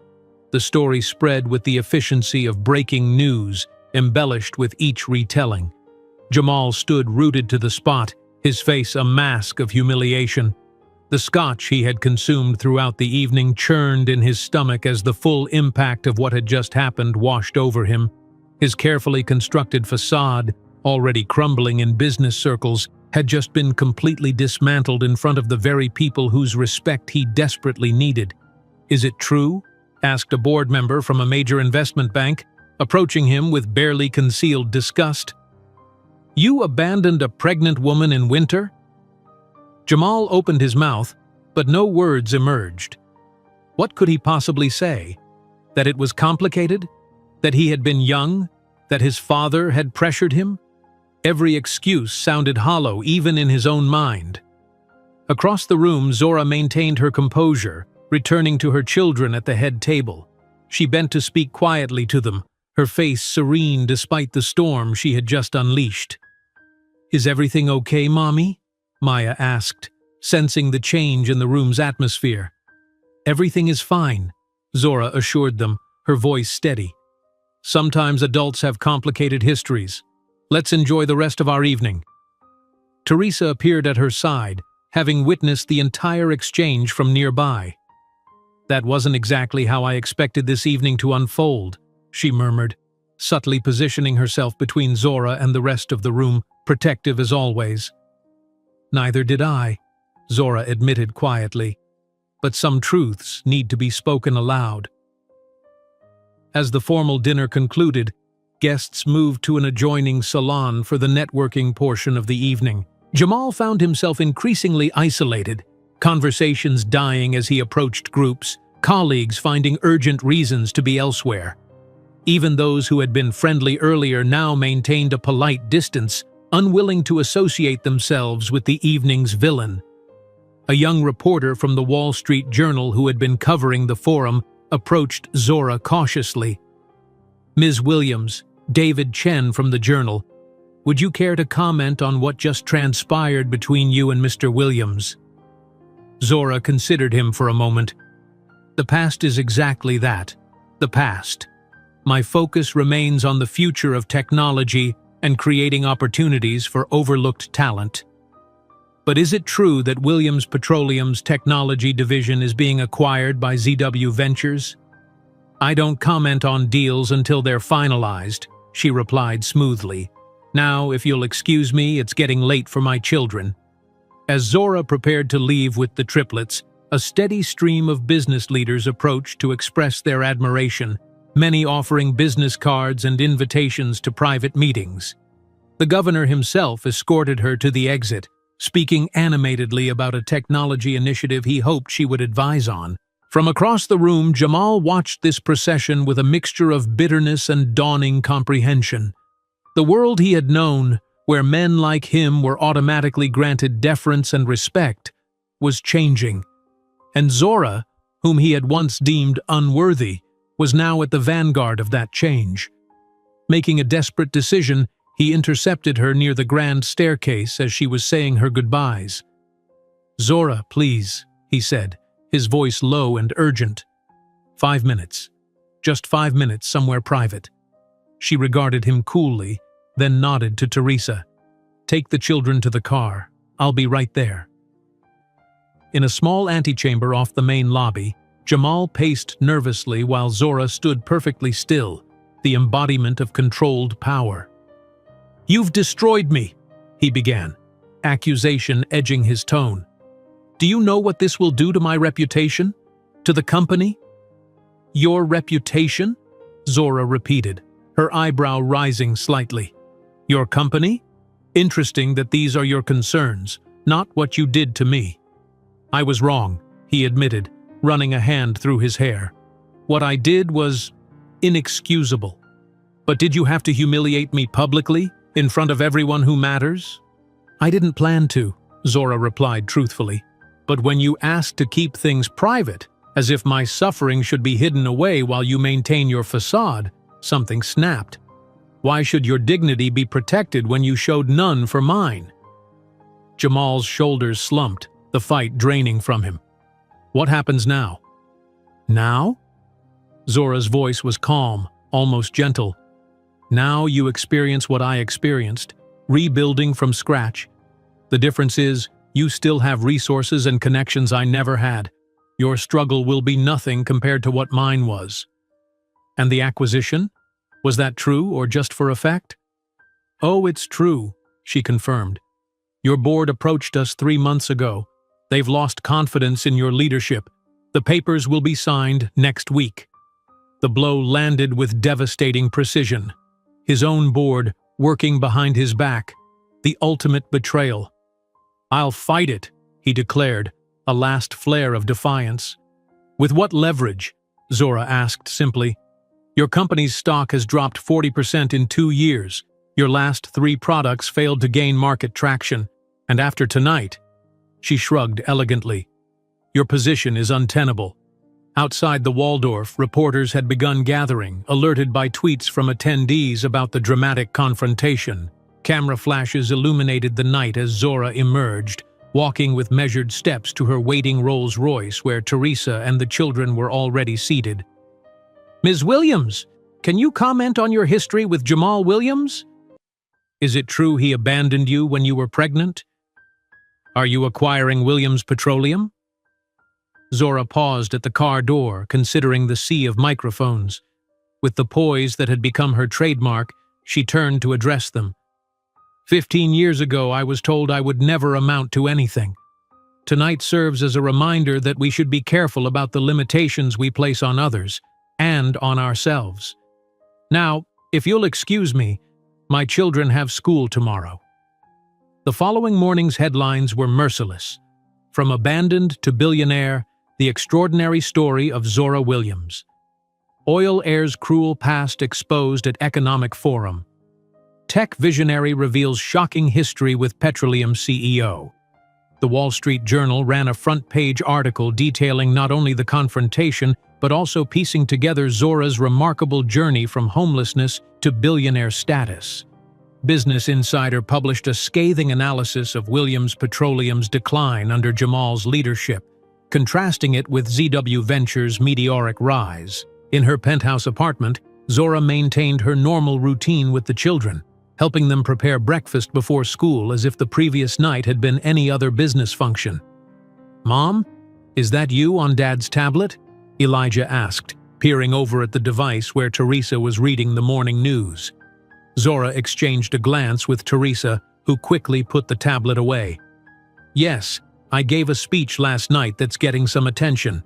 The story spread with the efficiency of breaking news, embellished with each retelling. Jamal stood rooted to the spot, his face a mask of humiliation. The scotch he had consumed throughout the evening churned in his stomach as the full impact of what had just happened washed over him. His carefully constructed facade, already crumbling in business circles, had just been completely dismantled in front of the very people whose respect he desperately needed. "Is it true?" asked a board member from a major investment bank, approaching him with barely concealed disgust. "You abandoned a pregnant woman in winter?" Jamal opened his mouth, but no words emerged. What could he possibly say? That it was complicated? That he had been young? That his father had pressured him? Every excuse sounded hollow, even in his own mind. Across the room, Zora maintained her composure, returning to her children at the head table. She bent to speak quietly to them, her face serene despite the storm she had just unleashed. "Is everything okay, Mommy?" Maya asked, sensing the change in the room's atmosphere. "Everything is fine," Zora assured them, her voice steady. "Sometimes adults have complicated histories. Let's enjoy the rest of our evening." Teresa appeared at her side, having witnessed the entire exchange from nearby. "That wasn't exactly how I expected this evening to unfold," she murmured, subtly positioning herself between Zora and the rest of the room, protective as always. "Neither did I," Zora admitted quietly, "but some truths need to be spoken aloud." As the formal dinner concluded, guests moved to an adjoining salon for the networking portion of the evening. Jamal found himself increasingly isolated, conversations dying as he approached groups, colleagues finding urgent reasons to be elsewhere. Even those who had been friendly earlier now maintained a polite distance, unwilling to associate themselves with the evening's villain. A young reporter from the Wall Street Journal who had been covering the forum approached Zora cautiously. "Ms. Williams, David Chen from the Journal. Would you care to comment on what just transpired between you and Mr. Williams?" Zora considered him for a moment. "The past is exactly that, the past. My focus remains on the future of technology and creating opportunities for overlooked talent. But is it true that Williams Petroleum's technology division is being acquired by ZW Ventures?" "I don't comment on deals until they're finalized," she replied smoothly. "Now, if you'll excuse me, it's getting late for my children." As Zora prepared to leave with the triplets, a steady stream of business leaders approached to express their admiration, many offering business cards and invitations to private meetings. The governor himself escorted her to the exit, speaking animatedly about a technology initiative he hoped she would advise on. From across the room, Jamal watched this procession with a mixture of bitterness and dawning comprehension. The world he had known, where men like him were automatically granted deference and respect, was changing. And Zora, whom he had once deemed unworthy, was now at the vanguard of that change. Making a desperate decision, he intercepted her near the grand staircase as she was saying her goodbyes. "Zora, please," he said, his voice low and urgent. 5 minutes. Just 5 minutes somewhere private." She regarded him coolly, then nodded to Teresa. "Take the children to the car. I'll be right there." In a small antechamber off the main lobby, Jamal paced nervously while Zora stood perfectly still, the embodiment of controlled power. "You've destroyed me," he began, accusation edging his tone. "Do you know what this will do to my reputation? To the company?" "Your reputation?" Zora repeated, her eyebrow rising slightly. "Your company? Interesting that these are your concerns, not what you did to me." "I was wrong," he admitted, running a hand through his hair. "What I did was inexcusable. But did you have to humiliate me publicly, in front of everyone who matters?" "I didn't plan to," Zora replied truthfully. "But when you asked to keep things private, as if my suffering should be hidden away while you maintain your facade, something snapped. Why should your dignity be protected when you showed none for mine?" Jamal's shoulders slumped, the fight draining from him. "What happens now?" "Now?" Zora's voice was calm, almost gentle. "Now you experience what I experienced, rebuilding from scratch. The difference is, you still have resources and connections I never had. Your struggle will be nothing compared to what mine was." "And the acquisition? Was that true or just for effect?" "Oh, it's true," she confirmed. "Your board approached us 3 months ago. They've lost confidence in your leadership. The papers will be signed next week." The blow landed with devastating precision. His own board, working behind his back. The ultimate betrayal. "I'll fight it," he declared, a last flare of defiance. "With what leverage?" Zora asked simply. "Your company's stock has dropped 40% in 2 years. Your last 3 products failed to gain market traction. And after tonight," she shrugged elegantly, "your position is untenable." Outside the Waldorf, reporters had begun gathering, alerted by tweets from attendees about the dramatic confrontation. Camera flashes illuminated the night as Zora emerged, walking with measured steps to her waiting Rolls-Royce where Teresa and the children were already seated. "Ms. Williams, can you comment on your history with Jamal Williams? Is it true he abandoned you when you were pregnant? Are you acquiring Williams Petroleum?" Zora paused at the car door, considering the sea of microphones. With the poise that had become her trademark, she turned to address them. 15 years ago, I was told I would never amount to anything. Tonight serves as a reminder that we should be careful about the limitations we place on others, and on ourselves. Now, if you'll excuse me, my children have school tomorrow." The following morning's headlines were merciless. From abandoned to billionaire, the extraordinary story of Zora Williams. Oil heir's cruel past exposed at Economic Forum. Tech visionary reveals shocking history with petroleum CEO. The Wall Street Journal ran a front-page article detailing not only the confrontation, but also piecing together Zora's remarkable journey from homelessness to billionaire status. Business Insider published a scathing analysis of Williams Petroleum's decline under Jamal's leadership, contrasting it with ZW Ventures' meteoric rise. In her penthouse apartment, Zora maintained her normal routine with the children, helping them prepare breakfast before school as if the previous night had been any other business function. "Mom, is that you on Dad's tablet?" Elijah asked, peering over at the device where Teresa was reading the morning news. Zora exchanged a glance with Teresa, who quickly put the tablet away. "Yes, I gave a speech last night that's getting some attention."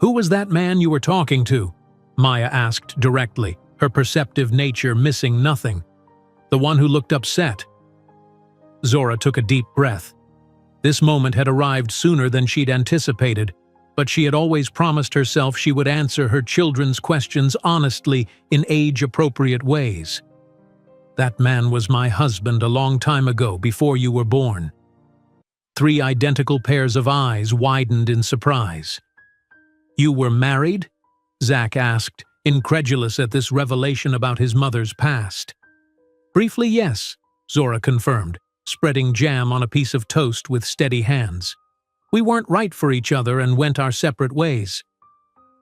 "Who was that man you were talking to?" Maya asked directly, her perceptive nature missing nothing. "The one who looked upset." Zora took a deep breath. This moment had arrived sooner than she'd anticipated, but she had always promised herself she would answer her children's questions honestly in age-appropriate ways. "That man was my husband a long time ago, before you were born." 3 identical pairs of eyes widened in surprise. "You were married?" Zach asked, incredulous at this revelation about his mother's past. "Briefly, yes," Zora confirmed, spreading jam on a piece of toast with steady hands. "We weren't right for each other and went our separate ways."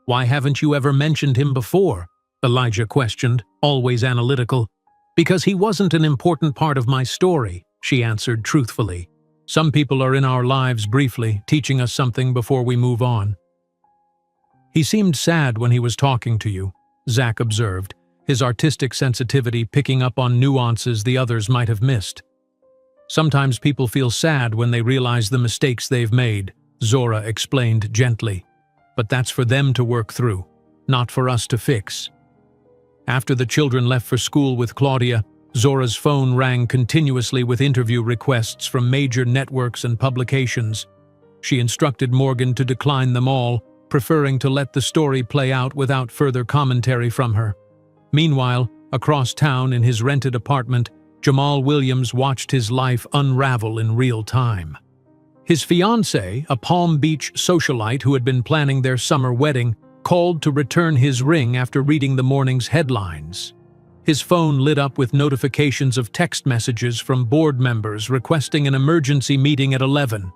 "Why haven't you ever mentioned him before?" Elijah questioned, always analytical. "Because he wasn't an important part of my story," she answered truthfully. "Some people are in our lives briefly, teaching us something before we move on." "He seemed sad when he was talking to you," Zach observed, his artistic sensitivity picking up on nuances the others might have missed. "Sometimes people feel sad when they realize the mistakes they've made," Zora explained gently. "But that's for them to work through, not for us to fix." After the children left for school with Claudia, Zora's phone rang continuously with interview requests from major networks and publications. She instructed Morgan to decline them all, preferring to let the story play out without further commentary from her. Meanwhile, across town in his rented apartment, Jamal Williams watched his life unravel in real time. His fiancée, a Palm Beach socialite who had been planning their summer wedding, called to return his ring after reading the morning's headlines. His phone lit up with notifications of text messages from board members requesting an emergency meeting at 11.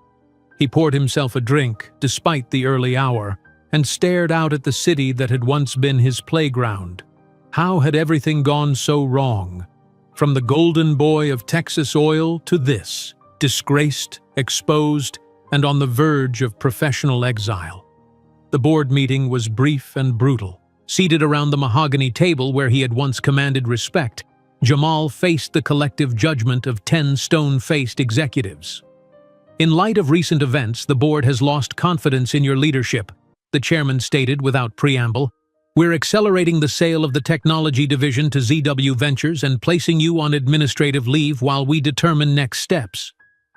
He poured himself a drink, despite the early hour, and stared out at the city that had once been his playground. How had everything gone so wrong? From the golden boy of Texas oil to this, disgraced, exposed, and on the verge of professional exile. The board meeting was brief and brutal. Seated around the mahogany table where he had once commanded respect, Jamal faced the collective judgment of 10 stone-faced executives. "In light of recent events, the board has lost confidence in your leadership," the chairman stated without preamble. "We're accelerating the sale of the technology division to ZW Ventures and placing you on administrative leave while we determine next steps."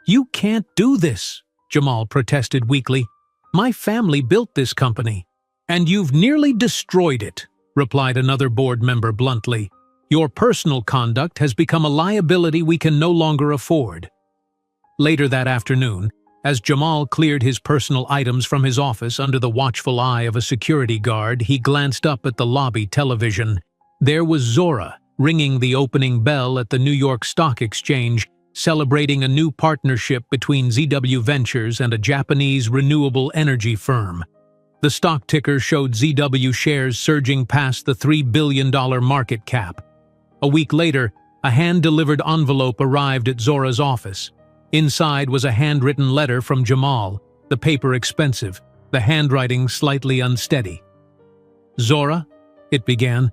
"You can't do this," Jamal protested weakly. "My family built this company." "And you've nearly destroyed it," replied another board member bluntly. "Your personal conduct has become a liability we can no longer afford." Later that afternoon, as Jamal cleared his personal items from his office under the watchful eye of a security guard, he glanced up at the lobby television. There was Zora, ringing the opening bell at the New York Stock Exchange, celebrating a new partnership between ZW Ventures and a Japanese renewable energy firm. The stock ticker showed ZW shares surging past the $3 billion market cap. A week later, a hand-delivered envelope arrived at Zora's office. Inside was a handwritten letter from Jamal, the paper expensive, the handwriting slightly unsteady. "Zora," it began,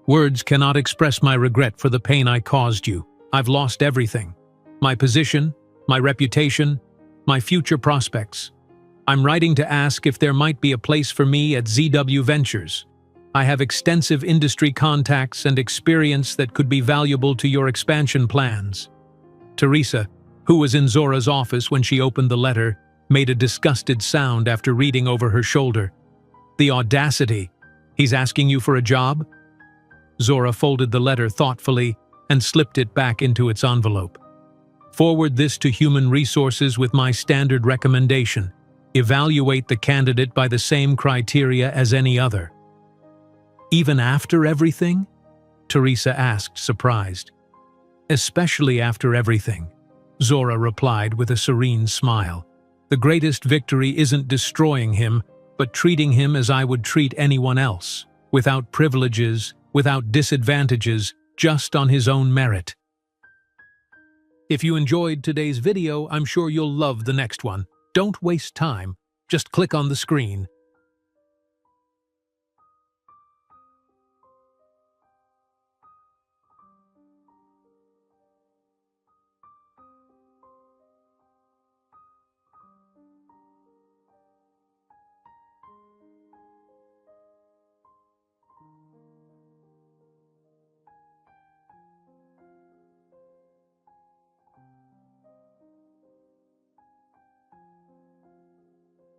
"words cannot express my regret for the pain I caused you. I've lost everything. My position, my reputation, my future prospects. I'm writing to ask if there might be a place for me at ZW Ventures. I have extensive industry contacts and experience that could be valuable to your expansion plans." Teresa, who was in Zora's office when she opened the letter, made a disgusted sound after reading over her shoulder. "The audacity! He's asking you for a job?" Zora folded the letter thoughtfully and slipped it back into its envelope. "Forward this to Human Resources with my standard recommendation. Evaluate the candidate by the same criteria as any other." "Even after everything?" Teresa asked, surprised. "Especially after everything," Zora replied with a serene smile. "The greatest victory isn't destroying him, but treating him as I would treat anyone else, without privileges, without disadvantages, just on his own merit." If you enjoyed today's video, I'm sure you'll love the next one. Don't waste time. Just click on the screen.